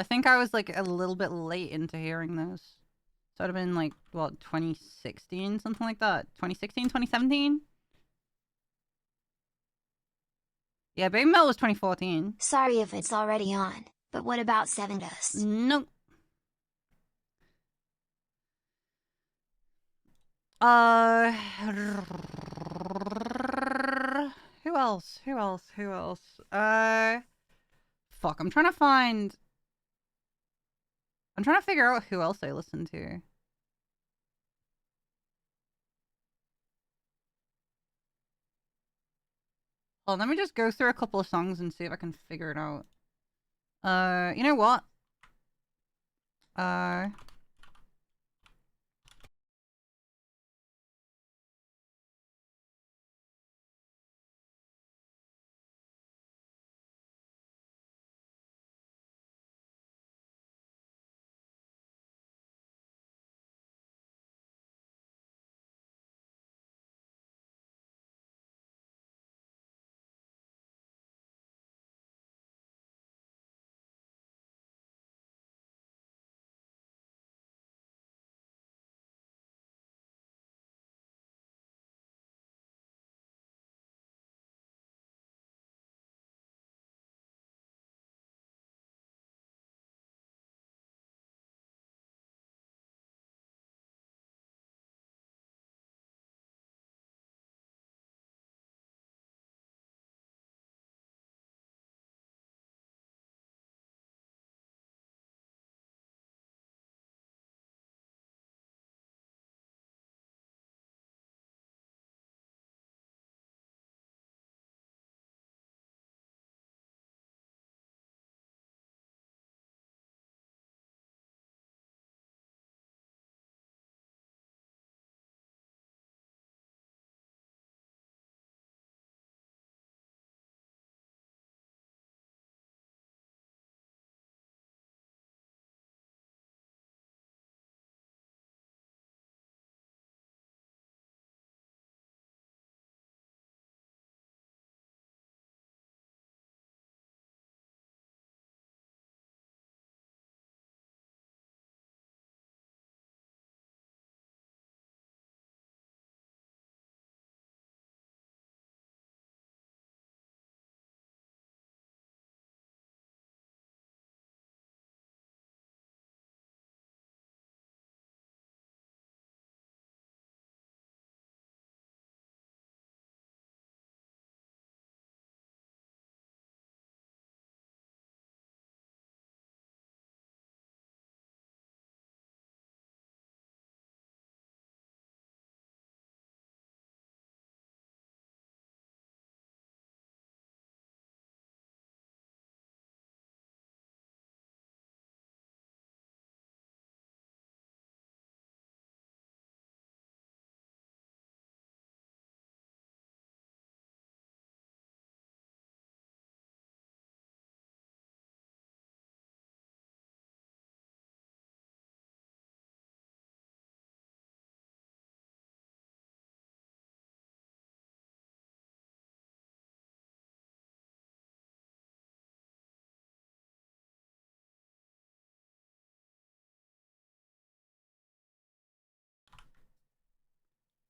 think I was like a little bit late into hearing those. So it would have been like, what, 2016? Something like that. 2016, 2017? Yeah, Baby Metal was 2014. Sorry if it's already on, but what about Seven Dust? Nope. Who else? Fuck, I'm trying to figure out who else I listen to. Oh, let me just go through a couple of songs and see if I can figure it out. You know what?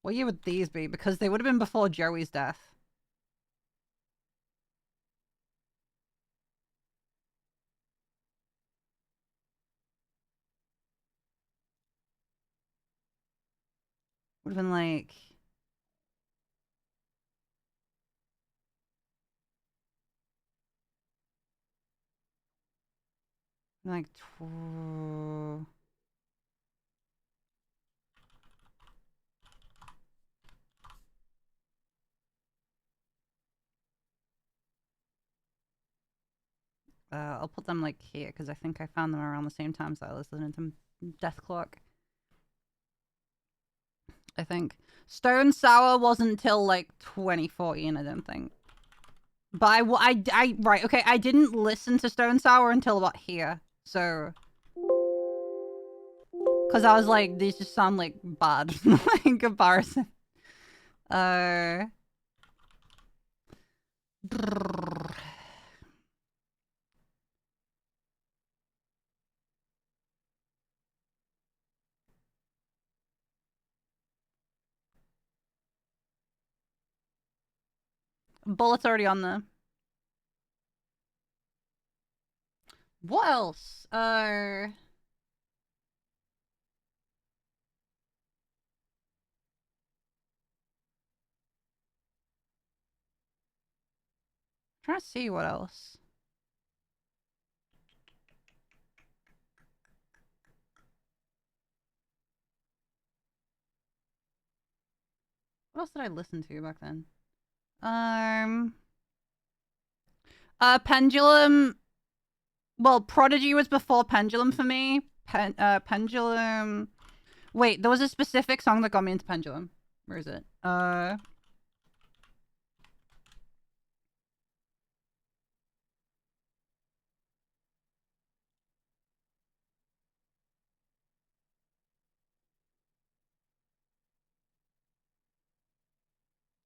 What year would these be? Because they would have been before Joey's death. Would have been like... Like... I'll put them like here because I think I found them around the same time as I was listening to Death Clock. I think Stone Sour wasn't until like 2014, I don't think. But right, okay, I didn't listen to Stone Sour until about here, so... Because I was like, these just sound like bad in comparison. Bullet's already on there. What else? Trying to see what else. What else did I listen to back then? Pendulum. Well, Prodigy was before Pendulum for me. Pendulum. Wait, there was a specific song that got me into Pendulum. Where is it?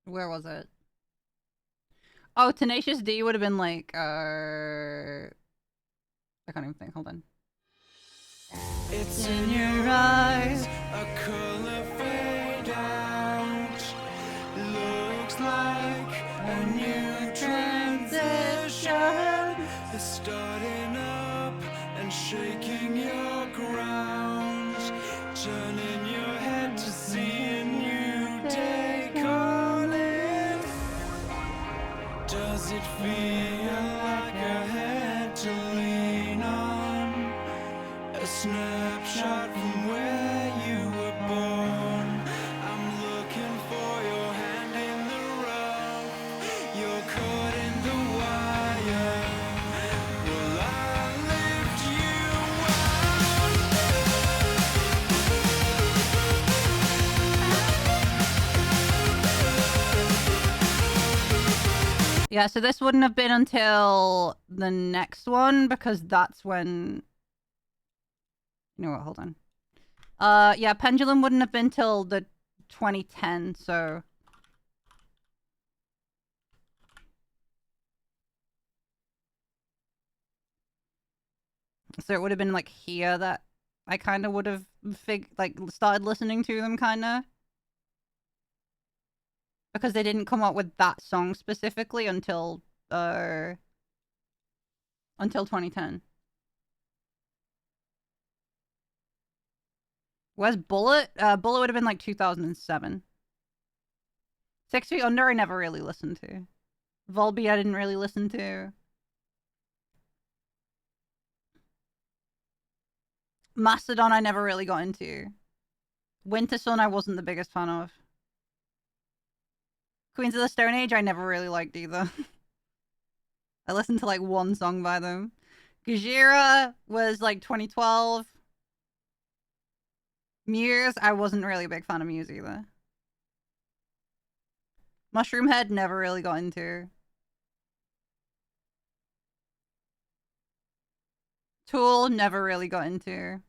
Where was it? Oh, Tenacious D would have been like, I can't even think. Hold on. It's in your eyes, a color fade out. Looks like a new transition. It's starting up and shaking your ground. Turning your head to see a new day calling. Does it feel like a head to lean on? A snapshot from where you were born. I'm looking for your hand in the rough. You're caught in the wire. Will I lift you up? Yeah, so this wouldn't have been until the next one because that's when... You know what, hold on. Yeah, Pendulum wouldn't have been till the 2010, so... So it would have been like here that I kind of would have started listening to them kind of. Because they didn't come up with that song specifically until 2010. Where's Bullet? Bullet would have been like 2007. 6 Feet Under I never really listened to. Volby I didn't really listen to. Mastodon I never really got into. Winter Sun I wasn't the biggest fan of. Queens of the Stone Age I never really liked either. I listened to like one song by them. Gajira was like 2012. Muse, I wasn't really a big fan of Muse either. Mushroom Head, never really got into. Tool, never really got into.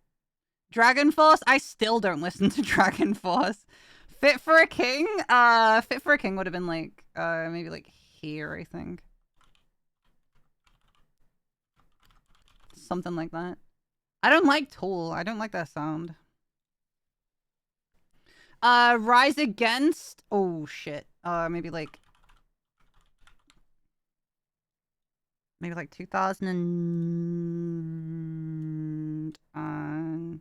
Dragon Force, I still don't listen to Dragon Force. Fit for a King? Fit for a King would have been like, maybe like here, I think. Something like that. I don't like Tool. I don't like that sound. Rise Against. Oh shit. Maybe like 2000 and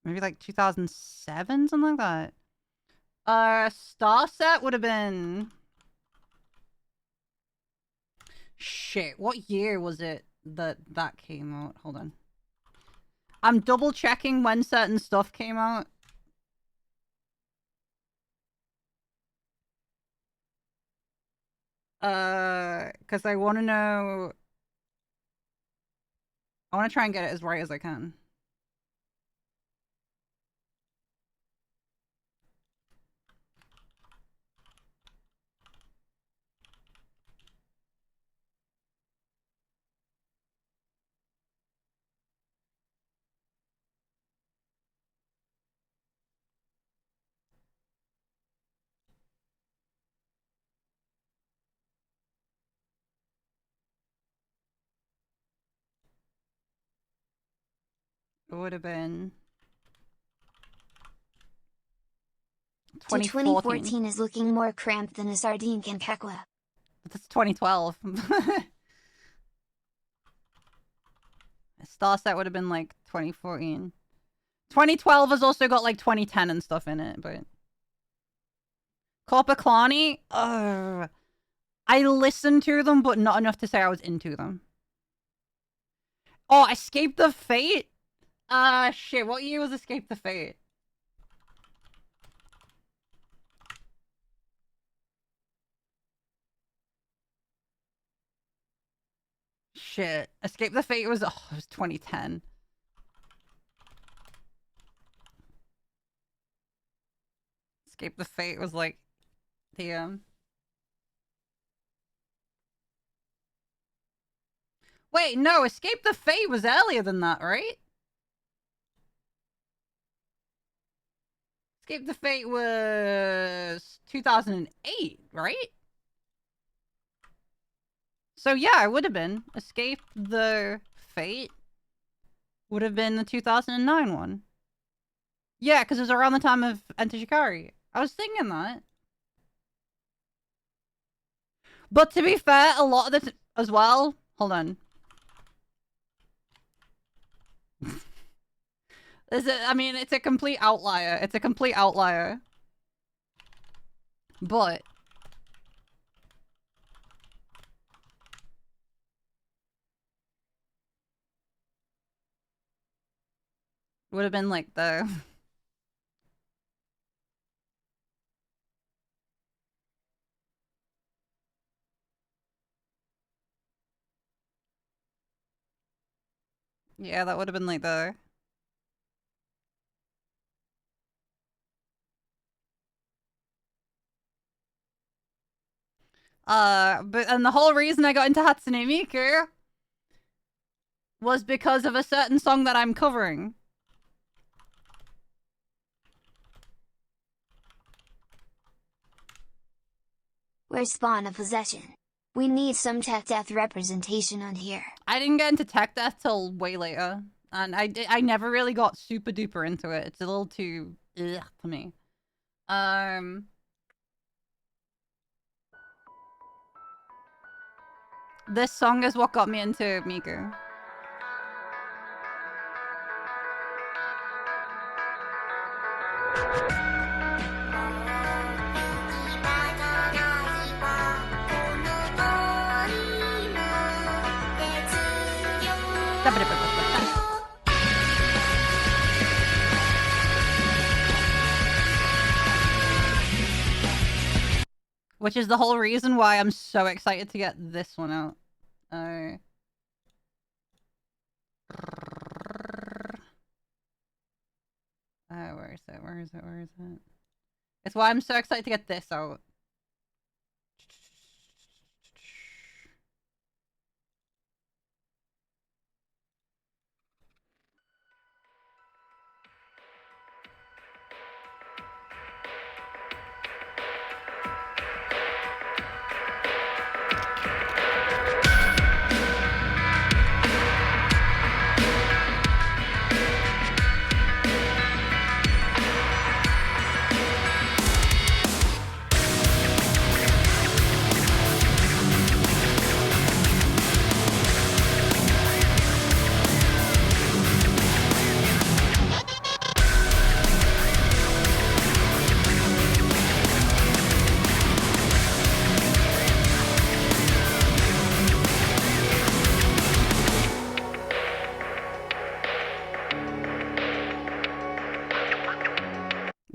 maybe like 2007, something like that. Star Set would have been. Shit, what year was it that came out? Hold on. I'm double checking when certain stuff came out. Because I want to know. I want to try and get it as right as I can. It would have been 2014 is looking more cramped than a sardine can Kekwa. That's 2012. Star Set would have been like 2014. 2012 has also got like 2010 and stuff in it, but Korpiklani, I listened to them, but not enough to say I was into them. Oh, Escape the Fate? Shit, what year was Escape the Fate? Shit. Escape the Fate was, it was 2010. Escape the Fate was like, damn. Wait, no, Escape the Fate was earlier than that, right? Escape the Fate was 2008, right? So yeah, it would have been. Escape the Fate would have been the 2009 one. Yeah, because it was around the time of Enter Shikari. I was thinking that. But to be fair, a lot of this as well. Hold on. I mean, it's a complete outlier. It's a complete outlier. But would have been like the yeah, that would have been like the and the whole reason I got into Hatsune Miku was because of a certain song that I'm covering. Where's Spawn of Possession? We need some tech death representation on here. I didn't get into tech death till way later, and I never really got super duper into it. It's a little too ugh to me. This song is what got me into Miku. Which is the whole reason why I'm so excited to get this one out. Where is it? Where is it? Where is it? It's why I'm so excited to get this out.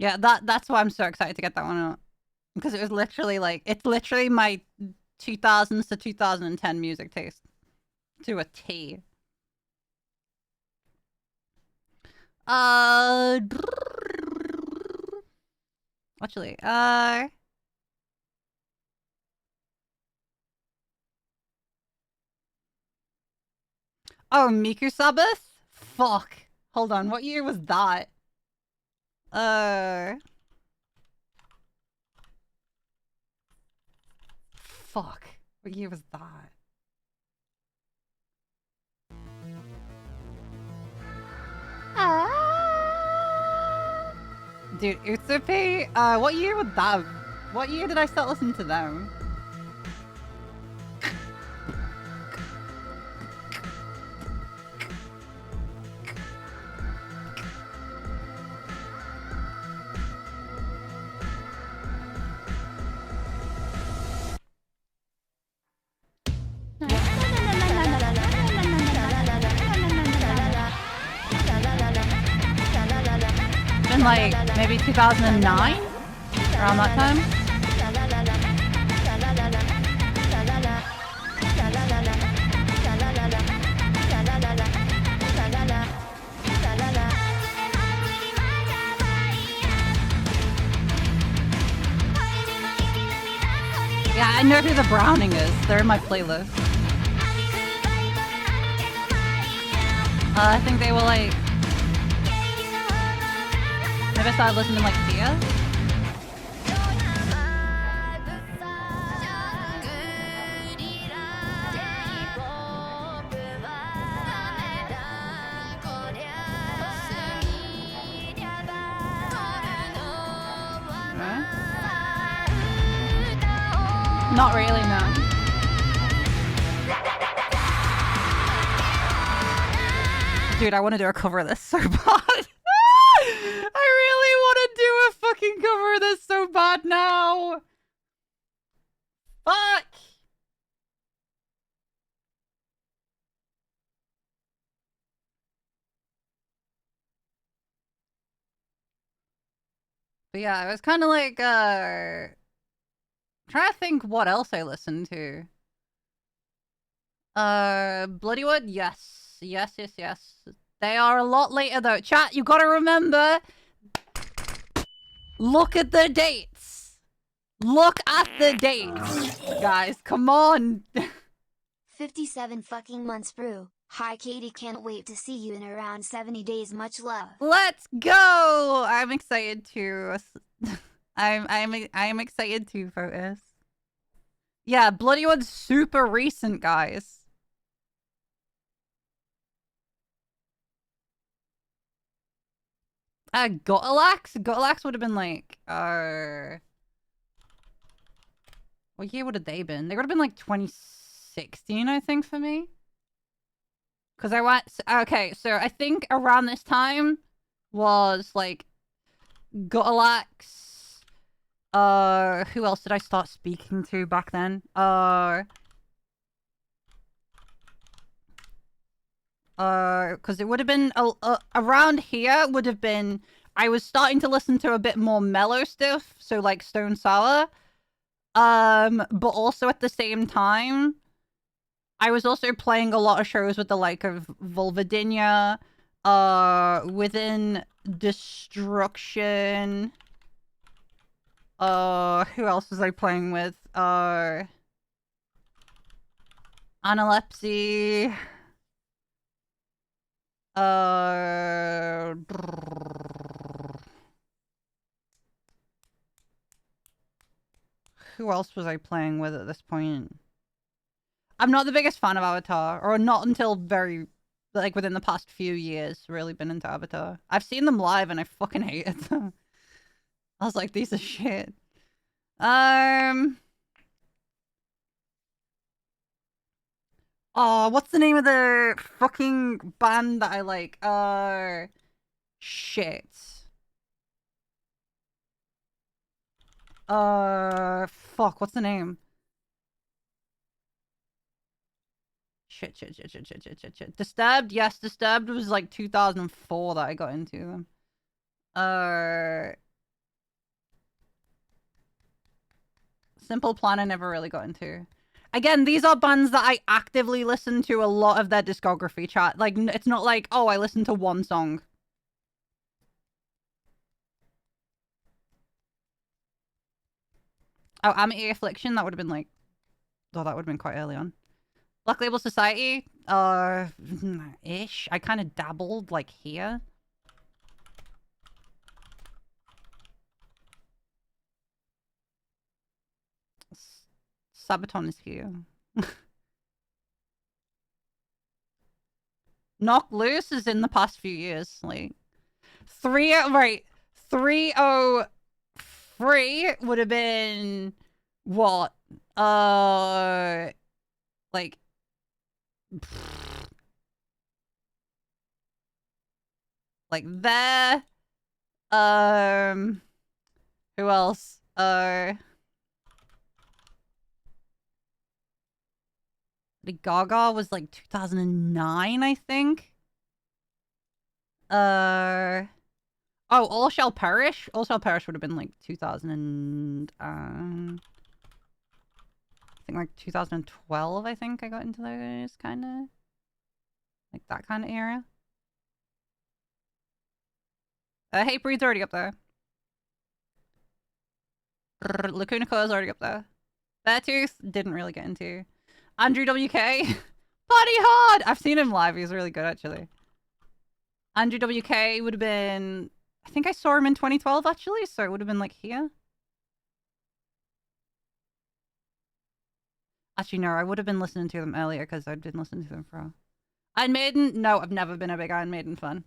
Yeah, that's why I'm so excited to get that one out. Because it was literally like, it's literally my 2000s to 2010 music taste. To a T. Actually, oh, Miku Sabbath? Fuck. Hold on, what year was that? Fuck. What year was that? Dude, Utsupi, what year was that? What year did I start listening to them? Been like maybe 2009? Around that time? Yeah, I know who the Browning is. They're in my playlist. I think they were like... Maybe I started listening to like Tia? Not really, no. Dude, I want to do a cover of this so bad. I really want to do a fucking cover of this so bad now. Fuck. But yeah, it was kind of like, trying to think what else I listened to. Bloodywood? Yes. Yes. They are a lot later though. Chat, you gotta remember. Look at the dates. Look at the dates. Guys, come on. 57 fucking months, brew. Hi Katie, can't wait to see you in around 70 days. Much love. Let's go. I'm excited to. I'm excited to, Fotis. Yeah, Bloodywood's super recent, guys. Gotalax would have been like, what year would have they been? They would have been like 2016, I think, for me. Because I went, okay, so I think around this time was like Gotalax. Who else did I start speaking to back then? Because it would have been around here would have been, I was starting to listen to a bit more mellow stuff, so like Stone Sour. But also at the same time, I was also playing a lot of shows with the like of Vulvadinia, Within Destruction. Who else was I playing with? Analepsy. Who else was I playing with at this point? I'm not the biggest fan of Avatar, or not until very, like, within the past few years, really been into Avatar. I've seen them live and I fucking hated them. I was like, these are shit. Oh, what's the name of the fucking band that I like? Shit. Fuck, what's the name? Shit. Disturbed? Yes, Disturbed was like 2004 that I got into them. Simple Plan I never really got into. Again, these are bands that I actively listen to a lot of their discography, chat. Like, it's not like, oh, I listened to one song. Oh, Amity Affliction, that would have been like... Oh, that would have been quite early on. Black Label Society, ish. I kind of dabbled, like, here. Sabaton is here. Knock Loose is in the past few years, like... 303 would have been... What? Like... Like there. Who else? The Gaga was like 2009, I think. Oh, All Shall Perish. All Shall Perish would have been like 2000 and I think like 2012. I think I got into those kind of like that kind of era. Hatebreed's already up there. Lacuna Coil's already up there. Beartooth didn't really get into. Andrew WK, Party Hard! I've seen him live, he's really good actually. Andrew WK would have been... I think I saw him in 2012 actually, so it would have been like here. Actually no, I would have been listening to them earlier because I'd been listening to them for a while. Iron Maiden? No, I've never been a big Iron Maiden fan.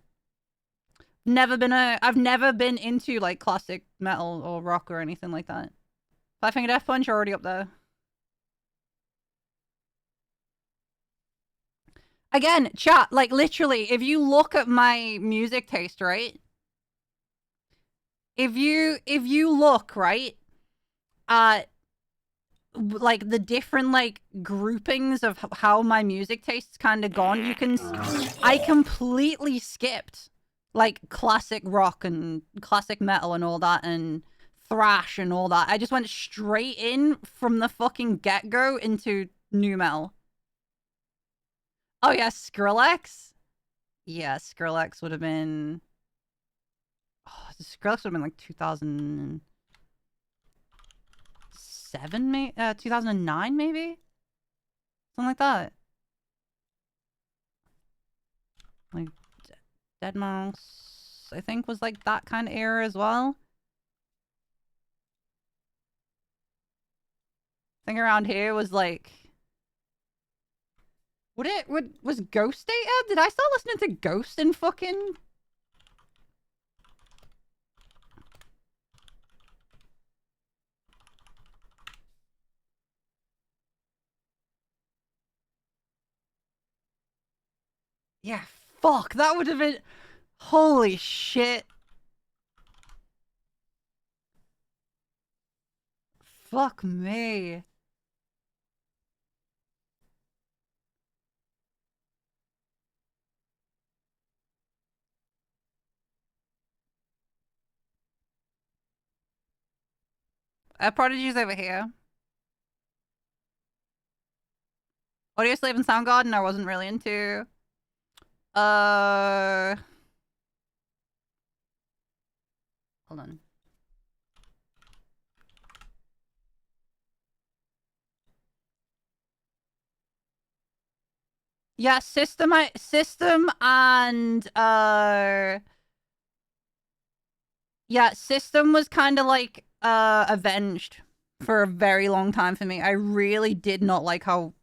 I've never been into like classic metal or rock or anything like that. Five Finger Death Punch are already up there. Again, chat, like literally, if you look at my music taste, right? If you look, right, at like the different like groupings of how my music taste's kind of gone, you can... I completely skipped like classic rock and classic metal and all that and thrash and all that. I just went straight in from the fucking get-go into nu metal. Oh yeah, Skrillex? Yeah, Skrillex would have been... Oh, Skrillex would have been like 2007, maybe? 2009, maybe? Something like that. Like, Deadmau5, I think, was like that kind of era as well. I think around here was like... Was Ghost Data? Did I start listening to Ghost in fucking... Yeah, fuck, that would have been... Holy shit. Fuck me. Prodigy's over here. Audio Slave and Soundgarden I wasn't really into. Hold on. Yeah, System and yeah, System was kind of like Avenged for a very long time for me. I really did not like how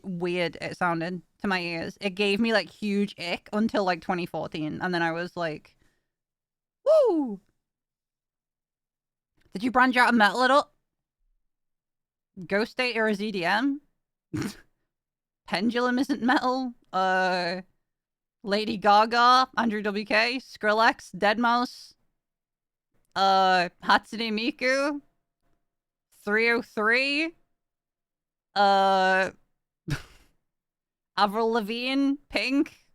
weird it sounded to my ears. It gave me like huge ick until like 2014, and then I was like, woo! Did you branch out of metal at all? Ghost State or EDM? Pendulum isn't metal. Lady Gaga, Andrew WK, Skrillex, Deadmau5, Hatsune Miku, 303, Avril Lavigne, Pink,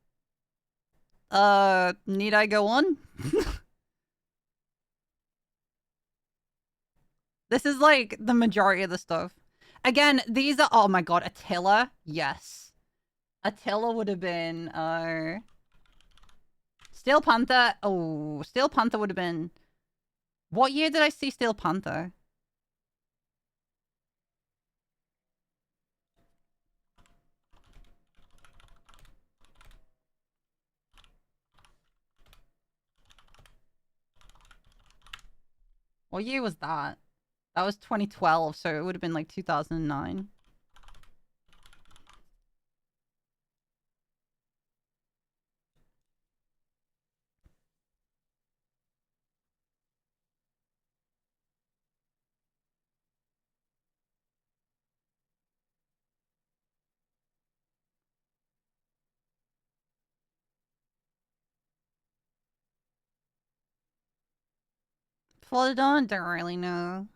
need I go on? This is like the majority of the stuff. Again, these are, oh my god, Attila, yes. Attila would have been, Steel Panther, oh, Steel Panther would have been, what year did I see Steel Panther? What year was that? That was 2012, so it would have been like 2009. Floated on? Don't really know.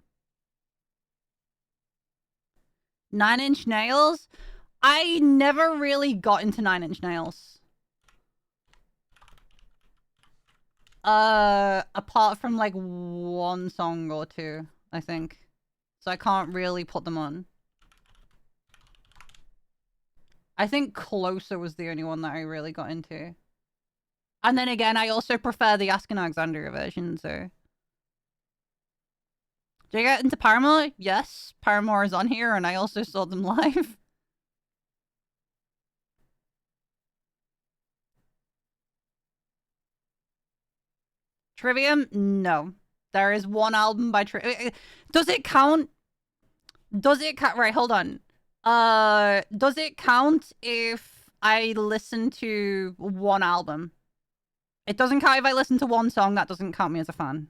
9 Inch Nails? I never really got into 9 Inch Nails. Apart from like one song or two, I think. So I can't really put them on. I think Closer was the only one that I really got into. And then again, I also prefer the Ask Alexandria version, so... Did you get into Paramore? Yes, Paramore is on here, and I also saw them live. Trivium? No. There is one album by Trivium. Does it count? Does it count? Right, hold on. Does it count if I listen to one album? It doesn't count if I listen to one song. That doesn't count me as a fan.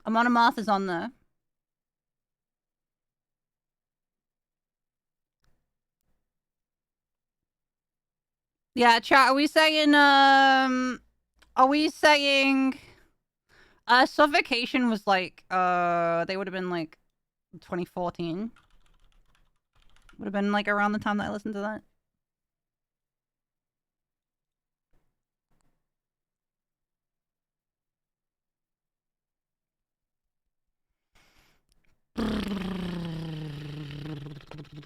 Amon Amarth is on there. Yeah, chat, are we saying, Suffocation was like, they would have been like 2014. Would have been like around the time that I listened to that.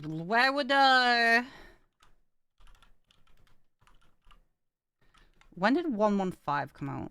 Where would, when did 115 come out?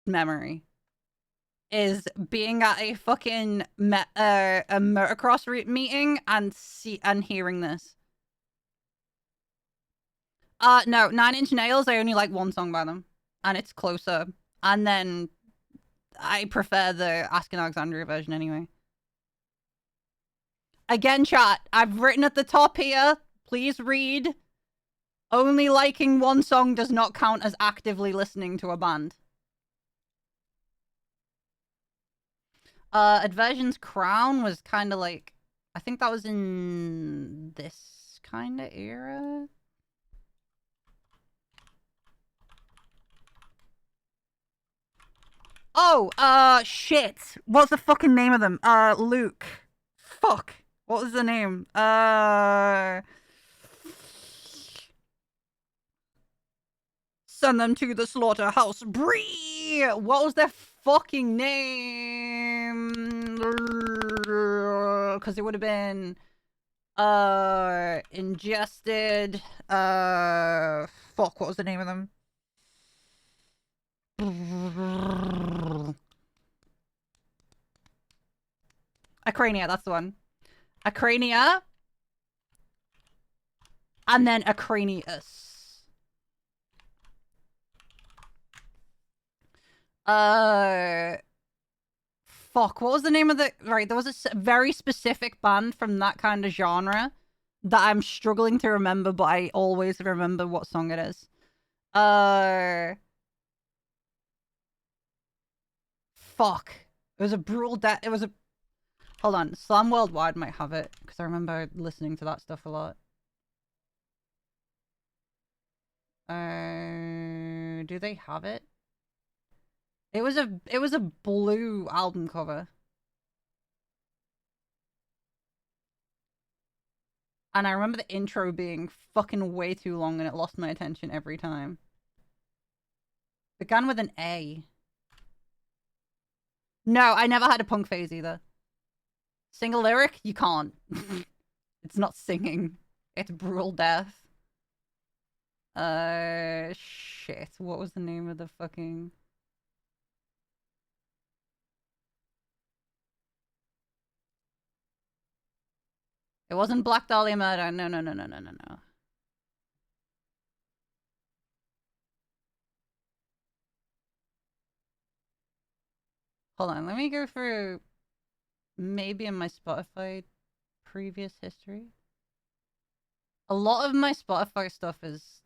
memory is being at a fucking a motocross route meeting and hearing this. No, 9 Inch Nails, I only like one song by them. And it's Closer. And then I prefer the Asking Alexandria version anyway. Again, chat, I've written at the top here, please read. Only liking one song does not count as actively listening to a band. Adversion's Crown was kind of like, I think that was in this kind of era. Oh, shit. What's the fucking name of them? Luke. Fuck. What was the name? Send them to the slaughterhouse. Bree! What was their fucking name? Because it would have been ingested. Fuck, what was the name of them? Acrania, that's the one. Acrania. And then Acranius. Fuck, what was the name of the... Right, there was a very specific band from that kind of genre that I'm struggling to remember, but I always remember what song it is. Fuck. It was a brutal death. It was a... Hold on. Slam Worldwide might have it, because I remember listening to that stuff a lot. Do they have it? It was a blue album cover. And I remember the intro being fucking way too long and it lost my attention every time. Began with an A. No, I never had a punk phase either. Single lyric? You can't. It's not singing. It's brutal death. Shit. What was the name of the fucking... It wasn't Black Dahlia Murder. No. Hold on, let me go through maybe in my Spotify previous history. A lot of my Spotify stuff is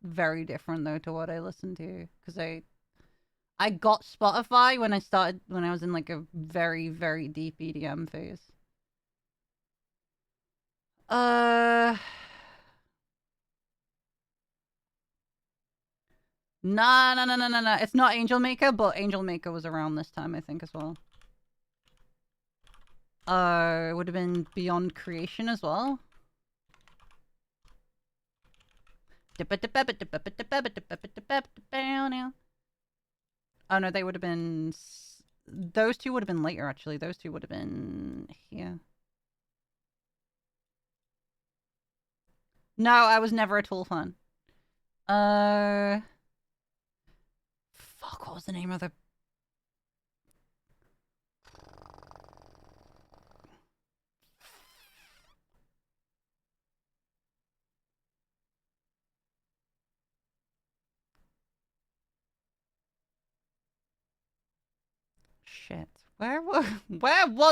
very different though to what I listen to, because I got Spotify when I was in like a very, very deep EDM phase. No. It's not Angel Maker, but Angel Maker was around this time, I think, as well. It would have been Beyond Creation as well. Oh no, they would have been... Those two would have been later, actually. Those two would have been here. No, I was never a Tool fan. Fuck, what was the name of the... Shit. Where was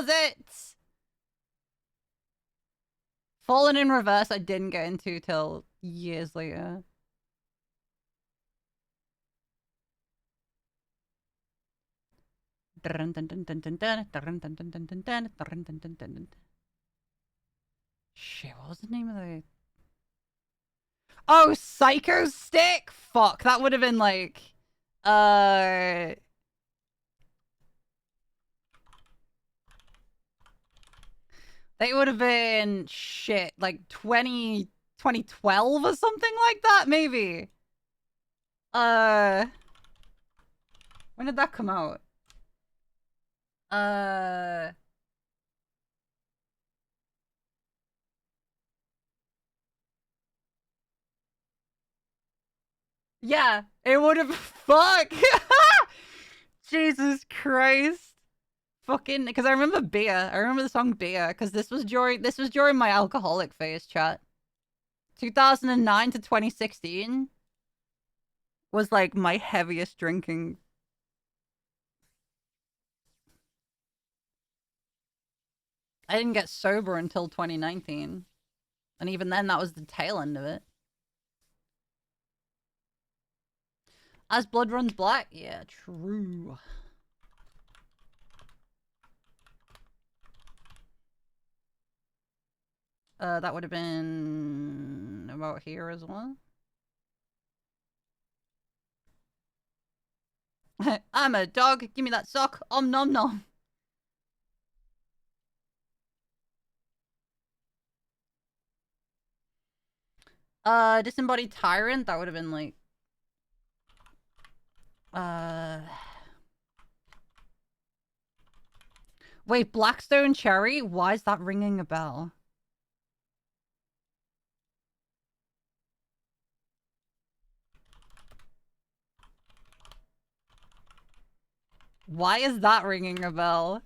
it? Fallen in Reverse I didn't get into till years later. Shit, what was the name of the... Oh, Psycho Stick? Fuck, that would have been like... They would have been, shit, like 2012 or something like that, maybe. When did that come out? Yeah, it would have, fuck. Jesus Christ. Fucking, because I remember beer. I remember the song Beer, because this was during my alcoholic phase, chat. 2009 to 2016 was like my heaviest drinking. I didn't get sober until 2019. And even then, that was the tail end of it. As blood runs black? Yeah, true. That would have been about here as well. I'm a dog. Give me that sock. Om nom nom. Disembodied tyrant. That would have been like. Wait, Blackstone Cherry? Why is that ringing a bell? Why is that ringing a bell?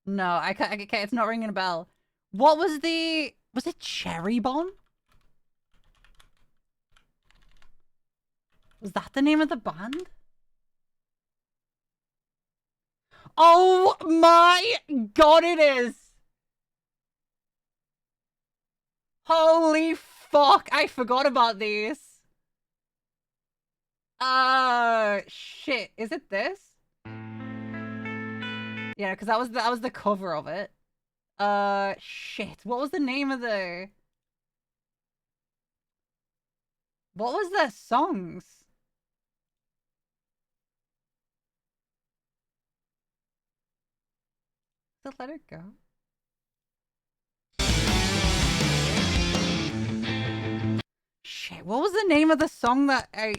No, I can't. Okay, it's not ringing a bell. What was the... Was it Cherry Bomb? Was that the name of the band? Oh my god, it is! Holy fuck, I forgot about these. Shit, is it this? Yeah, because that was the cover of it. Shit, what was the name of the... What was their songs? Just let it go. Shit, what was the name of the song that I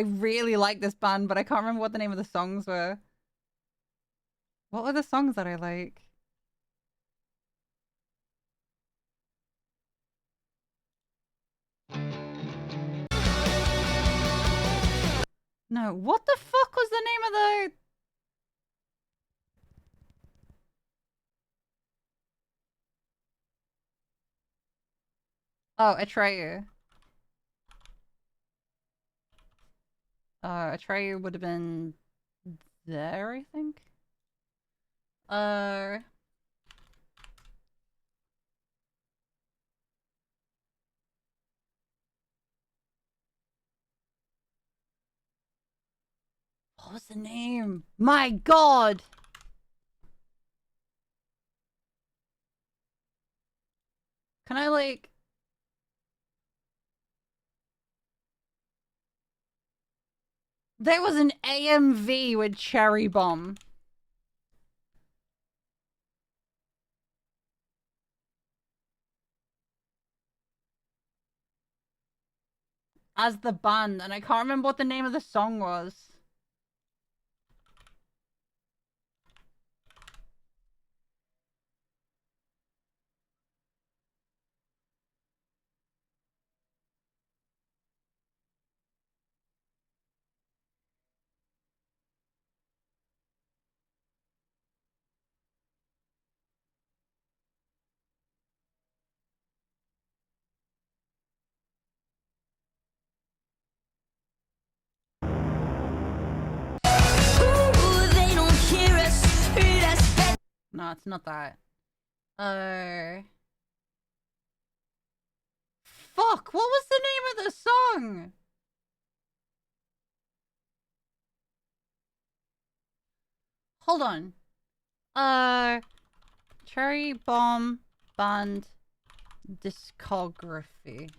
really like this band, but I can't remember what the name of the songs were. What were the songs that I like? No, what the fuck was the name of the... Oh, Atreyu. Atreyu would have been there, I think. What was the name? My god! Can I, like... There was an AMV with Cherry Bomb. As the band, and I can't remember what the name of the song was. No, it's not that. Fuck! What was the name of the song? Hold on. Cherry Bomb Band Discography.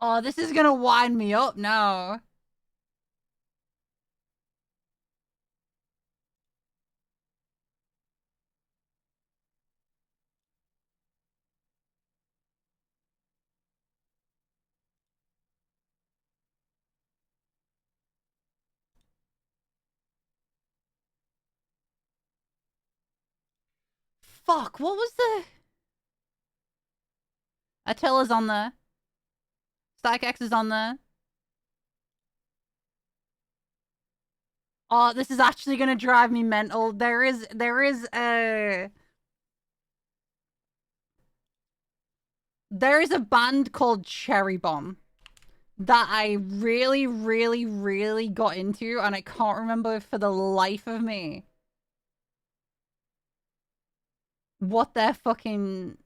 Oh, this is gonna wind me up now. Fuck, what was the... Attila's on there. Stack X is on there. Oh, this is actually gonna drive me mental. There is a band called Cherry Bomb that I really, really, really got into, and I can't remember for the life of me what their fucking...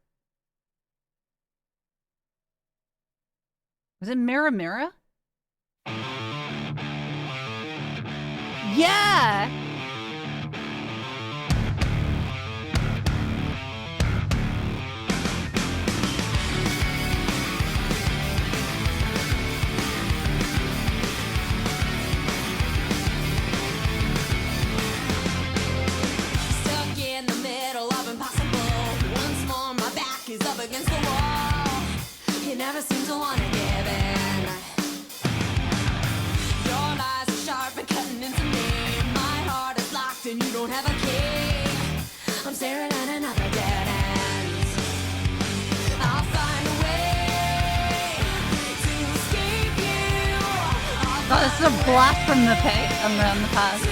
Was it Mirror Mirror? Yeah! Stuck in the middle of impossible. Once more, my back is up against the wall. You never seem to want to give in. Your lies are sharp and cutting into me. My heart is locked and you don't have a key. I'm staring at another dead end. I'll find a way to escape you. Oh, this is a blast from the pit and then the past.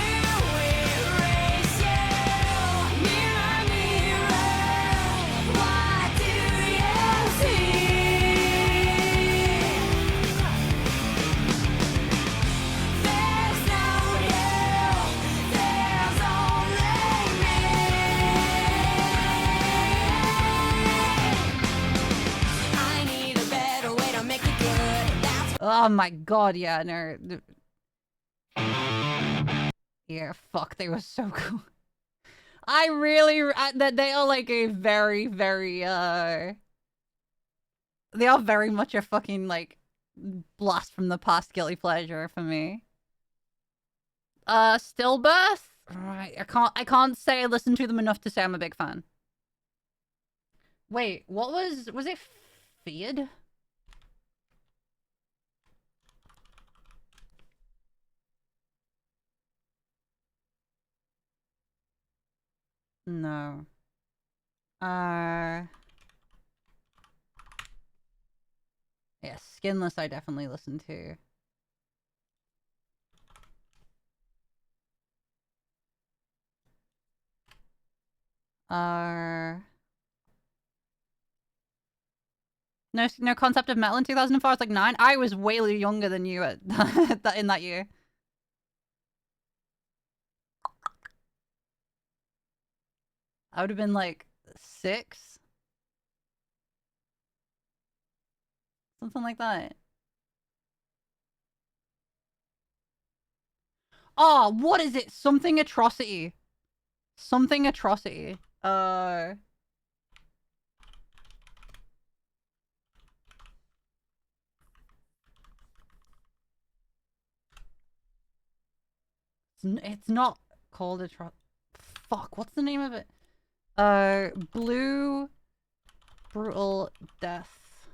Oh my god, yeah, no. Yeah, fuck, they were so cool. I really, that they are like a very, very, they are very much a fucking, like, blast from the past guilty pleasure for me. Stillbirth? Right, I can't say I listened to them enough to say I'm a big fan. Wait, what was it Feared? No. Yeah, Skinless I definitely listened to. No Concept of Metal in 2004. I was like 9. I was way younger than you at in that year. I would have been like 6. Something like that. Oh, what is it? Something Atrocity. Something Atrocity. It's not called Fuck, what's the name of it? Blue Brutal Death.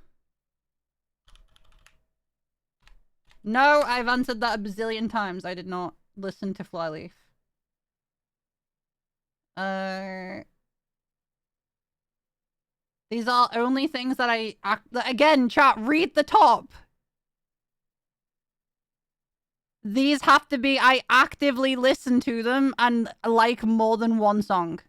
No, I've answered that a bazillion times. I did not listen to Flyleaf. These are only things that again, chat, read the top. These have to be, I actively listen to them and like more than one song.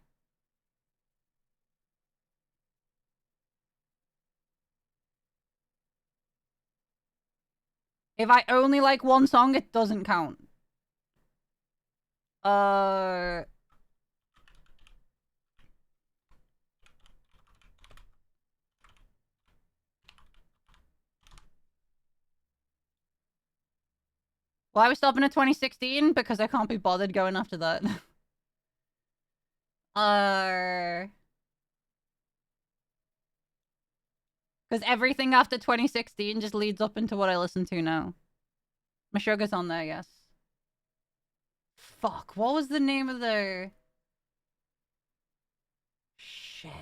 If I only like one song, it doesn't count. Why are we stopping at 2016? Because I can't be bothered going after that. Because everything after 2016 just leads up into what I listen to now. Meshuggah's on there, yes. Fuck, what was the name of the... Shit.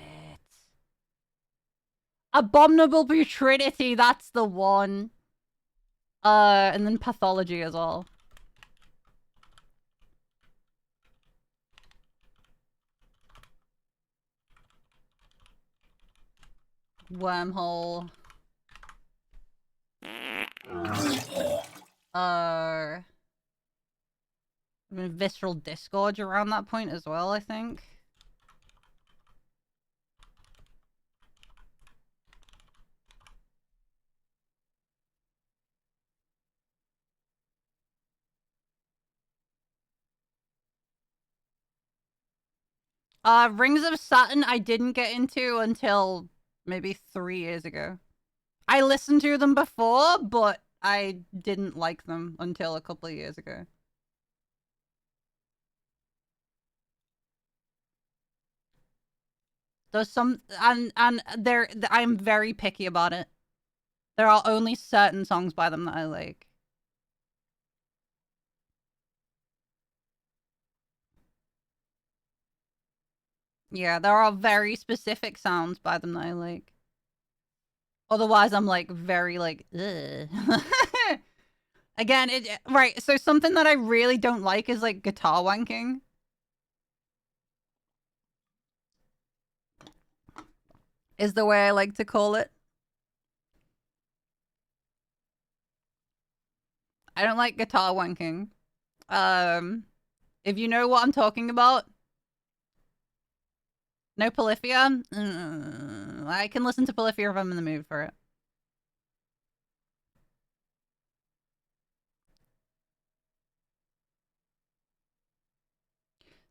Abominable Putridity, that's the one. And then Pathology as well. Wormhole. Visceral disgorge around that point as well, I think. Rings of Saturn I didn't get into until maybe 3 years ago. I listened to them before, but I didn't like them until a couple of years ago. There's some, and I'm very picky about it. There are only certain songs by them that I like. Yeah, there are very specific sounds by them that I like. Otherwise, I'm like very like, ugh. Again, right. So something that I really don't like is like guitar wanking. Is the way I like to call it. I don't like guitar wanking. If you know what I'm talking about. No Polyphia? I can listen to Polyphia if I'm in the mood for it.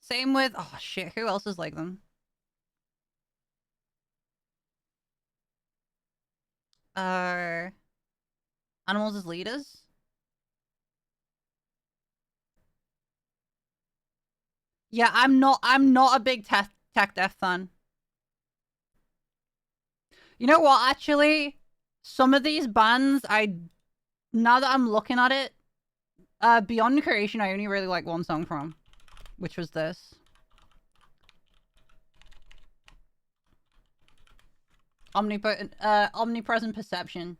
Same with... Oh, shit. Who else is like them? Animals as leaders? Yeah, I'm not a big tech death fan. You know what, actually? Some of these bands, now that I'm looking at it, Beyond Creation, I only really like one song from, which was this. Omnipresent Perception.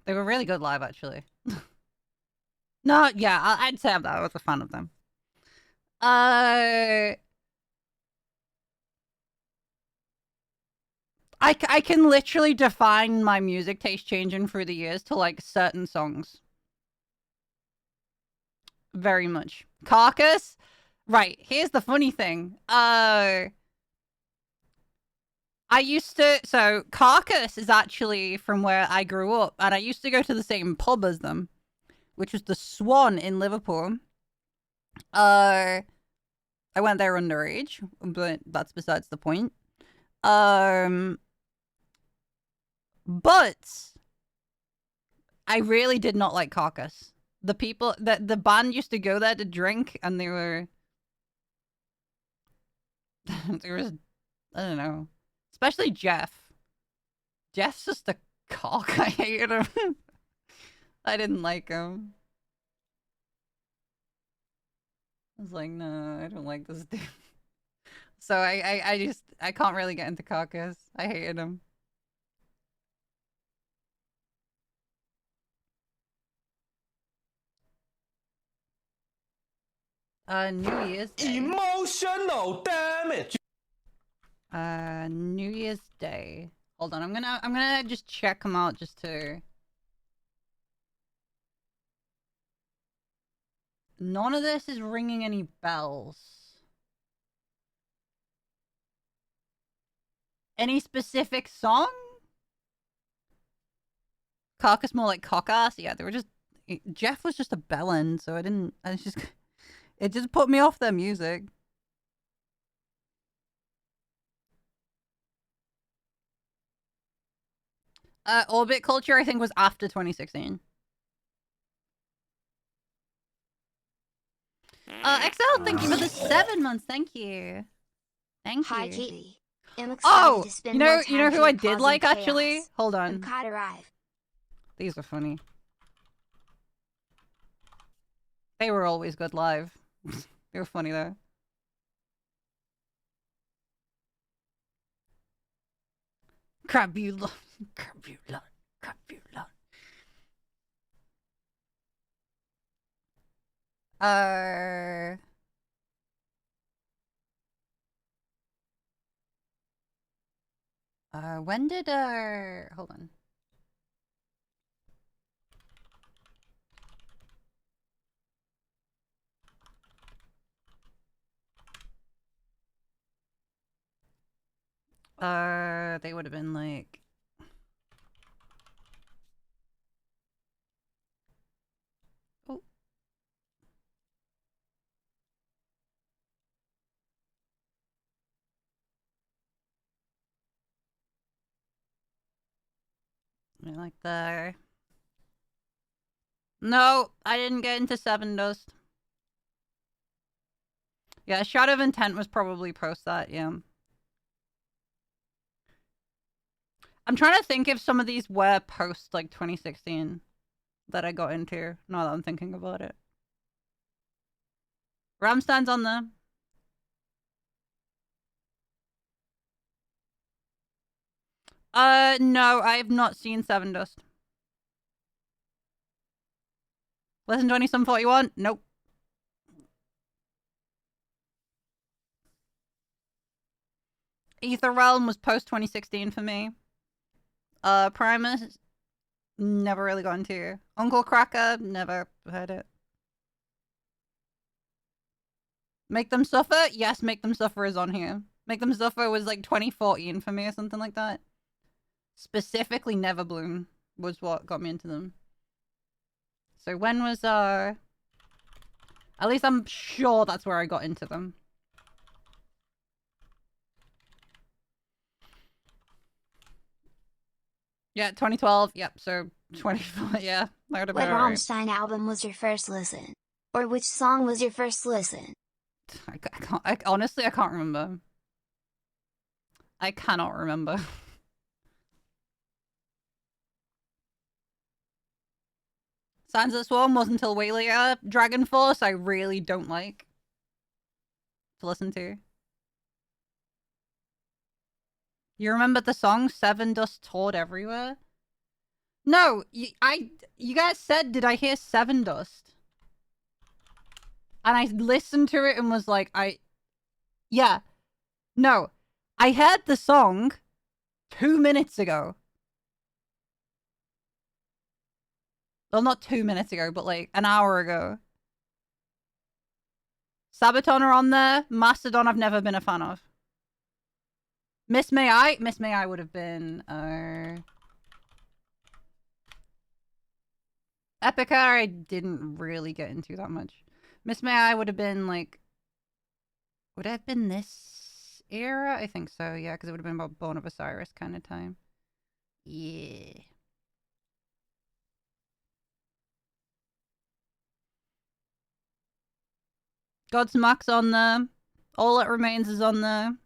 They were really good live, actually. No, yeah, I'd say that I was a fan of them. I can literally define my music taste changing through the years to, like, certain songs. Very much. Carcass? Right, here's the funny thing. So Carcass is actually from where I grew up, and I used to go to the same pub as them, which was the Swan in Liverpool. I went there underage, but that's besides the point. But I really did not like Carcass. The people that the band used to go there to drink, and they were there was, I don't know. Especially Jeff. Jeff's just a cock. I hated him. I didn't like him. I was like, no, I don't like this dude. So I can't really get into Carcass. I hated him. New Year's Day. Emotional damage. New Year's Day. Hold on, I'm gonna just check them out just to. None of this is ringing any bells. Any specific song? Carcass more like cockass. Yeah, they were just. Jeff was just a bellend, so it just put me off their music. Orbit Culture, I think, was after 2016. XL, thank you for the 7 months. Thank you. Thank you. Hi, Katie. I'm excited to spend more time you know who here I did like causing actually? chaos. Hold on. Obkatiekat arrive. These are funny. They were always good live. They were funny though. Crabulon. Crabulon. Crabulon. When did hold on. They would have been like oh. Like there. No, I didn't get into 7 Dust. Yeah, Shadow of Intent was probably post that, yeah. I'm trying to think if some of these were post like 2016 that I got into, now that I'm thinking about it. Ramstein's on there. No, I have not seen 7 Dust. Listen 2741? Nope. Ether Realm was post 2016 for me. Primus, never really got into. Uncle Cracker, never heard it. Make Them Suffer? Yes, Make Them Suffer is on here. Make Them Suffer was like 2014 for me or something like that. Specifically Neverbloom was what got me into them. So when was at least I'm sure that's where I got into them. Yeah, 2012. Yep, so 24. Yeah, that would have What been alright. Rammstein album was your first listen? Or which song was your first listen? Honestly, I can't remember. I cannot remember. Sands of the Swarm wasn't until way later. Dragon Force, I really don't like to listen to. You remember the song 7 Dust Toured Everywhere? No, you guys said, did I hear 7 Dust? And I listened to it and was like, yeah. No, I heard the song 2 minutes ago. Well, not 2 minutes ago, but like an hour ago. Sabaton are on there. Mastodon I've never been a fan of. Miss May I? Miss May I would have been... Epica I didn't really get into that much. Miss May I would have been like... Would it have been this era? I think so, yeah, because it would have been about Bone of Osiris kind of time. Yeah. Godsmack's on there. All That Remains is on there.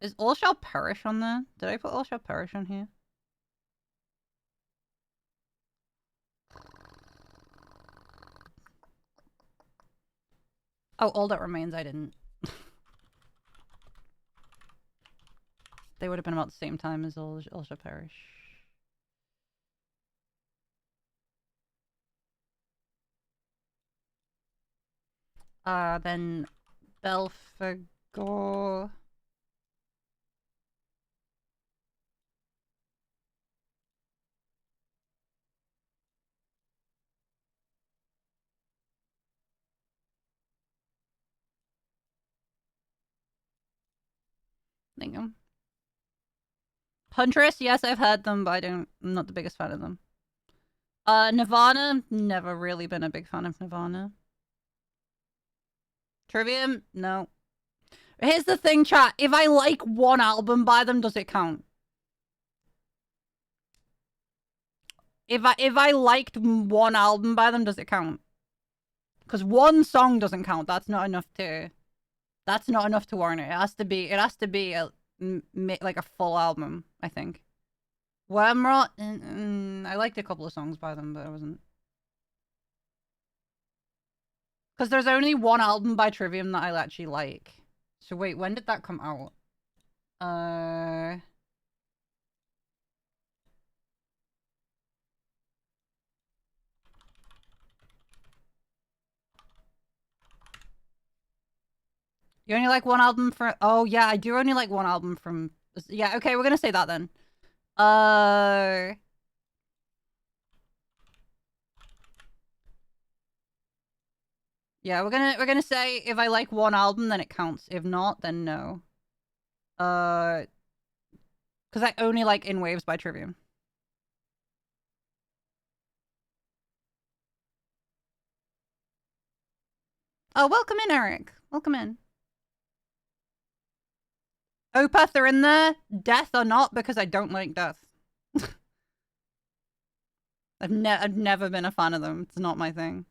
Is All Shall Perish on there? Did I put All Shall Perish on here? Oh, All That Remains I didn't. They would have been about the same time as All Shall Perish. Then Belphegor. Thank you. Huntress, yes, I've heard them, but I'm not the biggest fan of them. Nirvana, never really been a big fan of Nirvana. Trivium, no. Here's the thing, chat. If I like one album by them, does it count? if I liked one album by them, does it count? Because one song doesn't count. That's not enough to warrant it. It has to be like a full album, I think. Whamrot, I liked a couple of songs by them, but I wasn't. Because there's only one album by Trivium that I actually like. So wait, when did that come out? You only like one album from... Oh, yeah, I do only like one album from... Yeah, okay, we're gonna say that then. Yeah, we're gonna say if I like one album, then it counts. If not, then no. Because I only like In Waves by Trivium. Oh, welcome in, Eric. Welcome in. Opeth are in there. Death or not, because I don't like Death. I've never been a fan of them. It's not my thing.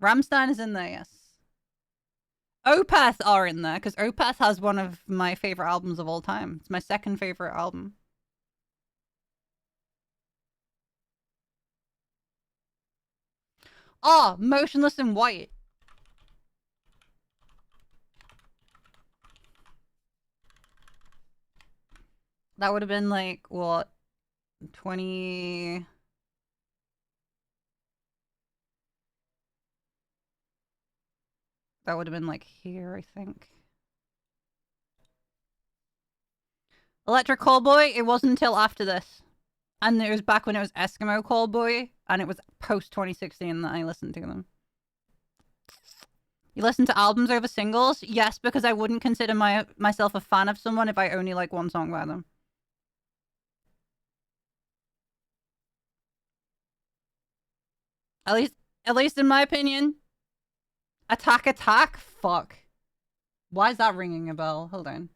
Rammstein is in there, yes. Opeth are in there, because Opeth has one of my favorite albums of all time. It's my second favorite album. Oh, Motionless in White. That would have been like, what, 20... That would have been like here, I think. Electric Callboy, it wasn't until after this. And it was back when it was Eskimo Callboy, and it was post 2016 that I listened to them. You listen to albums over singles? Yes, because I wouldn't consider myself a fan of someone if I only like one song by them. At least in my opinion. Attack Attack? Fuck. Why is that ringing a bell? Hold on.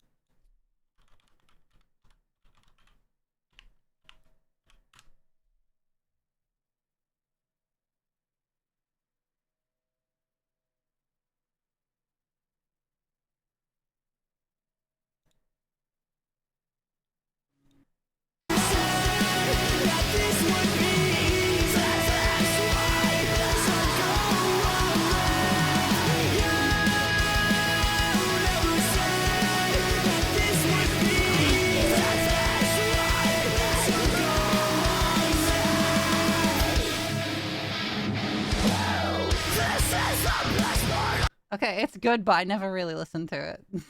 Okay, it's good, but I never really listened to it.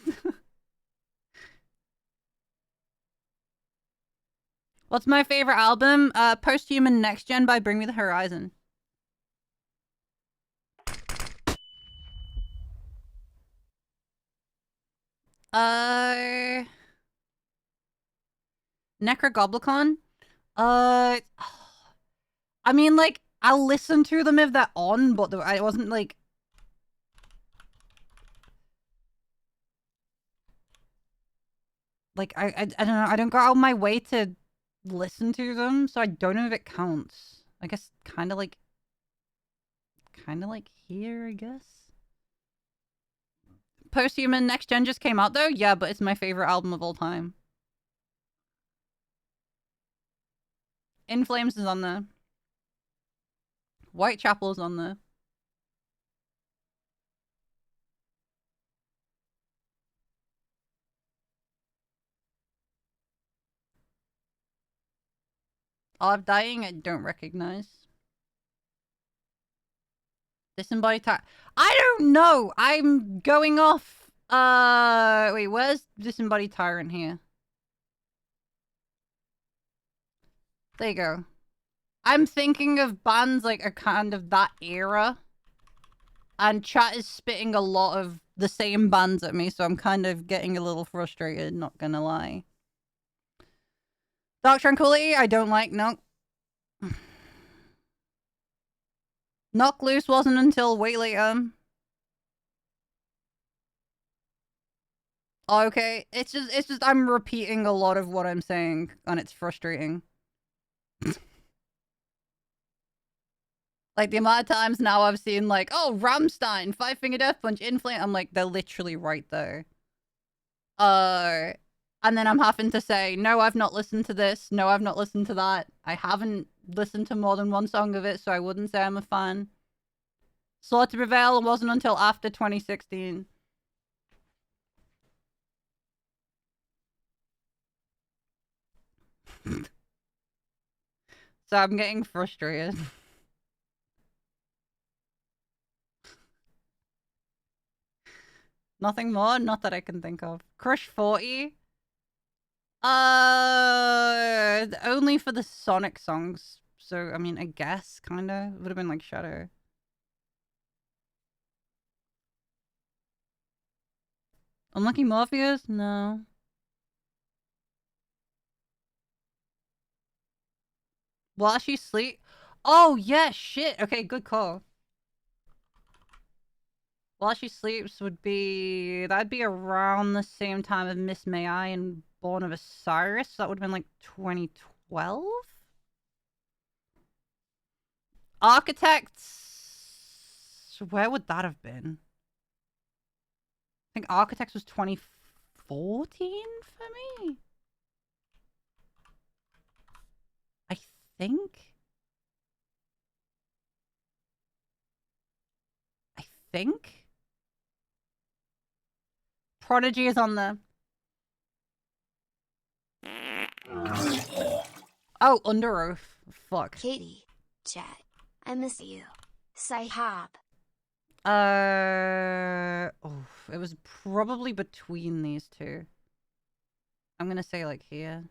What's my favorite album? Posthuman Next Gen by Bring Me the Horizon. Necrogoblicon? I mean, like, I'll listen to them if they're on, but I wasn't, like... Like, I don't know, I don't go out of my way to listen to them, so I don't know if it counts. I guess kind of like here, I guess. Posthuman Next Gen just came out though? Yeah, but it's my favorite album of all time. In Flames is on there. Whitechapel's on there. Olive Dying, I don't recognize. Disembodied Tyrant. I don't know! I'm going off... Wait, where's Disembodied Tyrant here? There you go. I'm thinking of bands like a kind of that era. And chat is spitting a lot of the same bands at me, so I'm kind of getting a little frustrated, not gonna lie. Dark Tranquility, I don't like, no. Knock Loose wasn't until way later. Okay, it's just I'm repeating a lot of what I'm saying, and it's frustrating. Like, the amount of times now I've seen, like, oh, Rammstein, Five Finger Death Punch, In Flames. I'm like, they're literally right there. And then I'm having to say, no, I've not listened to this. No, I've not listened to that. I haven't listened to more than one song of it, so I wouldn't say I'm a fan. Slow to Prevail wasn't until after 2016. So I'm getting frustrated. Nothing more? Not that I can think of. Crush 40? Only for the Sonic songs. So, I mean, I guess, kinda. Would have been like Shadow. Unlucky Morpheus? No. While she sleep? Oh, yeah, shit. Okay, good call. While She Sleeps would be... That'd be around the same time as Miss May I and Born of Osiris. So that would have been like 2012? Architects... Where would that have been? I think Architects was 2014 for me? I think? Prodigy is on there. Oh, Under Oath. Fuck. Katie, chat. I miss you. Sci-hop. It was probably between these two. I'm gonna say like here.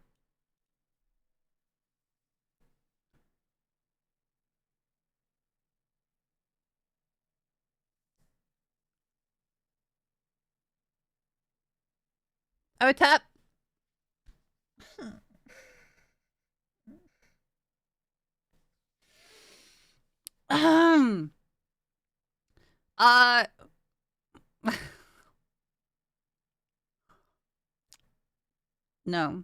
Oh, tap. No.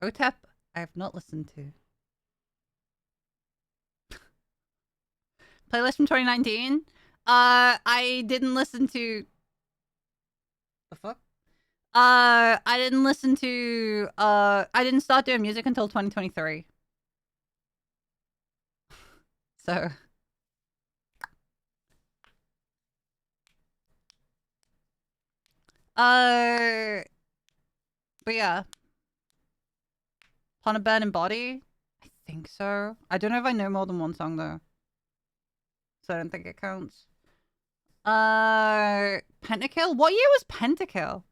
OTEP, I have not listened to. Playlist from 2019? I didn't listen to... The fuck? I didn't listen to... I didn't start doing music until 2023. So... But yeah. Planet Burn Body? I think so. I don't know if I know more than one song though. So I don't think it counts. Pentakill? What year was Pentakill?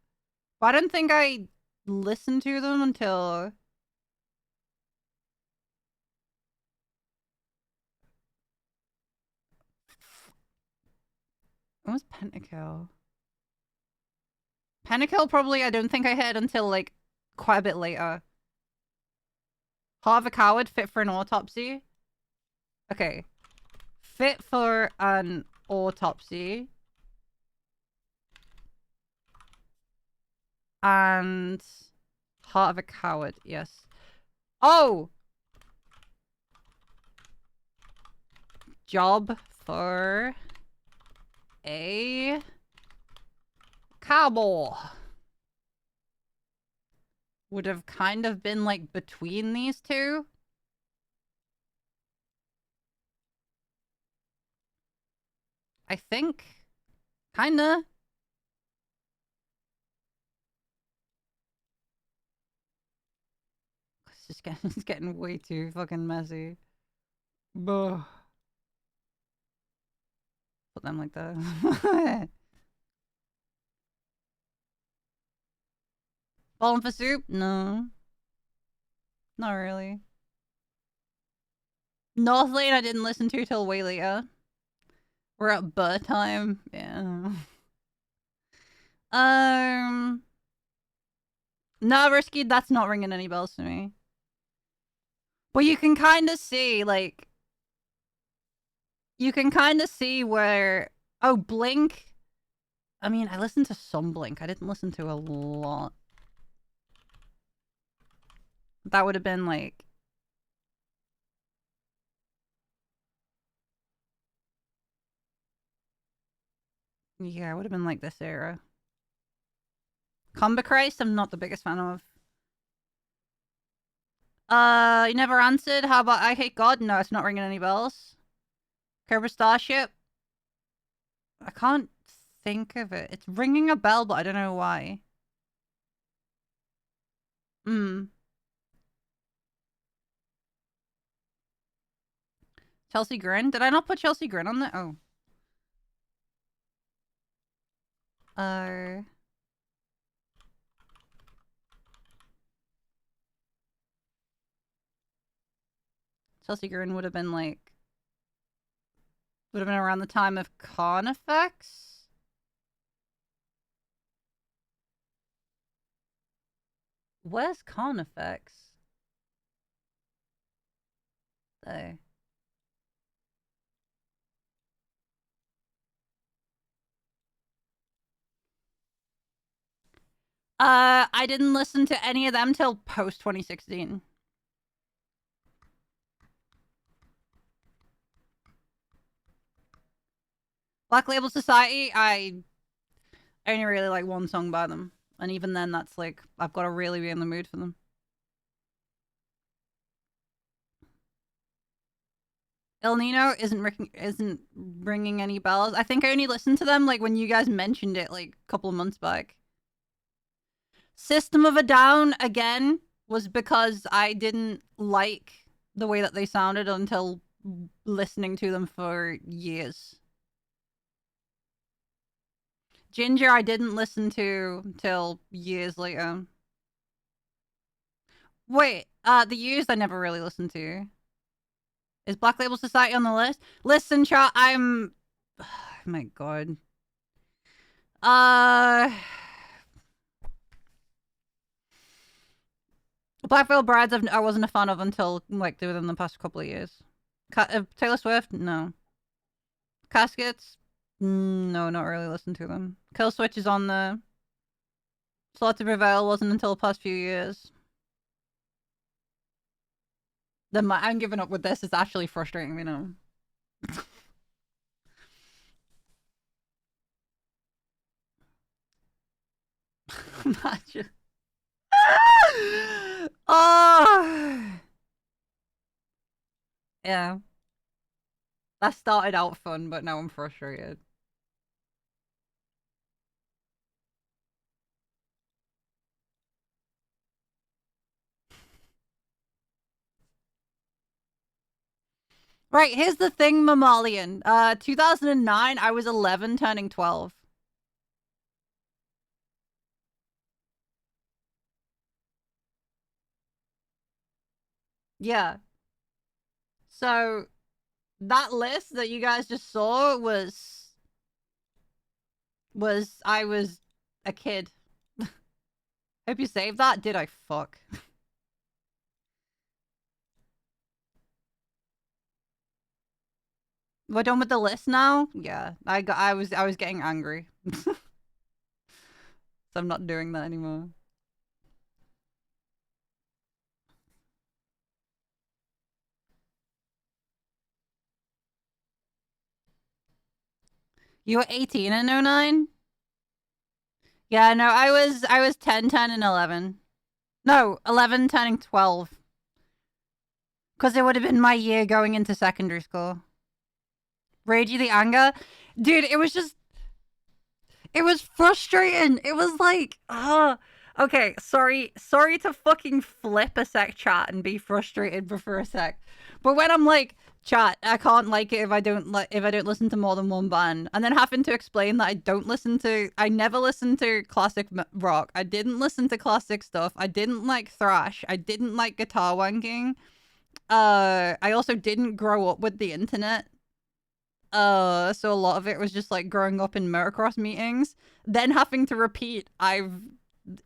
Well, I don't think I listened to them until... When was Pentakill? Pentakill probably I don't think I heard until like quite a bit later. Heart of a Coward, Fit for an Autopsy. Okay. Fit for an Autopsy. And Heart of a Coward, yes. Oh! Job for a Cowboy. Would have kind of been like between these two. I think. Kinda. It's getting way too fucking messy. Buh. Put them like that. Falling for Soup? No. Not really. North Lane I didn't listen to till way later. We're at butt time. Yeah. No, Risky, that's not ringing any bells to me. But you can kind of see, like... You can kind of see where... Oh, Blink. I mean, I listened to some Blink. I didn't listen to a lot. That would have been like... Yeah, it would have been like this era. Combo Christ, I'm not the biggest fan of. You never answered. How about I Hate God? No, it's not ringing any bells. Kerber Starship? I can't think of it. It's ringing a bell, but I don't know why. Chelsea Grin? Did I not put Chelsea Grin on there? Oh. Chelsea Grin would have been like... Would have been around the time of Carnifex? Where's Carnifex? There. I didn't listen to any of them till post 2016. Black Label Society, I only really like one song by them. And even then, that's like, I've got to really be in the mood for them. El Nino isn't ringing any bells. I think I only listened to them like when you guys mentioned it like a couple of months back. System of a Down, again, was because I didn't like the way that they sounded until listening to them for years. Ginger, I didn't listen to till years later. Wait, The Used I never really listened to. Is Black Label Society on the list? Listen, chat, I'm... Oh my god. Black Veil Brides I wasn't a fan of until, like, within the past couple of years. Taylor Swift? No. Caskets? No, not really listen to them. Kill Switch is on the... Slaughter Prevail wasn't until the past few years. I'm giving up with this. It's actually frustrating me now. Imagine. Oh! Yeah. That started out fun, but now I'm frustrated. Right, here's the thing, Mammalian. 2009, I was 11 turning 12. Yeah. So, that list that you guys just saw was I was a kid. Hope you saved that. Did I fuck? We're done with the list now? Yeah. I was getting angry. So I'm not doing that anymore. You were 18 in 09? Yeah, no, I was 10, 10, and 11. No, 11 turning 12. Because it would have been my year going into secondary school. Ragey the Anger? Dude, it was just... It was frustrating. It was like... Okay, sorry to fucking flip a sec, chat, and be frustrated for a sec. But when I'm like... Chat, I can't like it if I don't listen to more than one band, and then having to explain that I never listened to classic rock. I didn't listen to classic stuff. I didn't like thrash. I didn't like guitar wanking. I also didn't grow up with the internet. So a lot of it was just like growing up in motocross meetings, then having to repeat, I've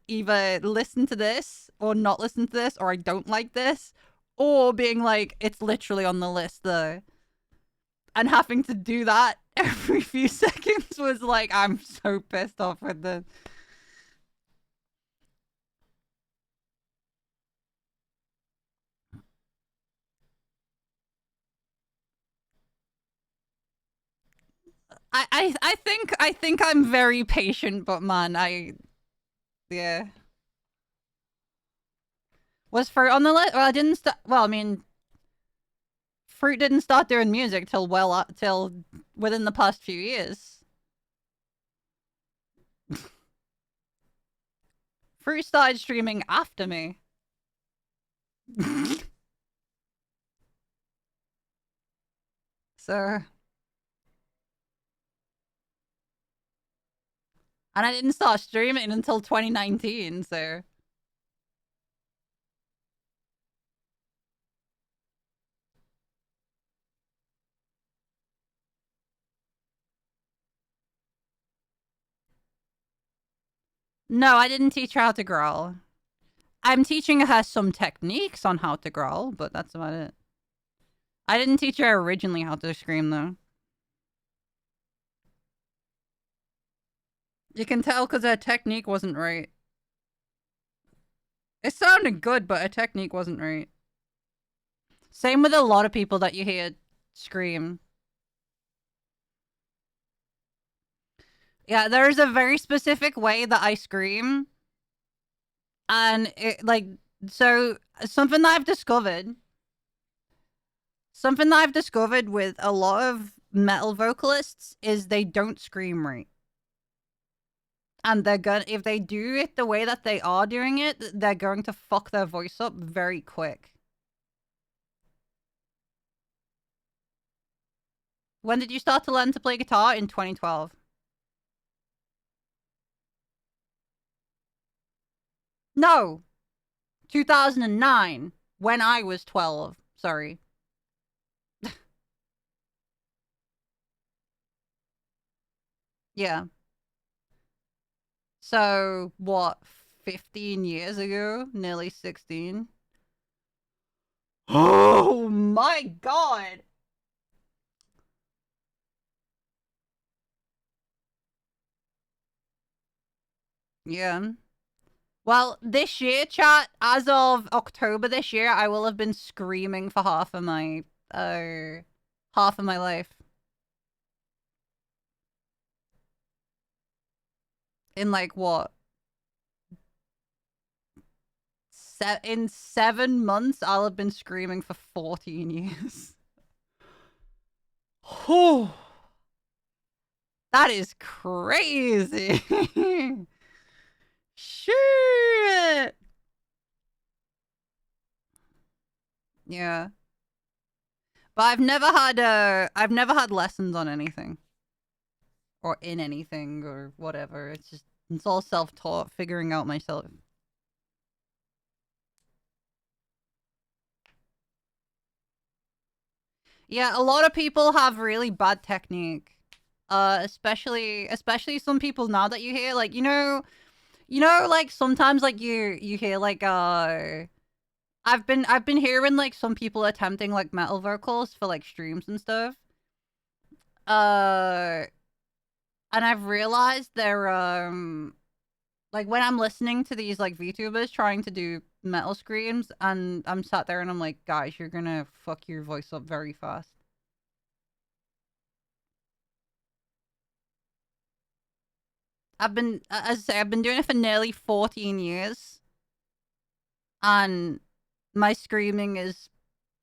either listened to this or not listened to this, or I don't like this. Or being like, it's literally on the list though. And having to do that every few seconds was like, I'm so pissed off with this. I think I'm very patient, but man, yeah. Was Fruit on the list? Well, I didn't start. Well, I mean, Fruit didn't start doing music till till within the past few years. Fruit started streaming after me. So, and I didn't start streaming until 2019. So. No, I didn't teach her how to growl. I'm teaching her some techniques on how to growl, but that's about it. I didn't teach her originally how to scream, though. You can tell because her technique wasn't right. It sounded good, but her technique wasn't right. Same with a lot of people that you hear scream. Yeah, there's a very specific way that I scream. And it, like, so something that I've discovered with a lot of metal vocalists is they don't scream right. And they're gonna, if they do it the way that they are doing it, they're going to fuck their voice up very quick. When did you start to learn to play guitar? In 2012. No. 2009. When I was 12. Sorry. Yeah. So, what, 15 years ago? Nearly 16? Oh my god! Yeah. Well, this year, chat, as of October this year, I will have been screaming for half of my life. In like what? In 7 months, I'll have been screaming for 14 years. Oh, that is crazy. Shit. Yeah. But I've never had lessons on anything. Or in anything or whatever. It's all self-taught, figuring out myself. Yeah, a lot of people have really bad technique. Especially some people now that you hear, like, you know, like sometimes like you hear like I've been hearing like some people attempting like metal vocals for like streams and stuff. And I've realized they're like when I'm listening to these like VTubers trying to do metal screams, and I'm sat there and I'm like, guys, you're gonna fuck your voice up very fast. As I say, I've been doing it for nearly 14 years. And my screaming is,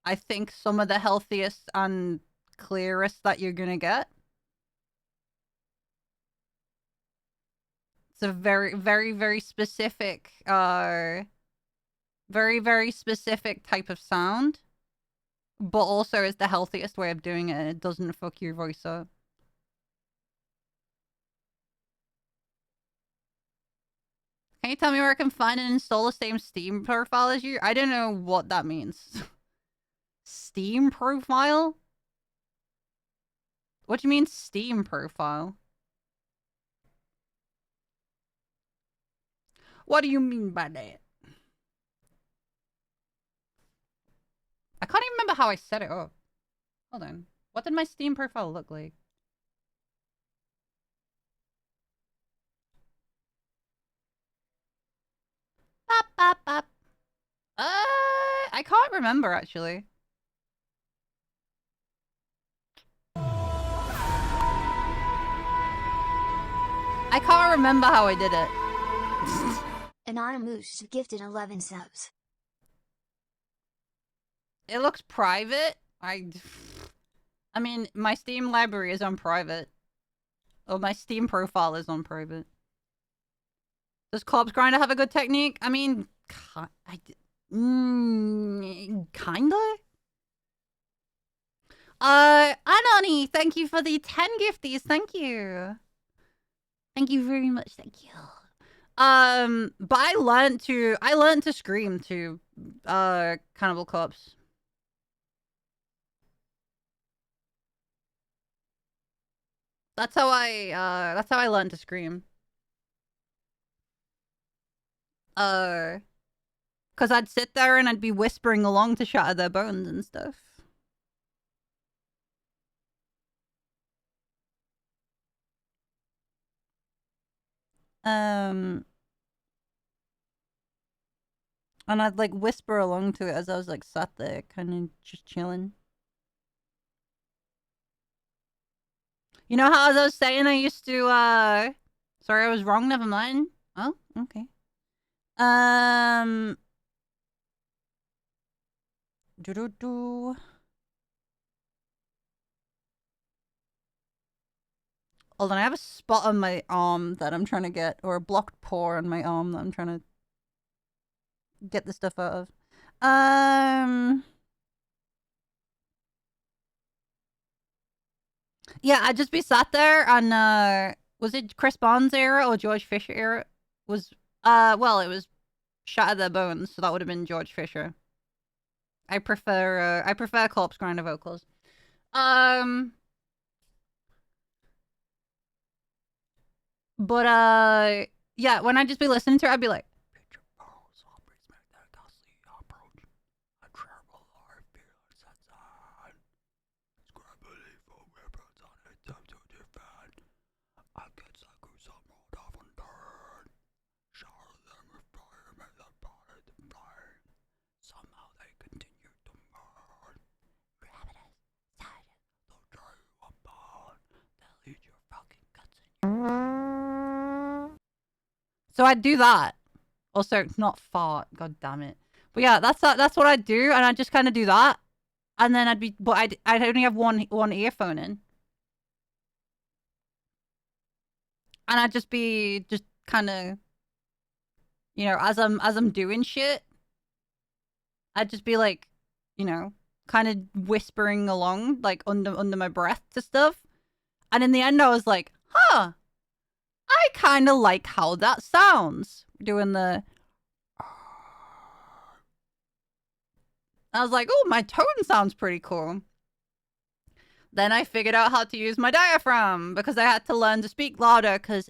I think, some of the healthiest and clearest that you're gonna get. It's a very, very, very specific, very, very specific type of sound. But also is the healthiest way of doing it, and it doesn't fuck your voice up. Can you tell me where I can find and install the same Steam profile as you? I don't know what that means. Steam profile? What do you mean Steam profile? What do you mean by that? I can't even remember how I set it up. Hold on. What did my Steam profile look like? I can't remember actually. I can't remember how I did it. Anonymous gifted 11 subs. It looks private. I mean, my Steam library is on private. Oh, my Steam profile is on private. Does Corpse Grinder have a good technique? I mean, kinda? Anoni, thank you for the 10 gifties. Thank you. Thank you very much. Thank you. But I learned to scream to Cannibal Corpse. That's how I learned to scream. Cause I'd sit there and I'd be whispering along to shatter their bones and stuff. And I'd like whisper along to it as I was like sat there, kind of just chilling. You know how as I was saying I used to, sorry, I was wrong, never mind. Oh, okay. Hold on, I have a spot on my arm that I'm trying to get, or a blocked pore on my arm that I'm trying to get the stuff out of. Yeah, I'd just be sat there on, was it Chris Bond's era or George Fisher era? Well, it was Shatter Their Bones, so that would have been George Fisher. I prefer Corpse Grinder vocals. But, yeah, when I'd just be listening to it, I'd be like, so I'd do that. Also, not fart. God damn it. But yeah, that's what I'd do, and I'd just kind of do that, and then I'd only have one earphone in, and I'd just be kind of, you know, as I'm doing shit, I'd just be like, you know, kind of whispering along, like under my breath to stuff, and in the end, I was like, huh. I kind of like how that sounds. Doing the... I was like, oh, my tone sounds pretty cool. Then I figured out how to use my diaphragm because I had to learn to speak louder because...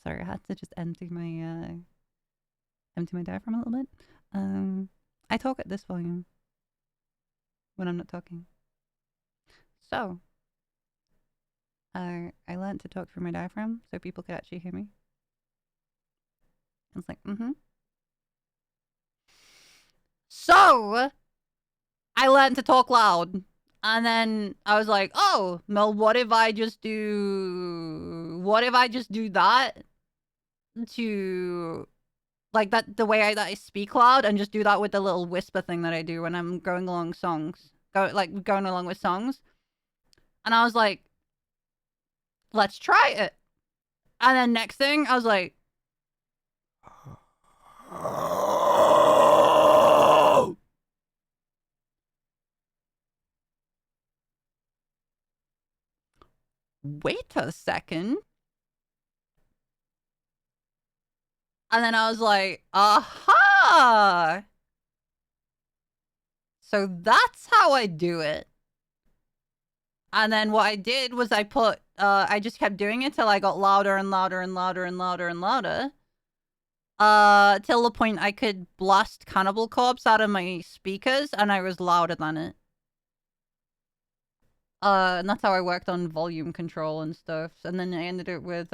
Sorry, I had to just empty my diaphragm a little bit. I talk at this volume when I'm not talking. So, I learned to talk through my diaphragm so people could actually hear me. I was like, So, I learned to talk loud. And then I was like, oh, well, what if I just do that to, like, that the way that I speak loud and just do that with the little whisper thing that I do when I'm going along songs. Going along with songs. And I was like, let's try it. And then next thing, I was like, wait a second. And then I was like, aha! So that's how I do it. And then what I did was I just kept doing it till I got louder and louder and louder and louder and louder. Till the point I could blast Cannibal Corpse out of my speakers and I was louder than it. And that's how I worked on volume control and stuff. And then I ended it with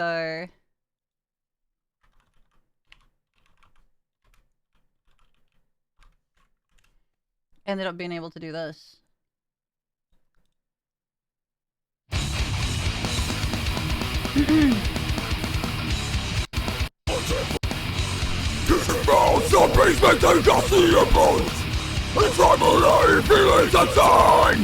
ended up being able to do this. Some basement and just see your bones. It's family feelings inside.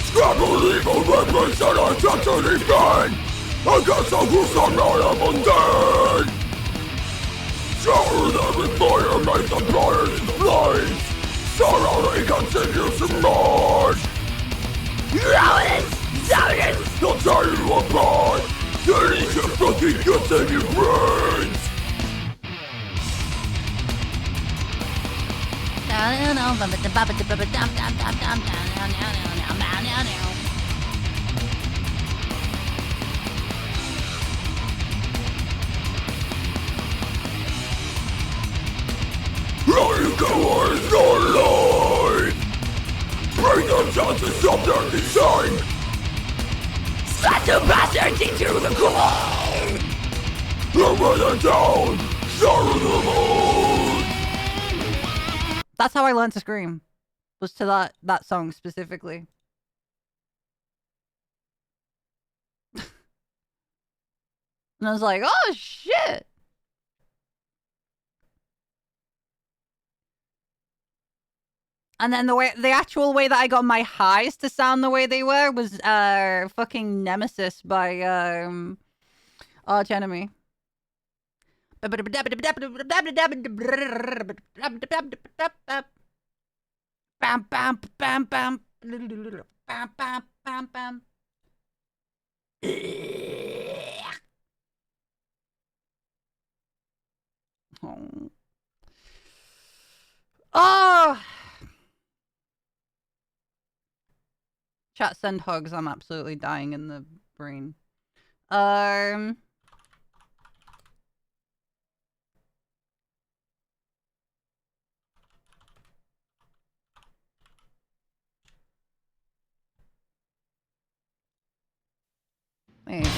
Scrabble evil weapons that are set to defend against the gruesome animal dead. Shower them with fire, make the fires blaze. Sorrow continues to march. Silence! They'll tear you apart. They need your fucking guts and your brains. RIKA is not alive! Bring them down to stop their design! Set the bastards into the ground! Hammer them down! Shatter them all! That's how I learned to scream. Was to that song specifically. And I was like, oh shit! And then the actual way that I got my highs to sound the way they were was fucking Nemesis by Arch Enemy. Bam bam bam bam bam bam bam bam. Oh. Chat, send hugs. I'm absolutely dying in the brain. There you go.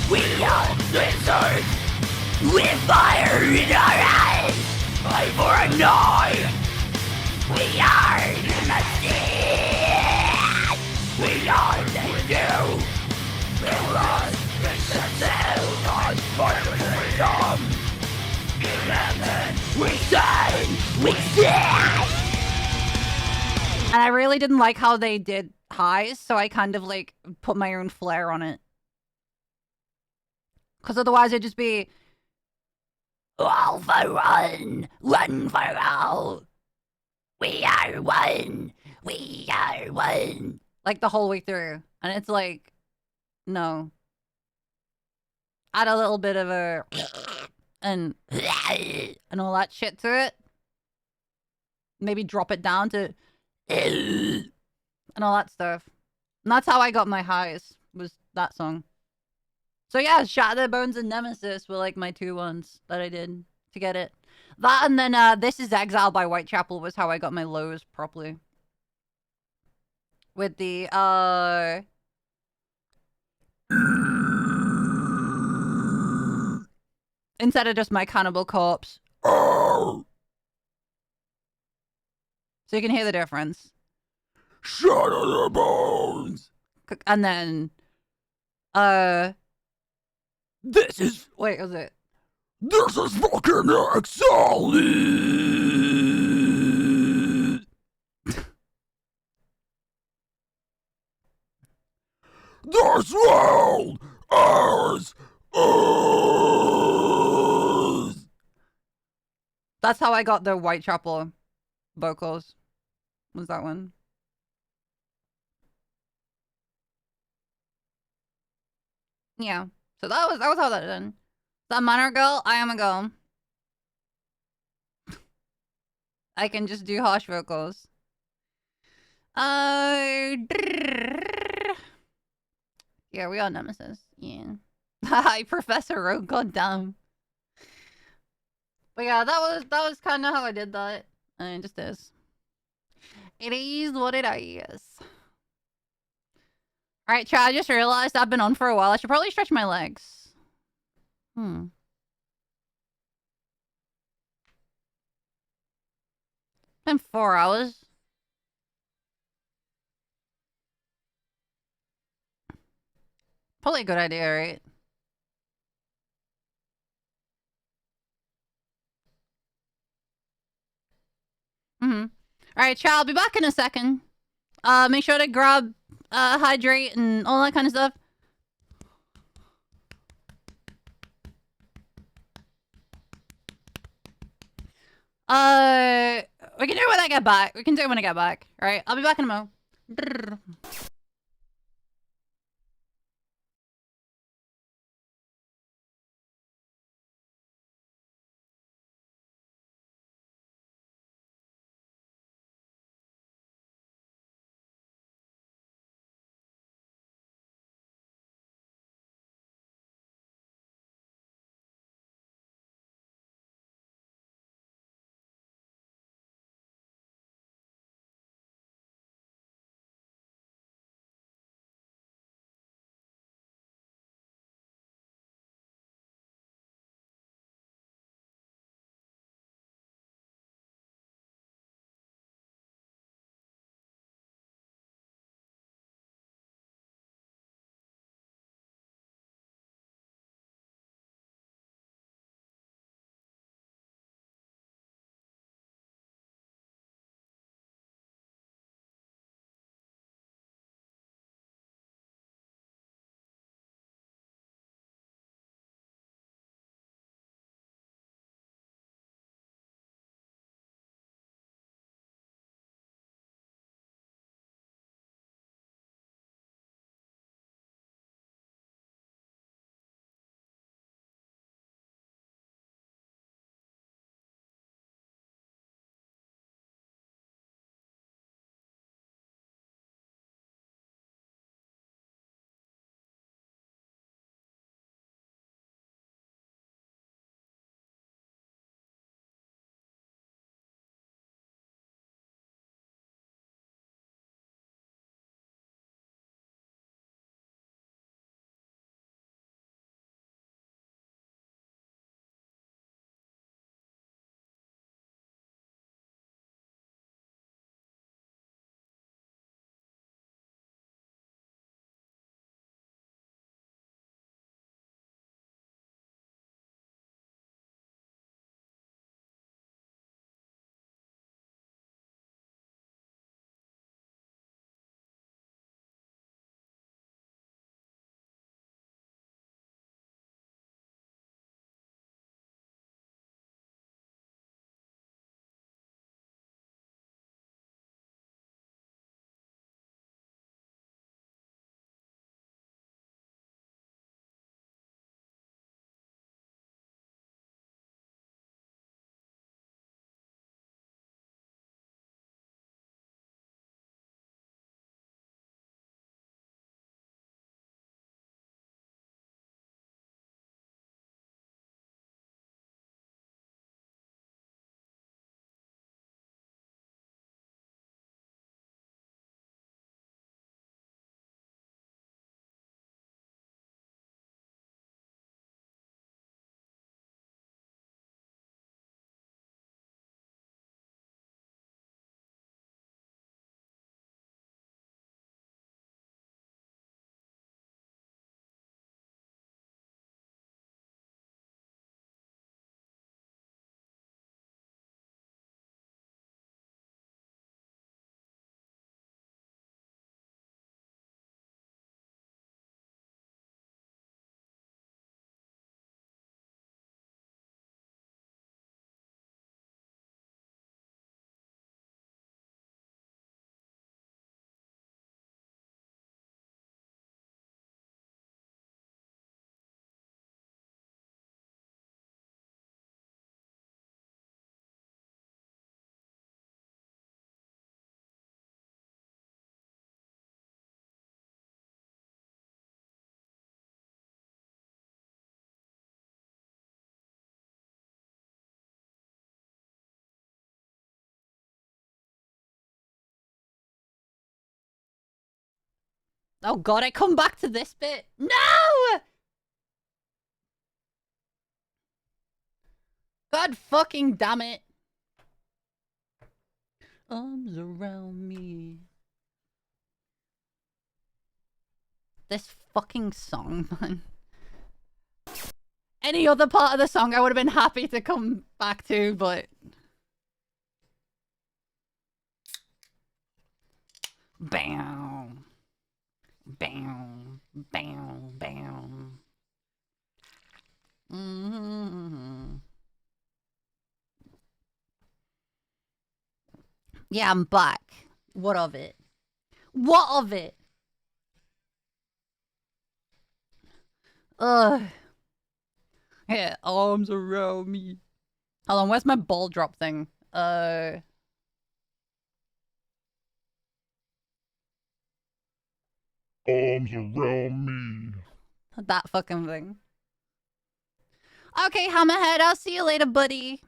We are blizzards with fire in our eyes. Eye for a knife. We are Nemesis. We are the new. We lost the sound on freedom. We sing. We sing. And I really didn't like how they did highs, so I kind of like put my own flair on it. Because otherwise it'd just be all for one, one for all. We are one. We are one. Like the whole way through. And it's like, no. Add a little bit of a and all that shit to it. Maybe drop it down to and all that stuff. And that's how I got my highs, was that song. So yeah, Shatter Bones and Nemesis were like my two ones that I did to get it. That and then This Is Exile by Whitechapel was how I got my lows properly. With the instead of just my Cannibal Corpse. So you can hear the difference. Shatter the bones. And then This is wait, was it? This is fucking excellent. This world is. That's how I got the Whitechapel vocals. Was that one? Yeah. So that was how that done. That minor girl, I am a girl. I can just do harsh vocals. Yeah, we are Nemesis. Yeah. Hi, Professor Rogue. God damn. But yeah, that was kind of how I did that. And it just is. It is what it is. Alright, chat, I just realized I've been on for a while. I should probably stretch my legs. Been 4 hours. Probably a good idea, right? Alright, chat, I'll be back in a second. Make sure to grab, hydrate and all that kind of stuff. We can do it when I get back. We can do it when I get back. Alright, I'll be back in a moment. Oh god, I come back to this bit. No! God fucking damn it. Arms around me. This fucking song, man. Any other part of the song I would have been happy to come back to, but... Bam. Bam. Bam. Bam. Yeah, I'm back. What of it? What of it? Ugh. Yeah, arms around me. Hold on, where's my ball drop thing? Arms around me. That fucking thing. Okay, Hammerhead, I'll see you later, buddy.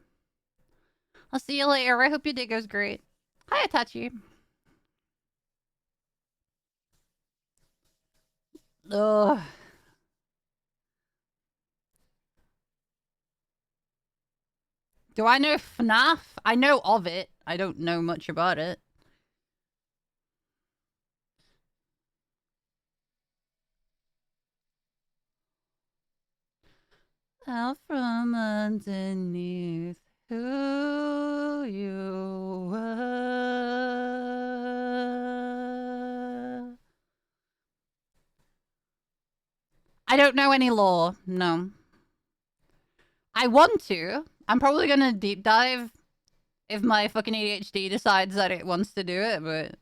I'll see you later. I hope your day goes great. Hi, Itachi. Ugh. Do I know FNAF? I know of it. I don't know much about it. Out from underneath who you were. I don't know any lore, no. I want to. I'm probably gonna deep dive if my fucking ADHD decides that it wants to do it, but...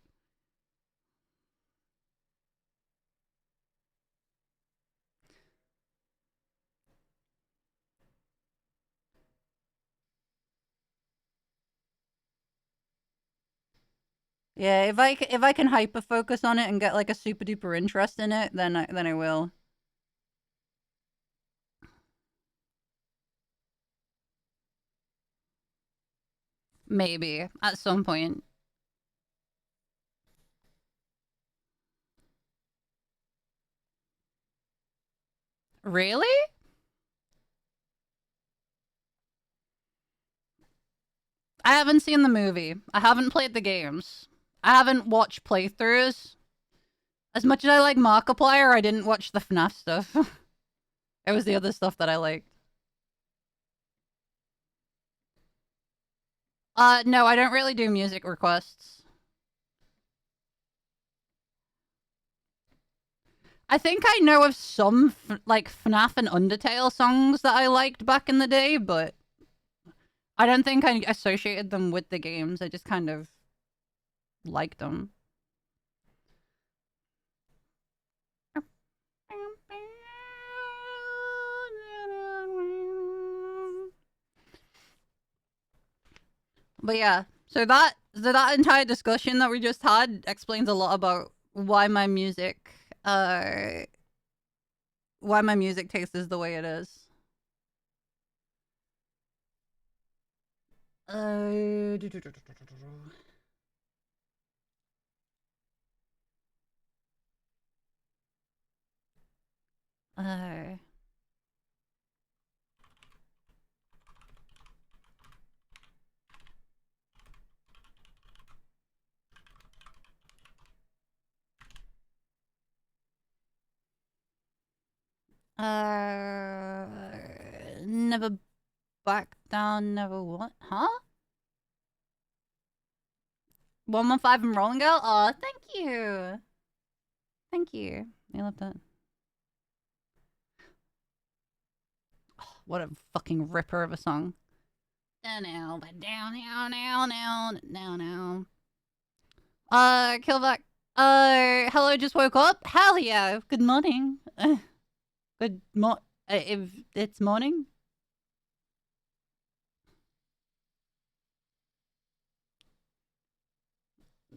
Yeah, if I can hyper focus on it and get like a super duper interest in it, then I will. Maybe at some point. Really? I haven't seen the movie. I haven't played the games. I haven't watched playthroughs. As much as I like Markiplier, I didn't watch the FNAF stuff. It was the other stuff that I liked. No, I don't really do music requests. I think I know of some, like, FNAF and Undertale songs that I liked back in the day, but I don't think I associated them with the games. I just kind of liked them. But yeah, so that entire discussion that we just had explains a lot about why my music taste is the way it is. Never back down, never what? Huh? 115 and Rolling Girl? Oh, thank you. Thank you. I love that. Oh, what a fucking ripper of a song. Down now, but down now. Killback. Hello, just woke up. Hell yeah. Good morning. If it's morning.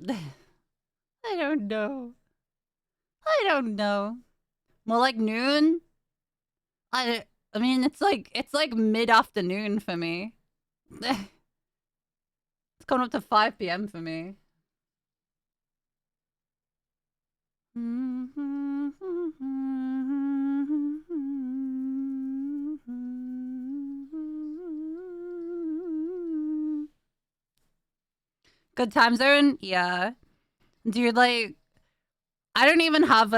I don't know. More like noon? I mean, it's like mid-afternoon for me. It's coming up to 5 p.m. for me. Good time zone? Yeah. Dude, like, I don't even have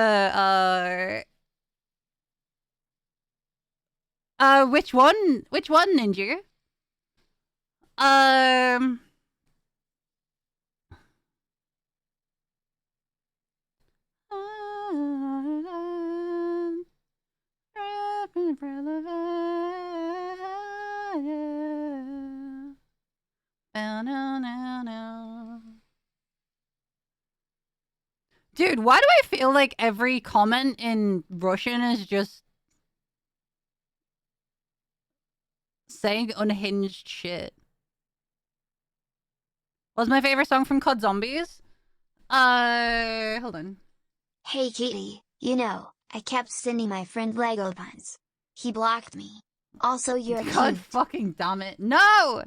which one? Which one, Ninja? Dude, why do I feel like every comment in Russian is just saying unhinged shit? What's my favorite song from COD Zombies? Hold on. Hey Kitty, you know, I kept sending my friend Lego puns. He blocked me. Also, you're God cute. fucking damn it. No!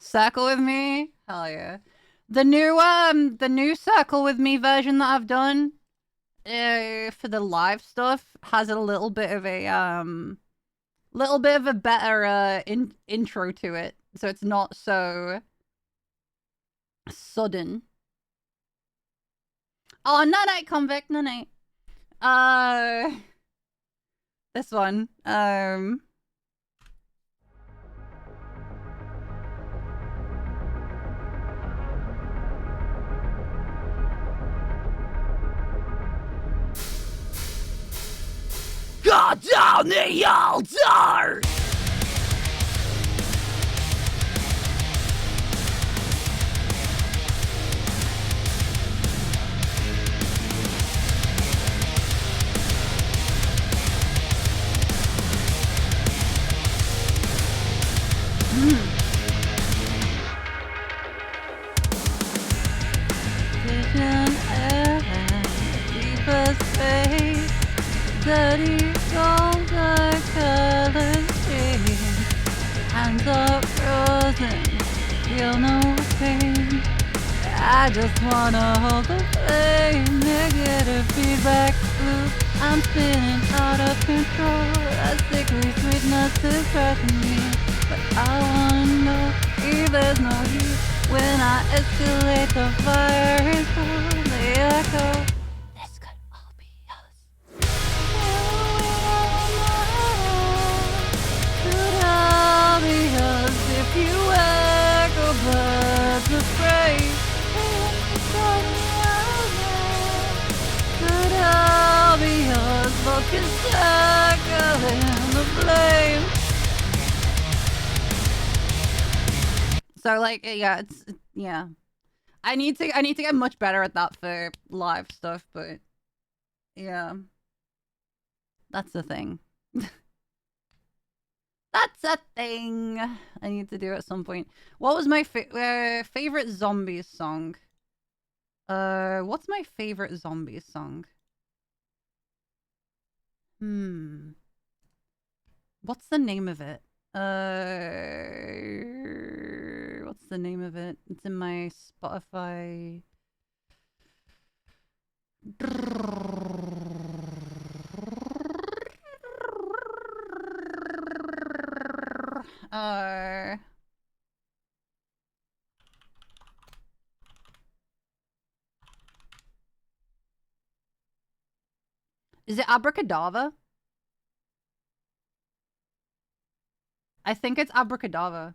Circle with me? Hell yeah. The new Circle with Me version that I've done for the live stuff has a little bit of a better intro to it, so it's not so sudden. Oh, night convict, night. This one. God down the altar! Vision and deeper space. Dirty golden colors change. Hands are frozen, feel no pain. I just wanna hold the flame. Negative feedback loop, I'm spinning out of control. A sickly sweetness is crushing me, but I wanna know if there's no heat. When I escalate, the fire is cold. The echo. This could all be us. Could all be us if you echo birds of prey. Could all be us, focus circle in the flame. So like, yeah, yeah. I need to get much better at that for live stuff, but yeah, that's the thing. That's a thing I need to do at some point. What was my favorite zombies song? What's my favorite zombies song? What's the name of it? What's the name of it? It's in my Spotify. Is it Abracadabra? I think it's Abracadabra.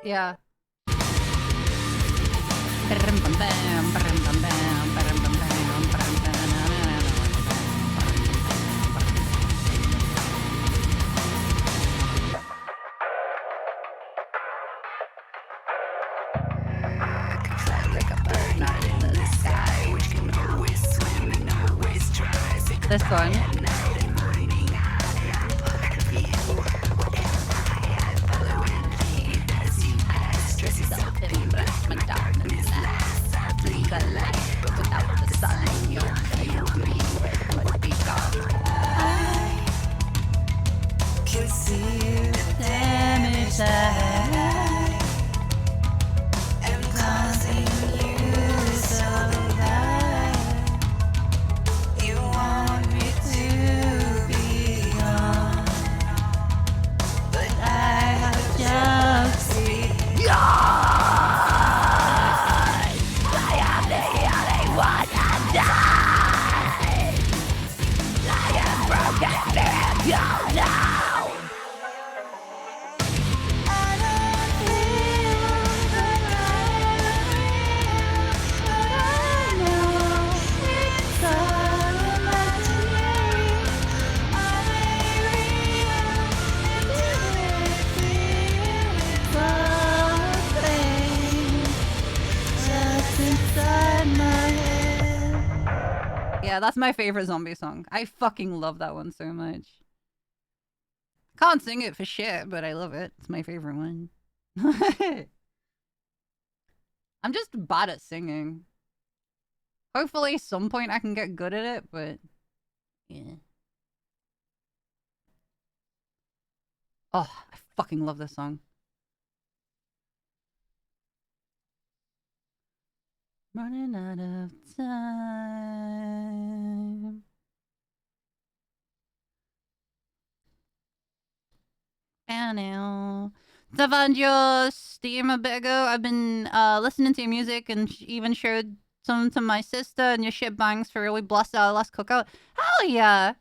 Yeah. This one. Can see the damage that I'm causing you so Yeah, that's my favorite zombie song. I fucking love that one so much. Can't sing it for shit, but I love it. It's my favorite one. I'm just bad at singing. Hopefully, at some point I can get good at it, but yeah. Oh, I fucking love this song. Running out of time. And now to find your Steam a bit ago, I've been listening to your music and even showed some to my sister, and your shit bangs for really blessed our last cookout. Hell yeah!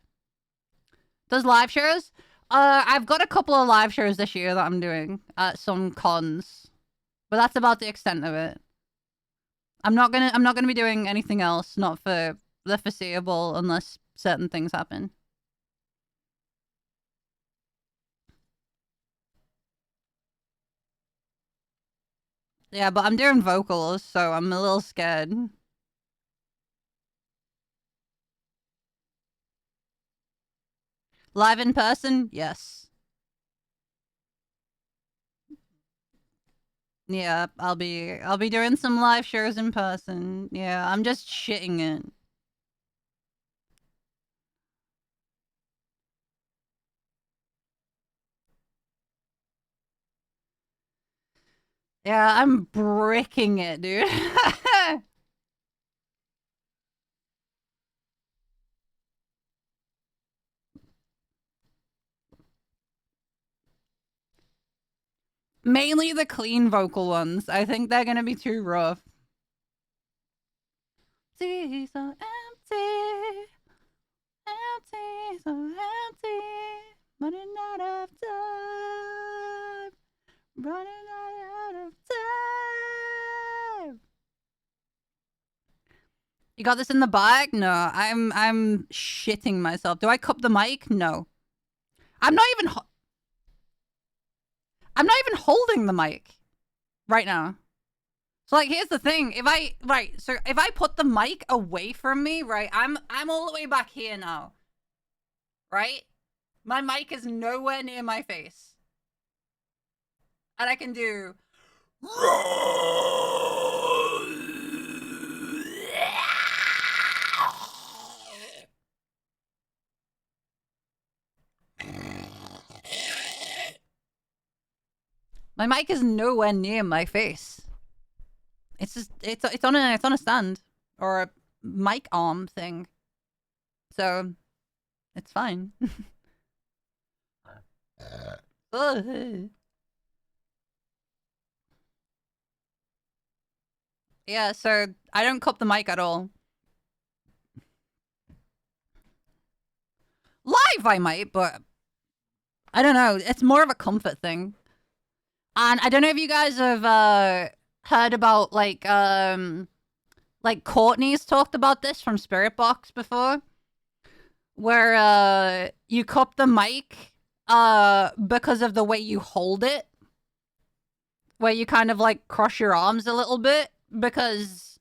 Those live shows? I've got a couple of live shows this year that I'm doing at some cons, but that's about the extent of it. I'm not gonna be doing anything else, not for the foreseeable, unless certain things happen. Yeah, but I'm doing vocals, so I'm a little scared. Live in person? Yes. Yeah, I'll be doing some live shows in person. Yeah, I'm just shitting it. Yeah, I'm bricking it, dude. Mainly the clean vocal ones. I think they're gonna be too rough. Empty, so empty. Empty, so empty. Running out of time. Running out of time. You got this in the bag? No, I'm shitting myself. Do I cup the mic? No. I'm not even holding the mic right now. So like, here's the thing. If I put the mic away from me, right? I'm all the way back here now. Right? My mic is nowhere near my face. And I can do my mic is nowhere near my face. It's just it's on a stand or a mic arm thing. So it's fine. Yeah, so I don't cup the mic at all. Live I might, but I don't know. It's more of a comfort thing. And I don't know if you guys have heard about like Courtney's talked about this from Spirit Box before, where you cup the mic because of the way you hold it, where you kind of like cross your arms a little bit, because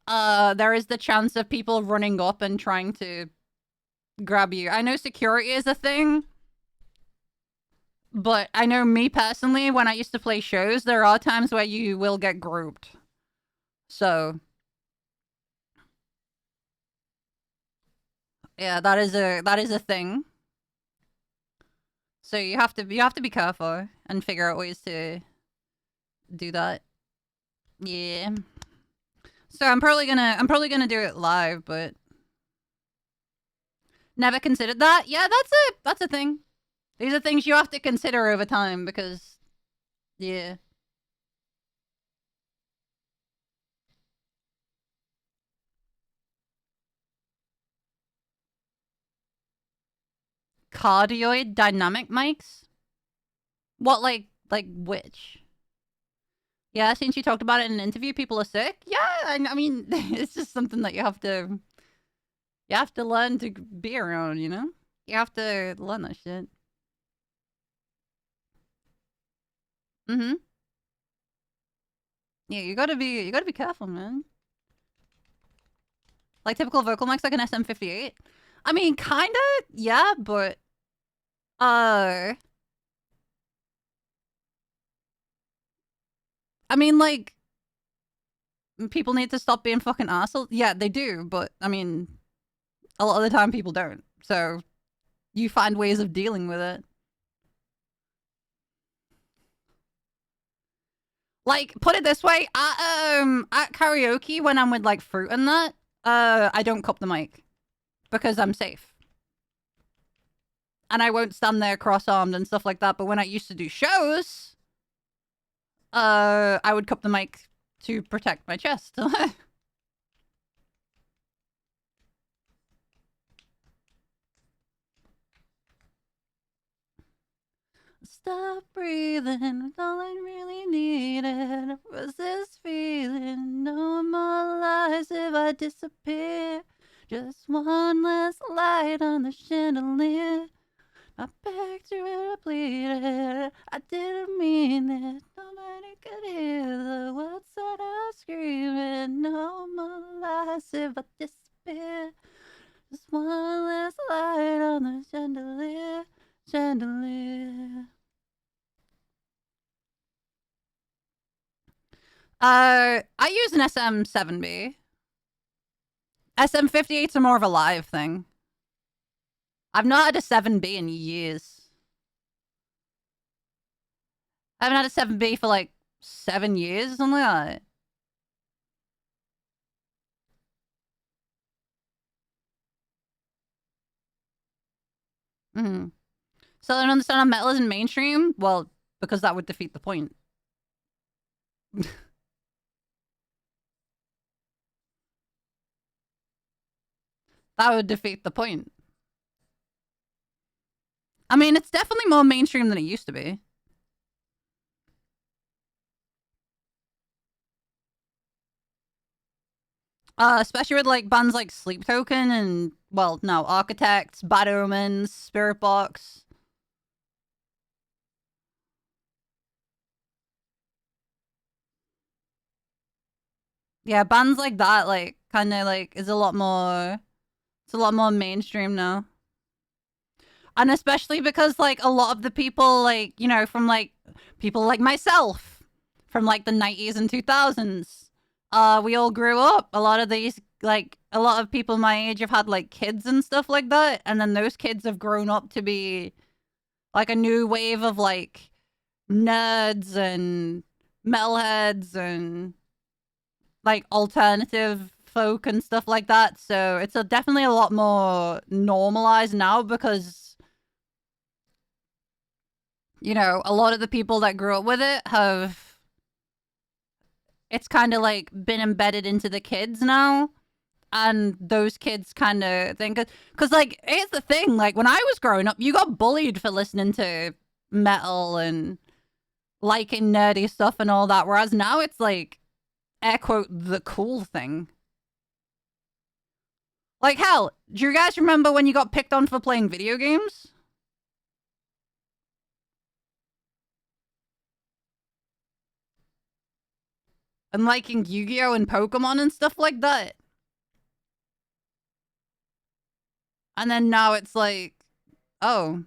there is the chance of people running up and trying to grab you. I know security is a thing, but I know me personally, when I used to play shows, there are times where you will get grouped. So yeah, that is a thing. So you have to be careful and figure out ways to do that. Yeah. So I'm probably gonna do it live, but never considered that. Yeah, that's a thing. These are things you have to consider over time because, yeah. Cardioid dynamic mics? What, like which? Yeah, since you talked about it in an interview, people are sick. Yeah, I mean, it's just something that you have to learn to be around, you know? You have to learn that shit. Mm-hmm. Yeah, you gotta be careful, man. Like typical vocal mics like an SM58? I mean, kinda, yeah, but I mean, like, people need to stop being fucking assholes. Yeah, they do, but I mean, a lot of the time people don't. So you find ways of dealing with it. Like, put it this way, at karaoke when I'm with like fruit and that, I don't cup the mic because I'm safe. And I won't stand there cross-armed and stuff like that. But when I used to do shows, I would cup the mic to protect my chest. Stop breathing, all I really needed was this feeling. No more lies if I disappear. Just one less light on the chandelier. I begged you and I pleaded, I didn't mean it. Nobody could hear the words that I was screaming. No more lies if I disappear. Just one less light on the chandelier, chandelier. I use an SM7B. SM58s are more of a live thing. I've not had a 7B in years. I haven't had a 7B for like 7 years or something like that. Mm-hmm. So I don't understand how metal isn't mainstream? Well, because that would defeat the point. That would defeat the point. I mean, it's definitely more mainstream than it used to be. Especially with like bands like Sleep Token and, well, no, Architects, Bad Omens, Spirit Box. Yeah, bands like that, like, kind of like, is a lot more, it's a lot more mainstream now. And especially because, like, a lot of the people, like, you know, from, like, people like myself, from, like, the 90s and 2000s, we all grew up. A lot of these, like, a lot of people my age have had, like, kids and stuff like that. And then those kids have grown up to be, like, a new wave of, like, nerds and metalheads and, like, alternative folk and stuff like that. So it's definitely a lot more normalized now because, you know, a lot of the people that grew up with it have, it's kind of like been embedded into the kids now. And those kids kind of think, because like, here's the thing, like when I was growing up, you got bullied for listening to metal and liking nerdy stuff and all that. Whereas now it's like, air quote, the cool thing. Like, hell, do you guys remember when you got picked on for playing video games? And liking Yu-Gi-Oh! And Pokemon and stuff like that? And then now it's like, oh.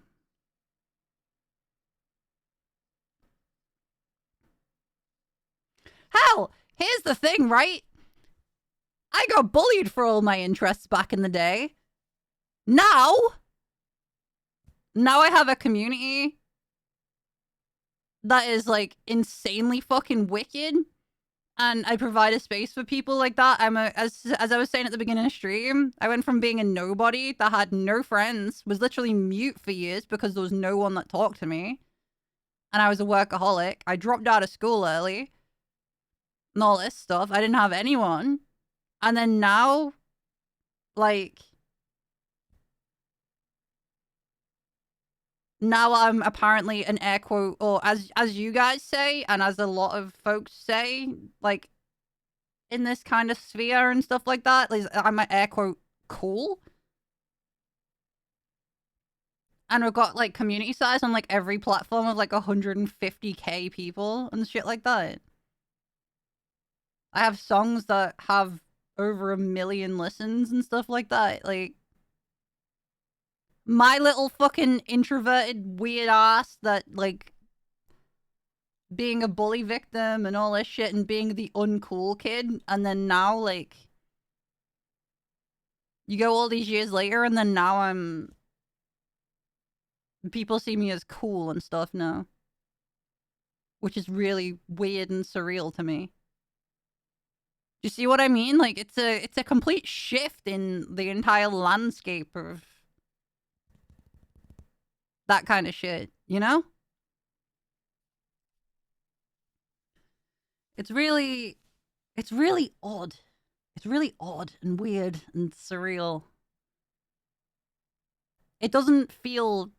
Hell, here's the thing, right? I got bullied for all my interests back in the day. Now I have a community that is like insanely fucking wicked. And I provide a space for people like that. As I was saying at the beginning of stream, I went from being a nobody that had no friends, was literally mute for years because there was no one that talked to me. And I was a workaholic. I dropped out of school early. And all this stuff. I didn't have anyone. And then now, like, now I'm apparently an air quote, or as you guys say, and as a lot of folks say, like, in this kind of sphere and stuff like that, like, I'm an air quote cool. And we've got, like, community size on, like, every platform of, like, 150k people and shit like that. I have songs that have over 1 million listens and stuff like that. Like, my little fucking introverted weird ass that, like, being a bully victim and all this shit and being the uncool kid, and then now, like, you go all these years later and then now people see me as cool and stuff now. Which is really weird and surreal to me. You see what I mean? Like, it's a complete shift in the entire landscape of that kind of shit, you know? It's really odd. It's really odd and weird and surreal. It doesn't feel...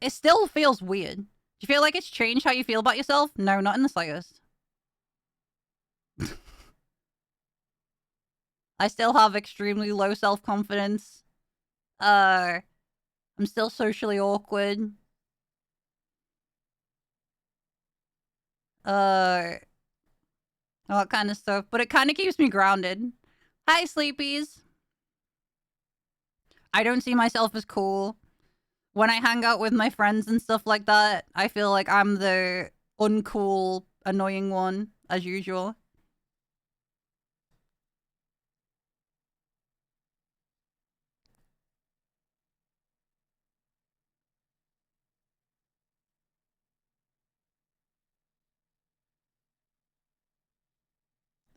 It still feels weird. Do you feel like it's changed how you feel about yourself? No, not in the slightest. I still have extremely low self-confidence. I'm still socially awkward. All that kind of stuff. But it kind of keeps me grounded. Hi, sleepies. I don't see myself as cool. When I hang out with my friends and stuff like that, I feel like I'm the uncool, annoying one, as usual.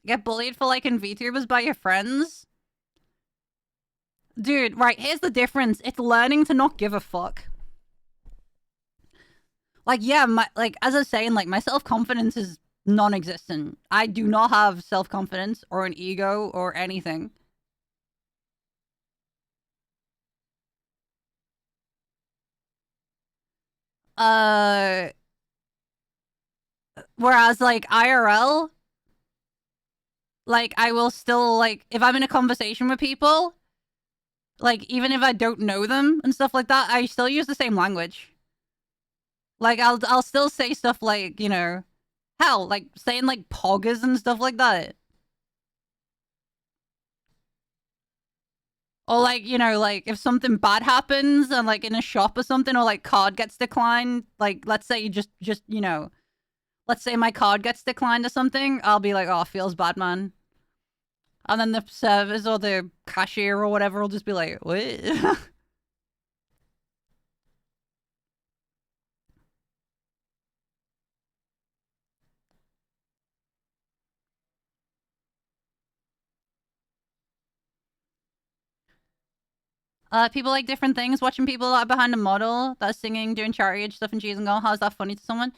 Get bullied for liking VTubers by your friends? Dude, right, here's the difference. It's learning to not give a fuck. Like, yeah, as I was saying, like, my self-confidence is non-existent. I do not have self-confidence or an ego or anything. Whereas, like, IRL, like, I will still, like, if I'm in a conversation with people, like, even if I don't know them and stuff like that, I still use the same language. Like, I'll still say stuff like, you know, hell, like, saying, like, poggers and stuff like that. Or, like, you know, like, if something bad happens and, like, in a shop or something, or, like, card gets declined, like, let's say you just, you know, let's say my card gets declined or something, I'll be like, oh, feels bad, man. And then the servers or the cashier or whatever will just be like, what? People like different things. Watching people that are behind a model that's singing, doing charity age stuff and cheese and going, how's that funny to someone?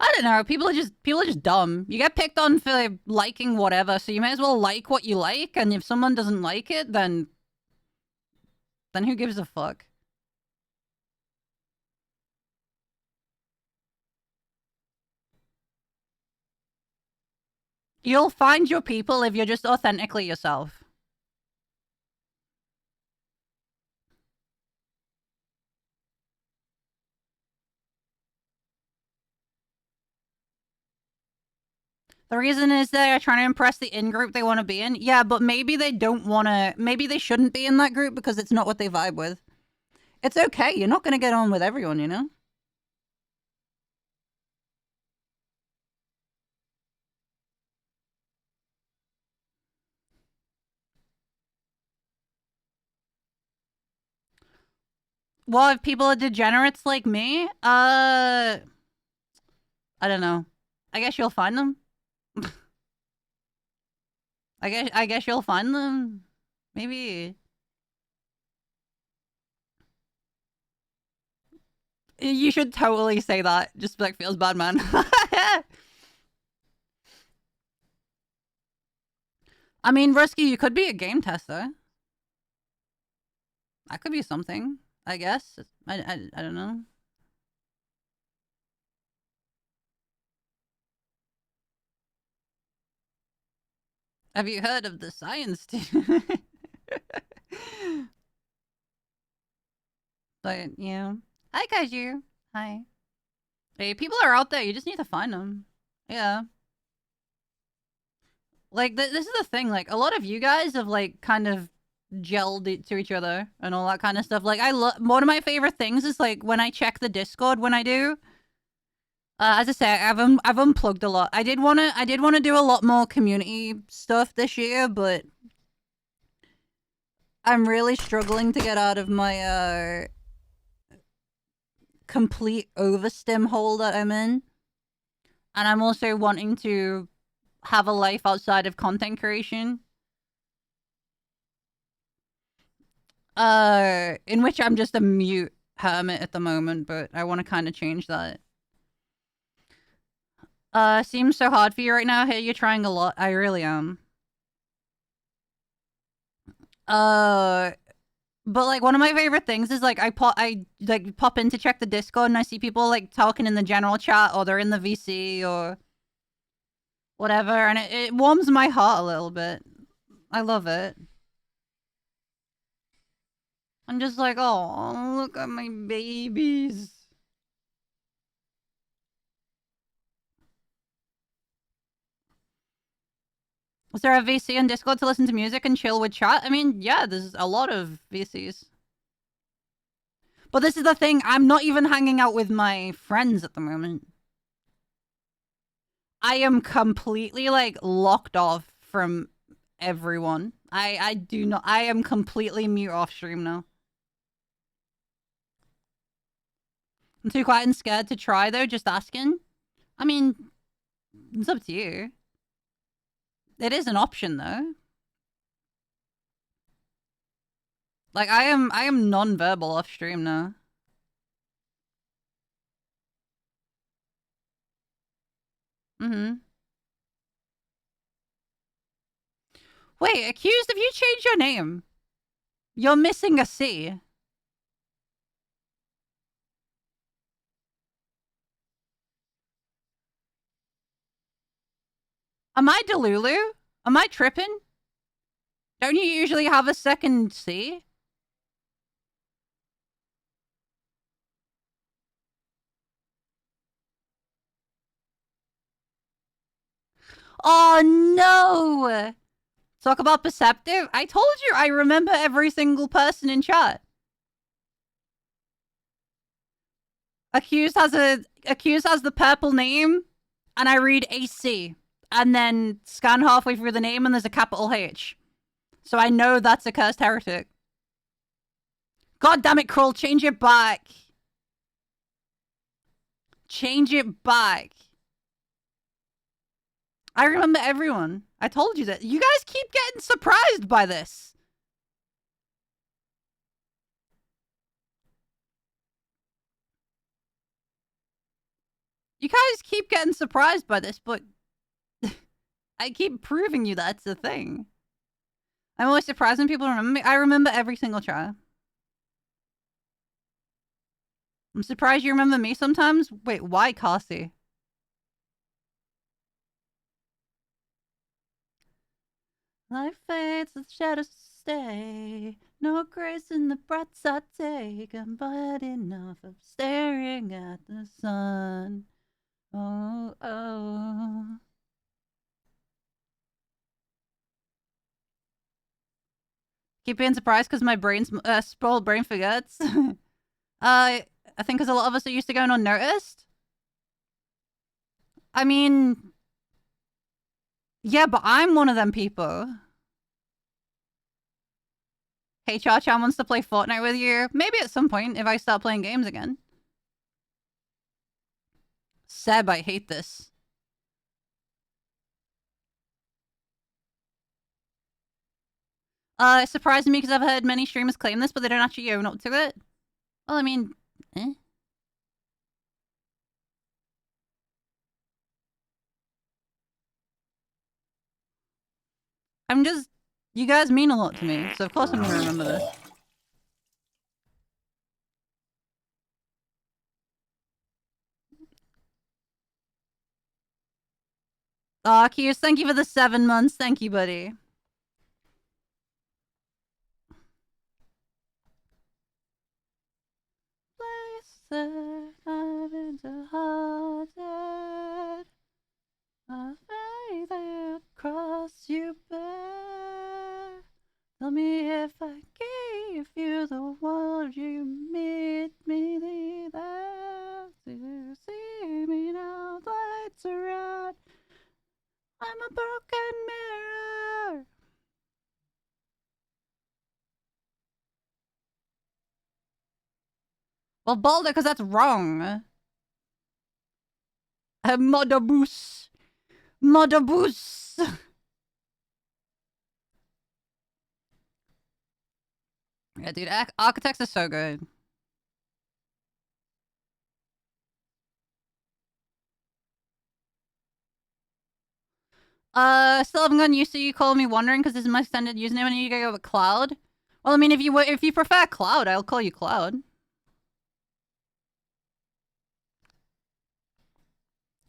I don't know. People are just dumb. You get picked on for liking whatever, so you may as well like what you like, and if someone doesn't like it, then who gives a fuck? You'll find your people if you're just authentically yourself. The reason is they're trying to impress the in-group they want to be in. Yeah, but maybe they don't want to... Maybe they shouldn't be in that group because it's not what they vibe with. It's okay. You're not going to get on with everyone, you know? Well, if people are degenerates like me, I don't know. I guess you'll find them. I guess you'll find them. Maybe. You should totally say that. Just be like, feels bad, man. I mean, Rusky, you could be a game tester. That could be something, I guess. I don't know. Have you heard of the science team? But, yeah. Hi, Kaiju. Hi. Hey, people are out there. You just need to find them. Yeah. Like, this is the thing, like, a lot of you guys have, like, kind of gelled to each other and all that kind of stuff. Like, one of my favorite things is, like, when I check the Discord when I do. As I say, I've unplugged a lot. I did wanna do a lot more community stuff this year, but I'm really struggling to get out of my, complete overstim hole that I'm in. And I'm also wanting to have a life outside of content creation. In which I'm just a mute hermit at the moment, but I want to kind of change that. Seems so hard for you right now. Hey, you're trying a lot. I really am. But like one of my favorite things is like I pop in to check the Discord and I see people like talking in the general chat or they're in the VC or whatever, and it warms my heart a little bit. I love it. I'm just like, oh, look at my babies. Was there a VC on Discord to listen to music and chill with chat? I mean, yeah, there's a lot of VCs. But this is the thing, I'm not even hanging out with my friends at the moment. I am completely, like, locked off from everyone. I am completely mute off stream now. I'm too quiet and scared to try, though, just asking. I mean, it's up to you. It is an option, though. Like, I am non-verbal off stream now. Mm-hmm. Wait, accused, have you changed your name? You're missing a C. Am I Delulu? Am I tripping? Don't you usually have a second C? Oh no! Talk about perceptive? I told you I remember every single person in chat. Accused has the purple name, and I read AC. And then scan halfway through the name and there's a capital H. So I know that's a cursed heretic. God damn it, Krull, change it back. Change it back. I remember everyone. I told you that. You guys keep getting surprised by this. You guys keep getting surprised by this, but I keep proving you that's a thing. I'm always surprised when people remember me. I remember every single try. I'm surprised you remember me sometimes. Wait, why Cassie? Life fades, the shadows stay. No grace in the breaths I take. I'm but enough of staring at the sun. Oh, oh. Keep being surprised because my brain's spoiled brain forgets. I think because a lot of us are used to going unnoticed. I mean, yeah, but I'm one of them people. Hey, Cha-Chan wants to play Fortnite with you. Maybe at some point if I start playing games again. Seb, I hate this. It surprised me because I've heard many streamers claim this, but they don't actually own up to it. Well, I mean, eh? I'm just... You guys mean a lot to me, so of course I'm gonna remember this. Aw, Kius, thank you for the 7 months. Thank you, buddy. Places I've been so haunted. My faith across I'm a broken mirror. Well, Balder, because that's wrong. Modabus. Modabus. Yeah, dude, architects are so good. Still haven't gotten used to you calling me Wondering because this is my standard username and you go with Cloud. Well, I mean, if you prefer Cloud, I'll call you Cloud.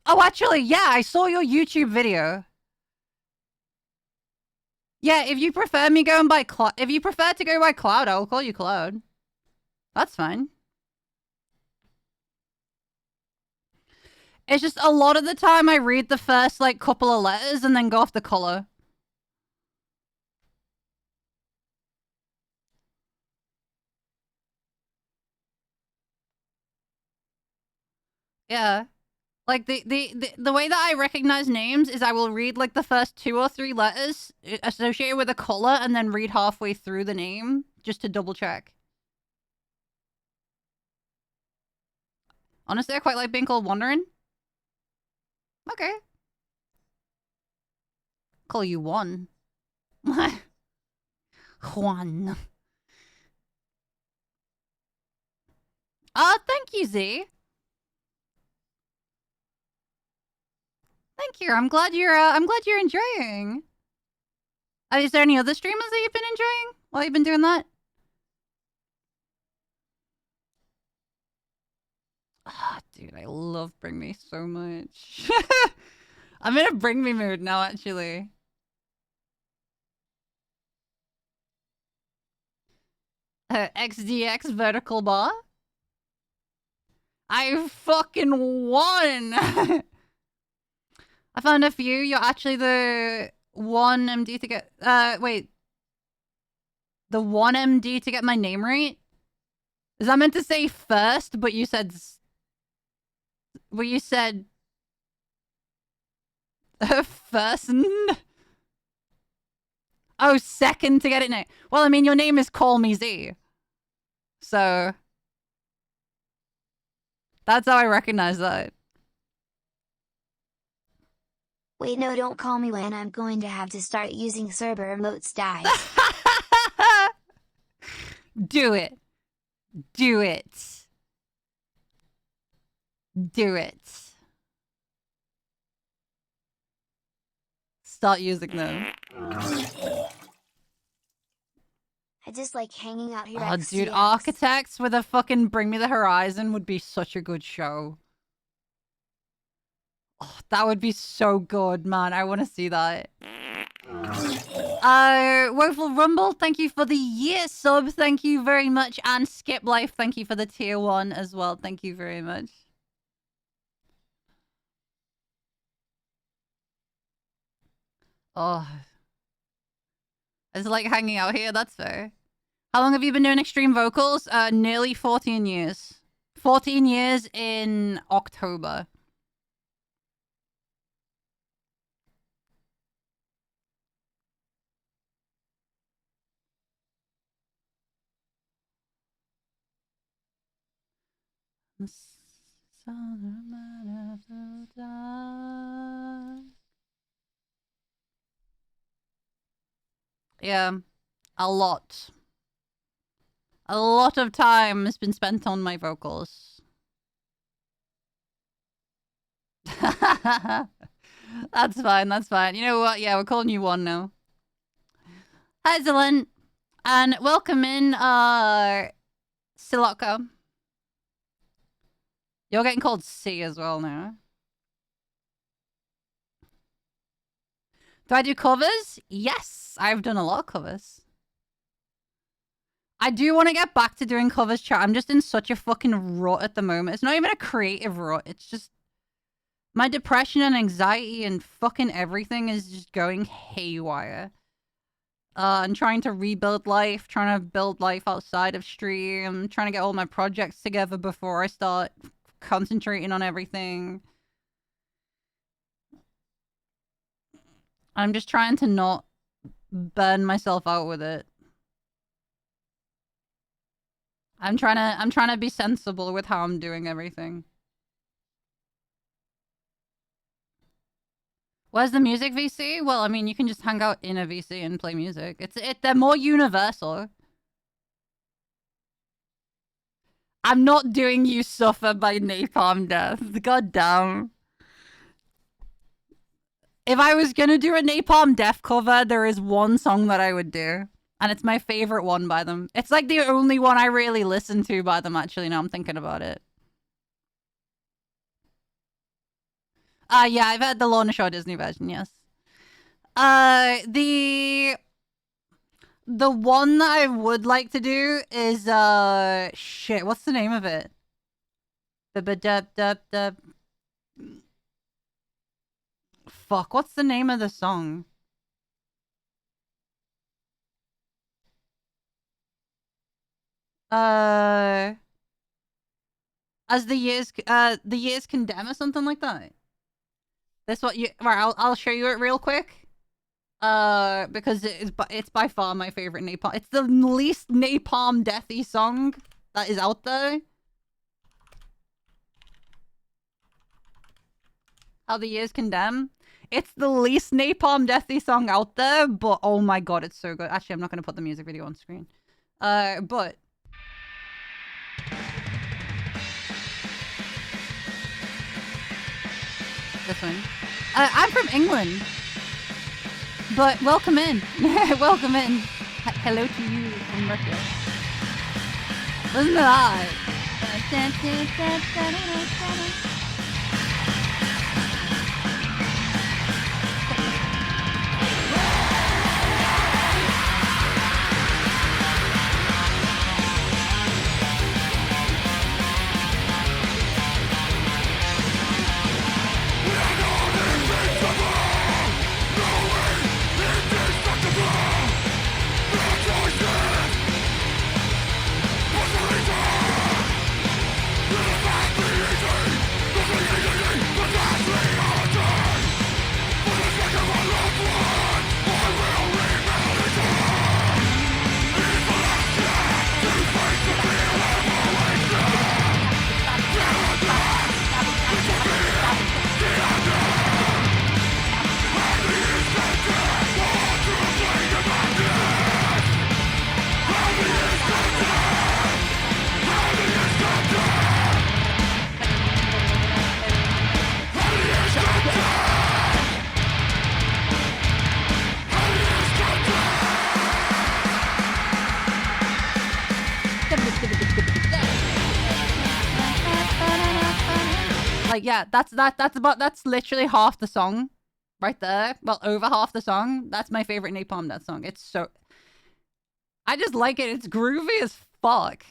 Oh, actually, yeah, I saw your YouTube video. Yeah, if you prefer me going by Cloud, if you prefer to go by Cloud, I'll call you Cloud. That's fine. It's just a lot of the time I read the first, like, couple of letters and then go off the color. Yeah. Like, the way that I recognize names is I will read, like, the first 2 or 3 letters associated with a color and then read halfway through the name just to double check. Honestly, I quite like being called Wondering. Okay. Call you Juan. Juan. Thank you, Z. Thank you. I'm glad you're enjoying. Is there any other streamers that you've been enjoying while you've been doing that? Dude, I love Bring Me so much. I'm in a Bring Me mood now, actually. XDX vertical bar? I fucking won! I found a few. You're actually the 1 MD to get... wait. The 1 MD to get my name right? Is that meant to say first, but you said... Well, you said... first? Oh, second to get it now. Well, I mean, your name is Call Me Z. So... That's how I recognize that. Wait, no, don't call me when I'm going to have to start using server emotes dies. Do it. Do it. Do it. Start using them. I just like hanging out here. Oh, dude, Architects with a fucking Bring Me the Horizon would be such a good show. Oh, that would be so good, man. I want to see that. Woeful Rumble, thank you for the year sub. Thank you very much. And Skip Life, thank you for the tier 1 as well. Thank you very much. Oh. It's like hanging out here, that's fair. How long have you been doing extreme vocals? Nearly 14 years. 14 years in October. Yeah, a lot. A lot of time has been spent on my vocals. That's fine, that's fine. You know what? Yeah, we're calling you One now. Hi, Zillant. And welcome in, Silotko. You're getting called C as well now. Do I do covers? Yes, I've done a lot of covers. I do want to get back to doing covers, chat. I'm just in such a fucking rut at the moment. It's not even a creative rut. It's just... my depression and anxiety and fucking everything is just going haywire. And trying to rebuild life, trying to build life outside of stream, trying to get all my projects together before I start concentrating on everything. I'm just trying to not burn myself out with it. I'm trying to be sensible with how I'm doing everything. Where's the music VC? Well, I mean, you can just hang out in a VC and play music. They're more universal. I'm not doing You Suffer by Napalm Death. God damn. If I was gonna do a Napalm Death cover, there is one song that I would do. And it's my favorite one by them. It's like the only one I really listen to by them, actually, now I'm thinking about it. Yeah, I've heard the Lorna Shore Disney version, yes. The one that I would like to do is, shit, what's the name of it? Fuck, what's the name of the song? As the years condemn or something like that. That's what you. Right, I'll show you it real quick. Because it's by far my favorite Napalm. It's the least Napalm Deathy song that is out there. How the Years Condemn. It's the least Napalm Deathy song out there, but oh my god, it's so good. Actually, I'm not gonna put the music video on screen. But this one. I'm from England. But welcome in. Welcome in. Hello to you from Russia. Listen to that. Like, yeah, that's literally half the song right there. Well, over half the song. That's my favorite Napalm Death song. It's so, I just like it. It's groovy as fuck.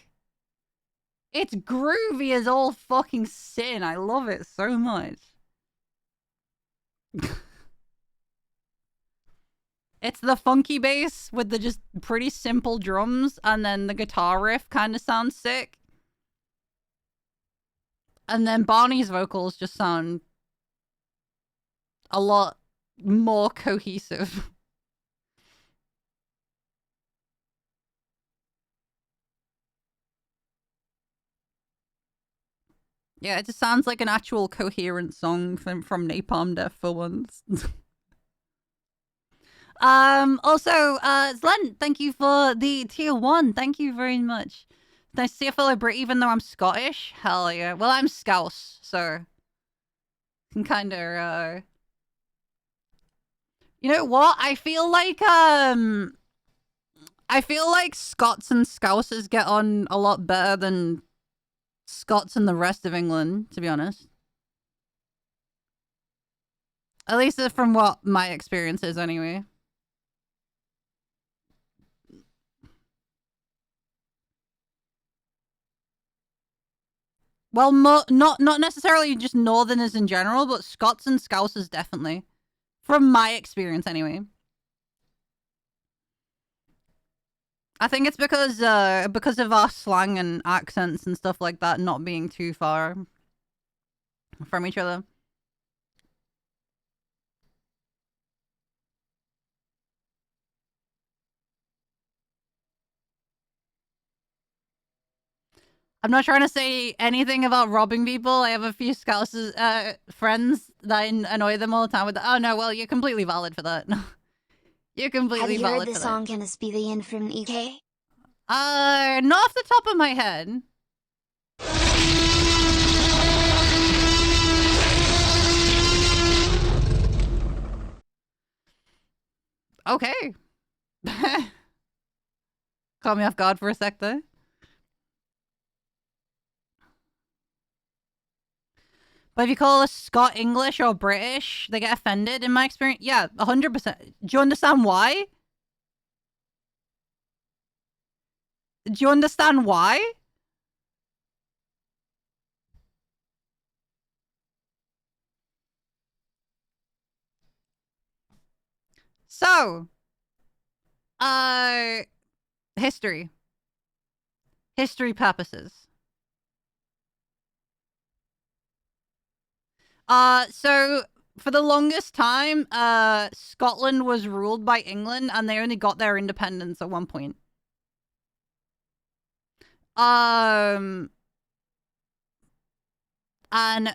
It's groovy as all fucking sin. I love it so much. It's the funky bass with the just pretty simple drums, and then the guitar riff kind of sounds sick. And then Barney's vocals just sound a lot more cohesive. Yeah, it just sounds like an actual coherent song from Napalm Death for once. Also, Zlen, thank you for the tier 1. Thank you very much. Nice to see a fellow Brit even though I'm Scottish. Hell yeah. Well, I'm Scouse, so can kind of, you know what? I feel like Scots and Scousers get on a lot better than Scots and the rest of England, to be honest. At least from what my experience is, anyway. Well, not necessarily just Northerners in general, but Scots and Scousers definitely. From my experience, anyway. I think it's because of our slang and accents and stuff like that not being too far from each other. I'm not trying to say anything about robbing people. I have a few Scouts friends that annoy them all the time with the, oh no, well, you're completely valid for that. You're completely Have you valid heard the for song Can This Be the End from EK? that. Not off the top of my head. Okay. Caught me off guard for a sec there. But if you call us Scott English or British, they get offended in my experience. Yeah, 100%. Do you understand why? Do you understand why? So, history. History purposes. So for the longest time, Scotland was ruled by England, and they only got their independence at one point. And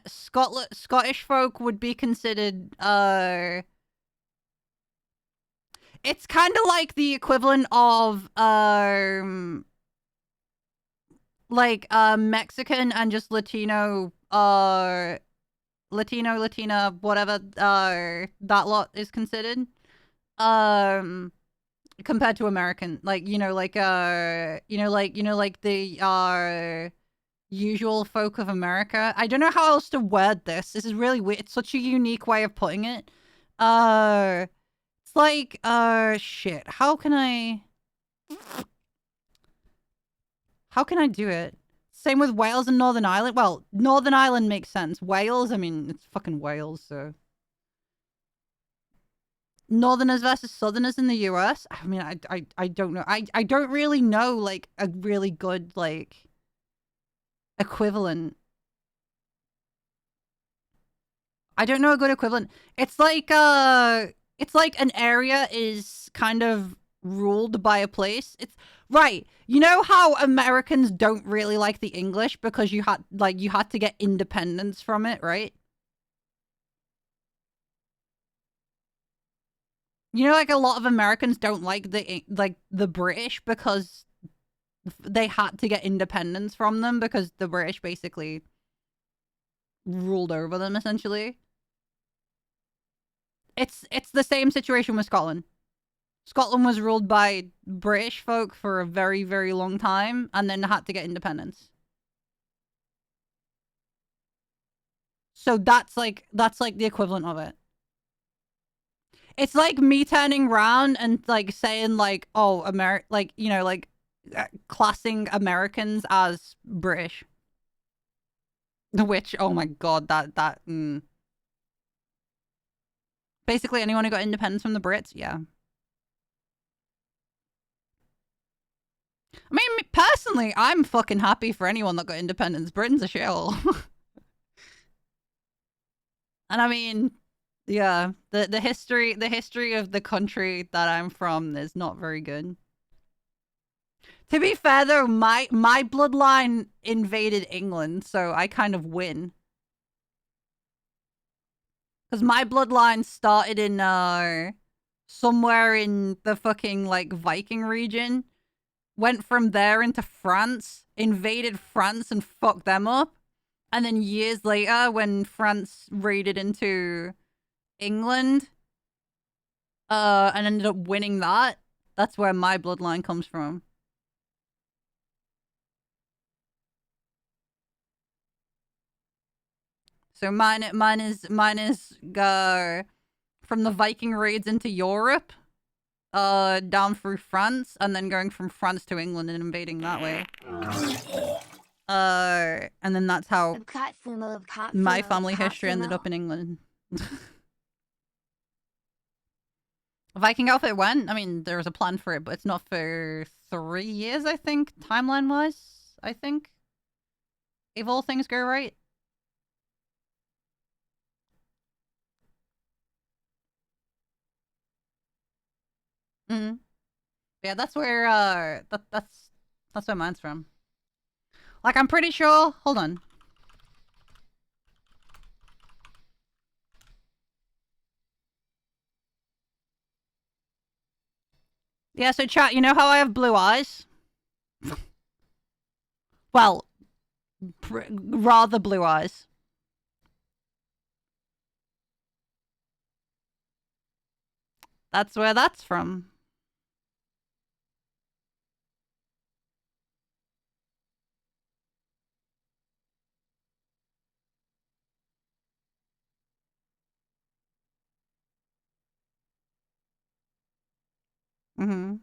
Scottish folk would be considered, it's kind of like the equivalent of, Mexican and just Latino, Latina, whatever, that lot is considered. Compared to American, like, the, usual folk of America. I don't know how else to word this. This is really weird. It's such a unique way of putting it. It's like, shit. How can I do it? Same with Wales and Northern Ireland. Well, Northern Ireland makes sense. Wales, I mean, it's fucking Wales, so. Northerners versus Southerners in the US? I mean, I don't know. I don't really know, like, a really good, like, equivalent. I don't know a good equivalent. It's like an area is kind of ruled by a place. It's right. You know how Americans don't really like the English because you had to get independence from it, right? You know, like a lot of Americans don't like the British because they had to get independence from them because the British basically ruled over them, essentially. It's the same situation with Scotland. Scotland was ruled by British folk for a very, very long time and then had to get independence. So that's like the equivalent of it. It's like me turning around and like saying like, oh, classing Americans as British. Which, oh my god, Basically anyone who got independence from the Brits, yeah. I mean, personally, I'm fucking happy for anyone that got independence. Britain's a shithole. And I mean, yeah, the history of the country that I'm from is not very good. To be fair though, my bloodline invaded England, so I kind of win. Because my bloodline started in somewhere in the fucking like Viking region, went from there into France, invaded France and fucked them up. And then years later, when France raided into England, and ended up winning that, that's where my bloodline comes from. So mine is from the Viking raids into Europe, down through France, and then going from France to England and invading that way. And then that's how my family history ended up in England. Viking outfit when? I mean, there was a plan for it, but it's not for 3 years, I think, timeline-wise, I think. If all things go right. Yeah, that's where, that's where mine's from. Like, I'm pretty sure... Hold on. Yeah, so chat, you know how I have blue eyes? Well, rather blue eyes. That's where that's from. Mm-hmm.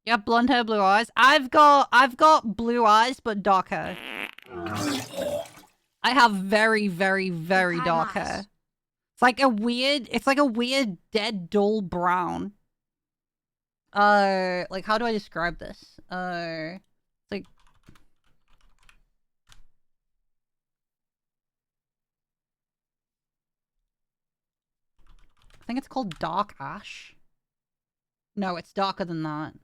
You have blonde hair, blue eyes. I've got blue eyes, but dark hair. I have very, very, very dark hair. It's like a weird dead dull brown. Like how do I describe this? It's like I think it's called dark ash. No, it's darker than that.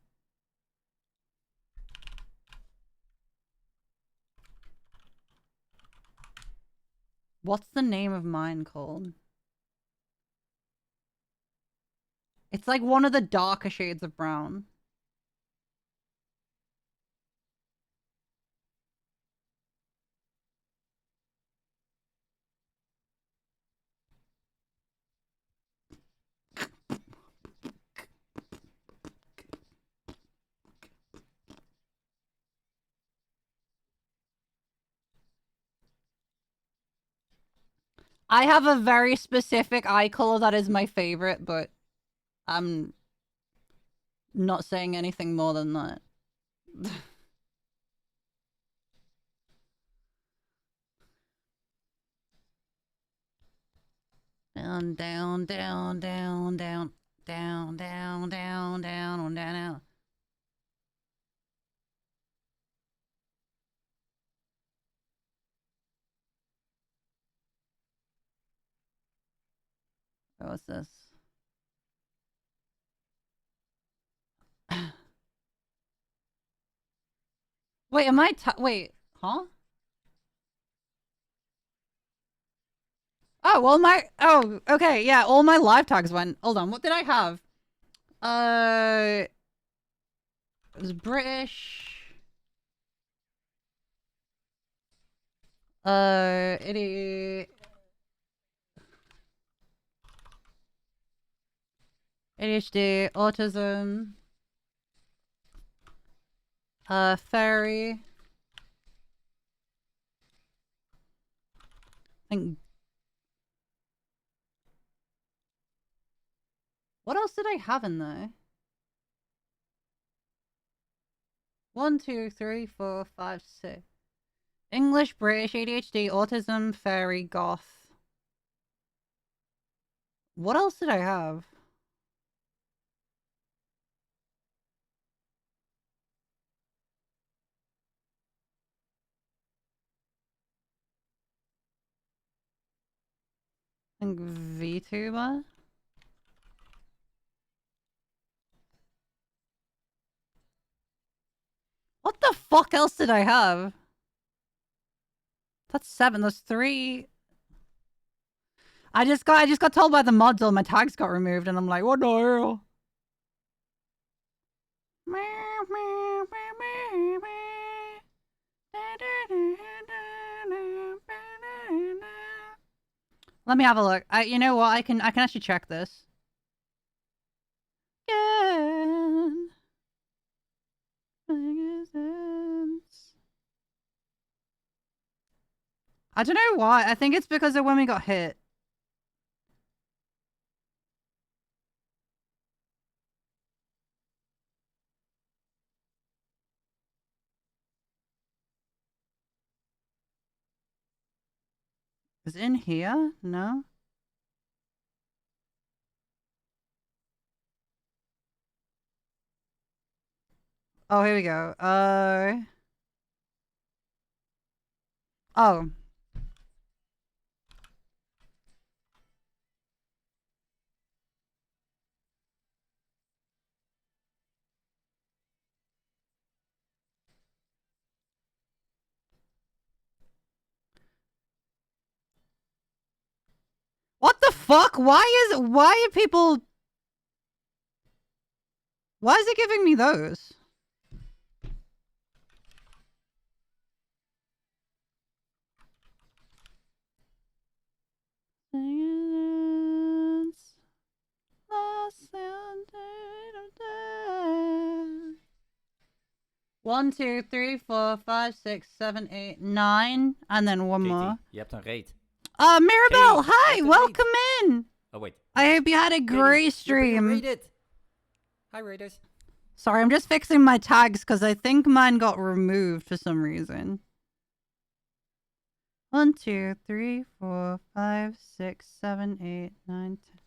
What's the name of mine called? It's like one of the darker shades of brown. I have a very specific eye color that is my favorite, but I'm not saying anything more than that. Down, down, down, down, down, down, down, down, down, down. What's this? Wait, am I wait, huh? Oh, well oh, okay, yeah, all my live tags went. Hold on, what did I have? It was British. ADHD, autism, fairy. I think. What else did I have in there? 1, 2, 3, 4, 5, 6. English, British, ADHD, autism, fairy, goth. What else did I have? I think VTuber. What the fuck else did I have? That's 7. There's 3. I just got told by the mods all my tags got removed, and I'm like, what the hell? Let me have a look. You know what? I can actually check this. Yeah. I don't know why. I think it's because of when we got hit. Is it in here? No? Oh, here we go. Oh. What the fuck? Why are people... Why is it giving me those? One, 2, 3, 4, 5, 6, 7, 8, 9, and then one more. Je hebt een raid. Mirabelle, Katie, hi, welcome in. Oh wait. I hope you had a great stream. Raided. Hi raiders. Sorry, I'm just fixing my tags because I think mine got removed for some reason. 1, 2, 3, 4, 5, 6, 7, 8, 9, 10.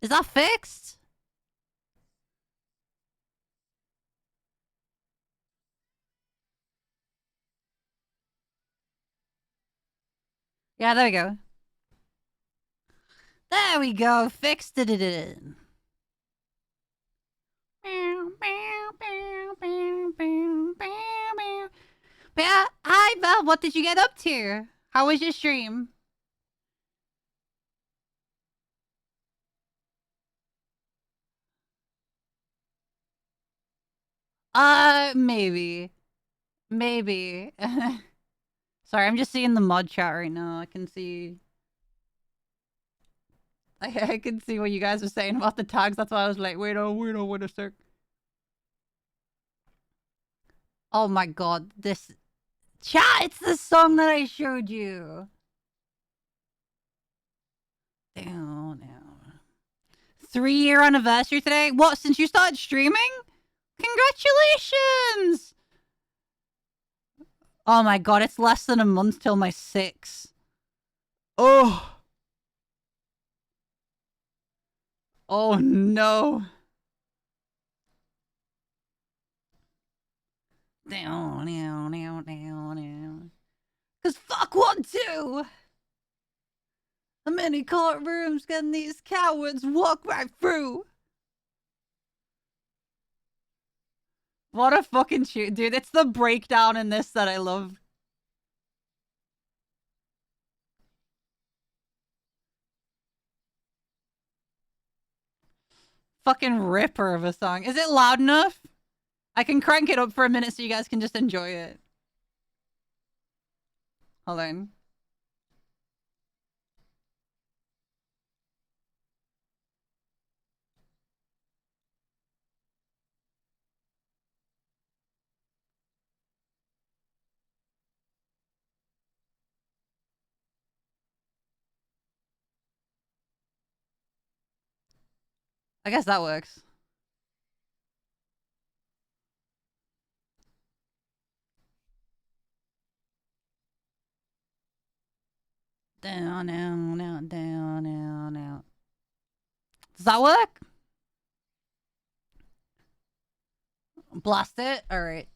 Is that fixed? Yeah, there we go. There we go. Fixed it. Yeah, hi, Val. What did you get up to? How was your stream? Maybe. Sorry, I'm just seeing the mod chat right now. I can see... I can see what you guys are saying about the tags. That's why I was like, wait a sec. Oh my god, this... Chat, it's the song that I showed you. Down. 3-year anniversary today? What, since you started streaming? Congratulations! Oh my god, it's less than a month till my 6. Oh. Oh no. Down. Cause fuck 1-2! The many courtrooms can these cowards walk right through. What a fucking tune. Dude, it's the breakdown in this that I love. Fucking ripper of a song. Is it loud enough? I can crank it up for a minute so you guys can just enjoy it. Hold on. I guess that works. Down. Does that work? Blast it? Alright.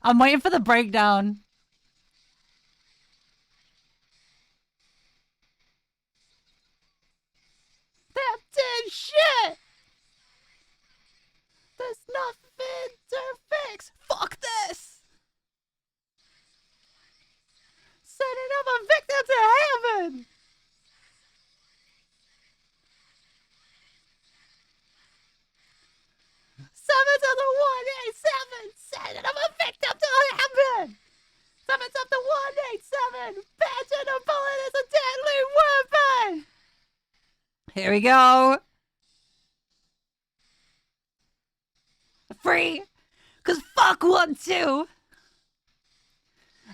I'm waiting for the breakdown. That did shit! There's nothing to fix! Fuck this! Sending up a victim to heaven! Seven to the 187! Sending up a victim to Here we go. Free. Cause fuck 1, 2.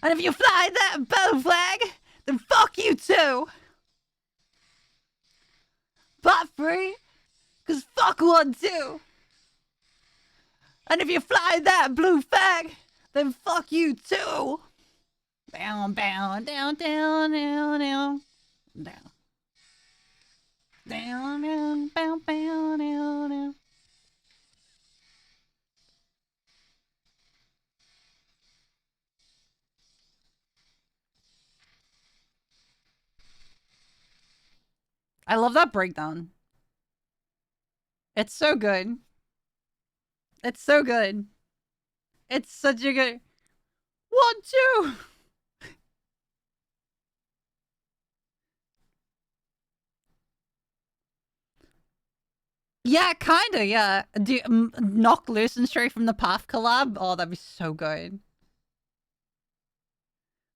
And if you fly that bow flag, then fuck you too. But free. Cause fuck 1, 2. And if you fly that blue flag, then fuck you too. Down, down, down, down, down, down, down. Down, down, down, down, down, down. I love that breakdown. It's so good. It's so good. It's such a good... 1, 2! Yeah, kinda, yeah. Knock Loose and Straight from the Path collab? Oh, that'd be so good.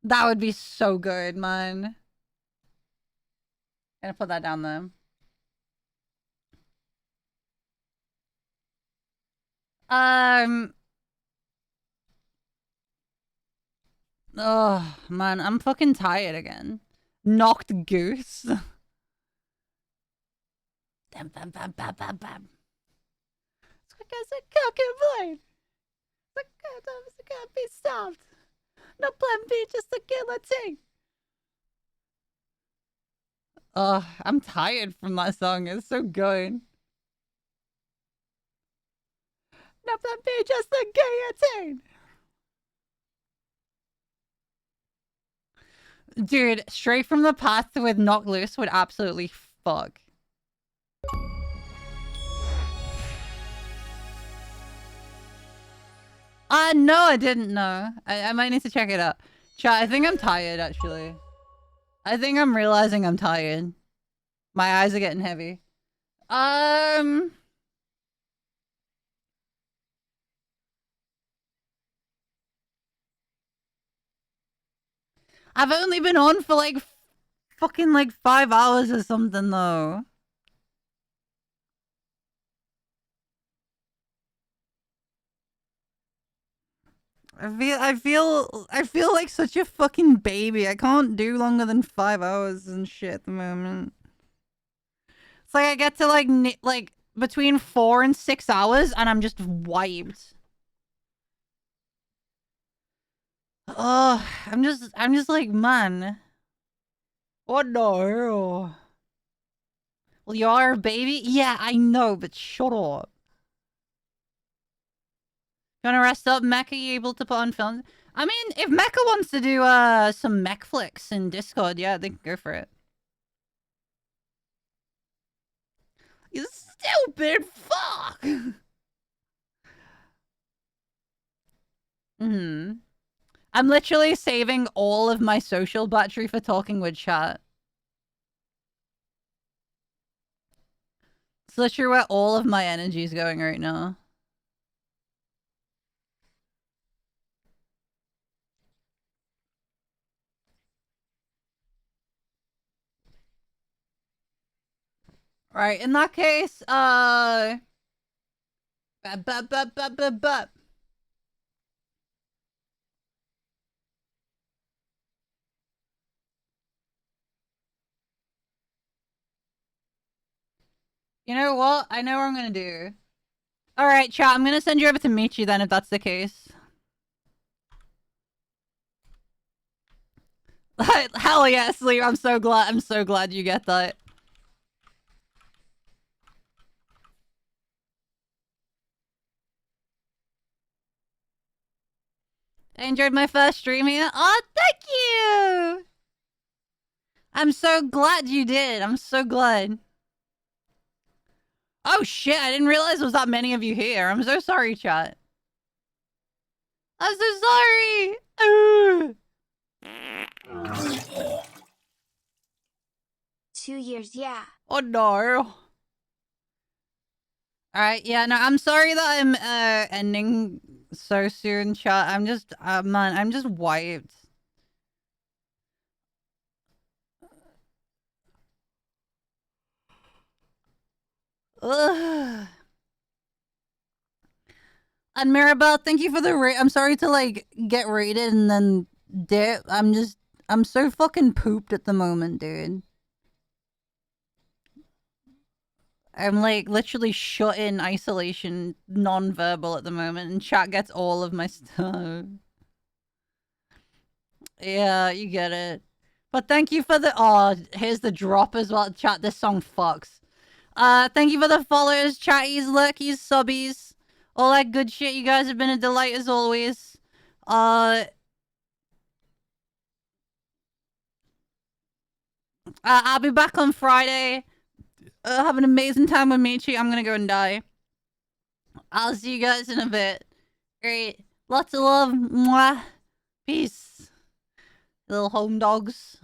That would be so good, man. Gonna put that down there. Oh, man, I'm fucking tired again. Knocked Goose. Bam, bam, bam, bam, bam, bam. It's because I can't complain. The can't be stopped. No plan B, just a guillotine. Oh, I'm tired from that song. It's so good. No plan B, just a guillotine. Dude, Straight from the Path with Knock Loose would absolutely fuck. No, I didn't know. I might need to check it out. Chat, I think I'm tired, actually. I think I'm realizing I'm tired. My eyes are getting heavy. I've only been on for like fucking like 5 hours or something though. I feel like such a fucking baby. I can't do longer than 5 hours and shit at the moment. It's like I get to like between 4 and 6 hours and I'm just wiped. Oh, I'm just like, man. What the hell? Well, you are a baby? Yeah, I know, but shut up. You wanna rest up, Mecha? You able to put on films? I mean, if Mecha wants to do some mech flicks in Discord, yeah, they can go for it. You stupid fuck! I'm literally saving all of my social battery for talking with chat. It's literally where all of my energy is going right now. Right, in that case, you know what? I know what I'm gonna do. Alright, chat, I'm gonna send you over to Michi then, if that's the case. Hell yeah, Sleep, I'm so glad you get that. I enjoyed my first stream here. Oh, thank you! I'm so glad you did. I'm so glad. Oh shit, I didn't realize there was that many of you here. I'm so sorry, chat. I'm so sorry! 2 years, yeah. Oh no. Alright, yeah, no, I'm sorry that I'm ending so soon, chat. I'm just, man, I'm just wiped. Ugh. And Maribel, thank you for the rate. I'm sorry to like get rated and then dip. I'm so fucking pooped at the moment, dude. I'm like literally shut in isolation, non-verbal at the moment, and chat gets all of my stuff. Yeah, you get it. But thank you for the here's the drop as well. Chat, this song fucks. Thank you for the followers, chatties, lurkies, subbies, all that good shit. You guys have been a delight as always. I'll be back on Friday. Have an amazing time with Michi. I'm gonna go and die. I'll see you guys in a bit. Great. Lots of love. Mwah. Peace. Little home dogs.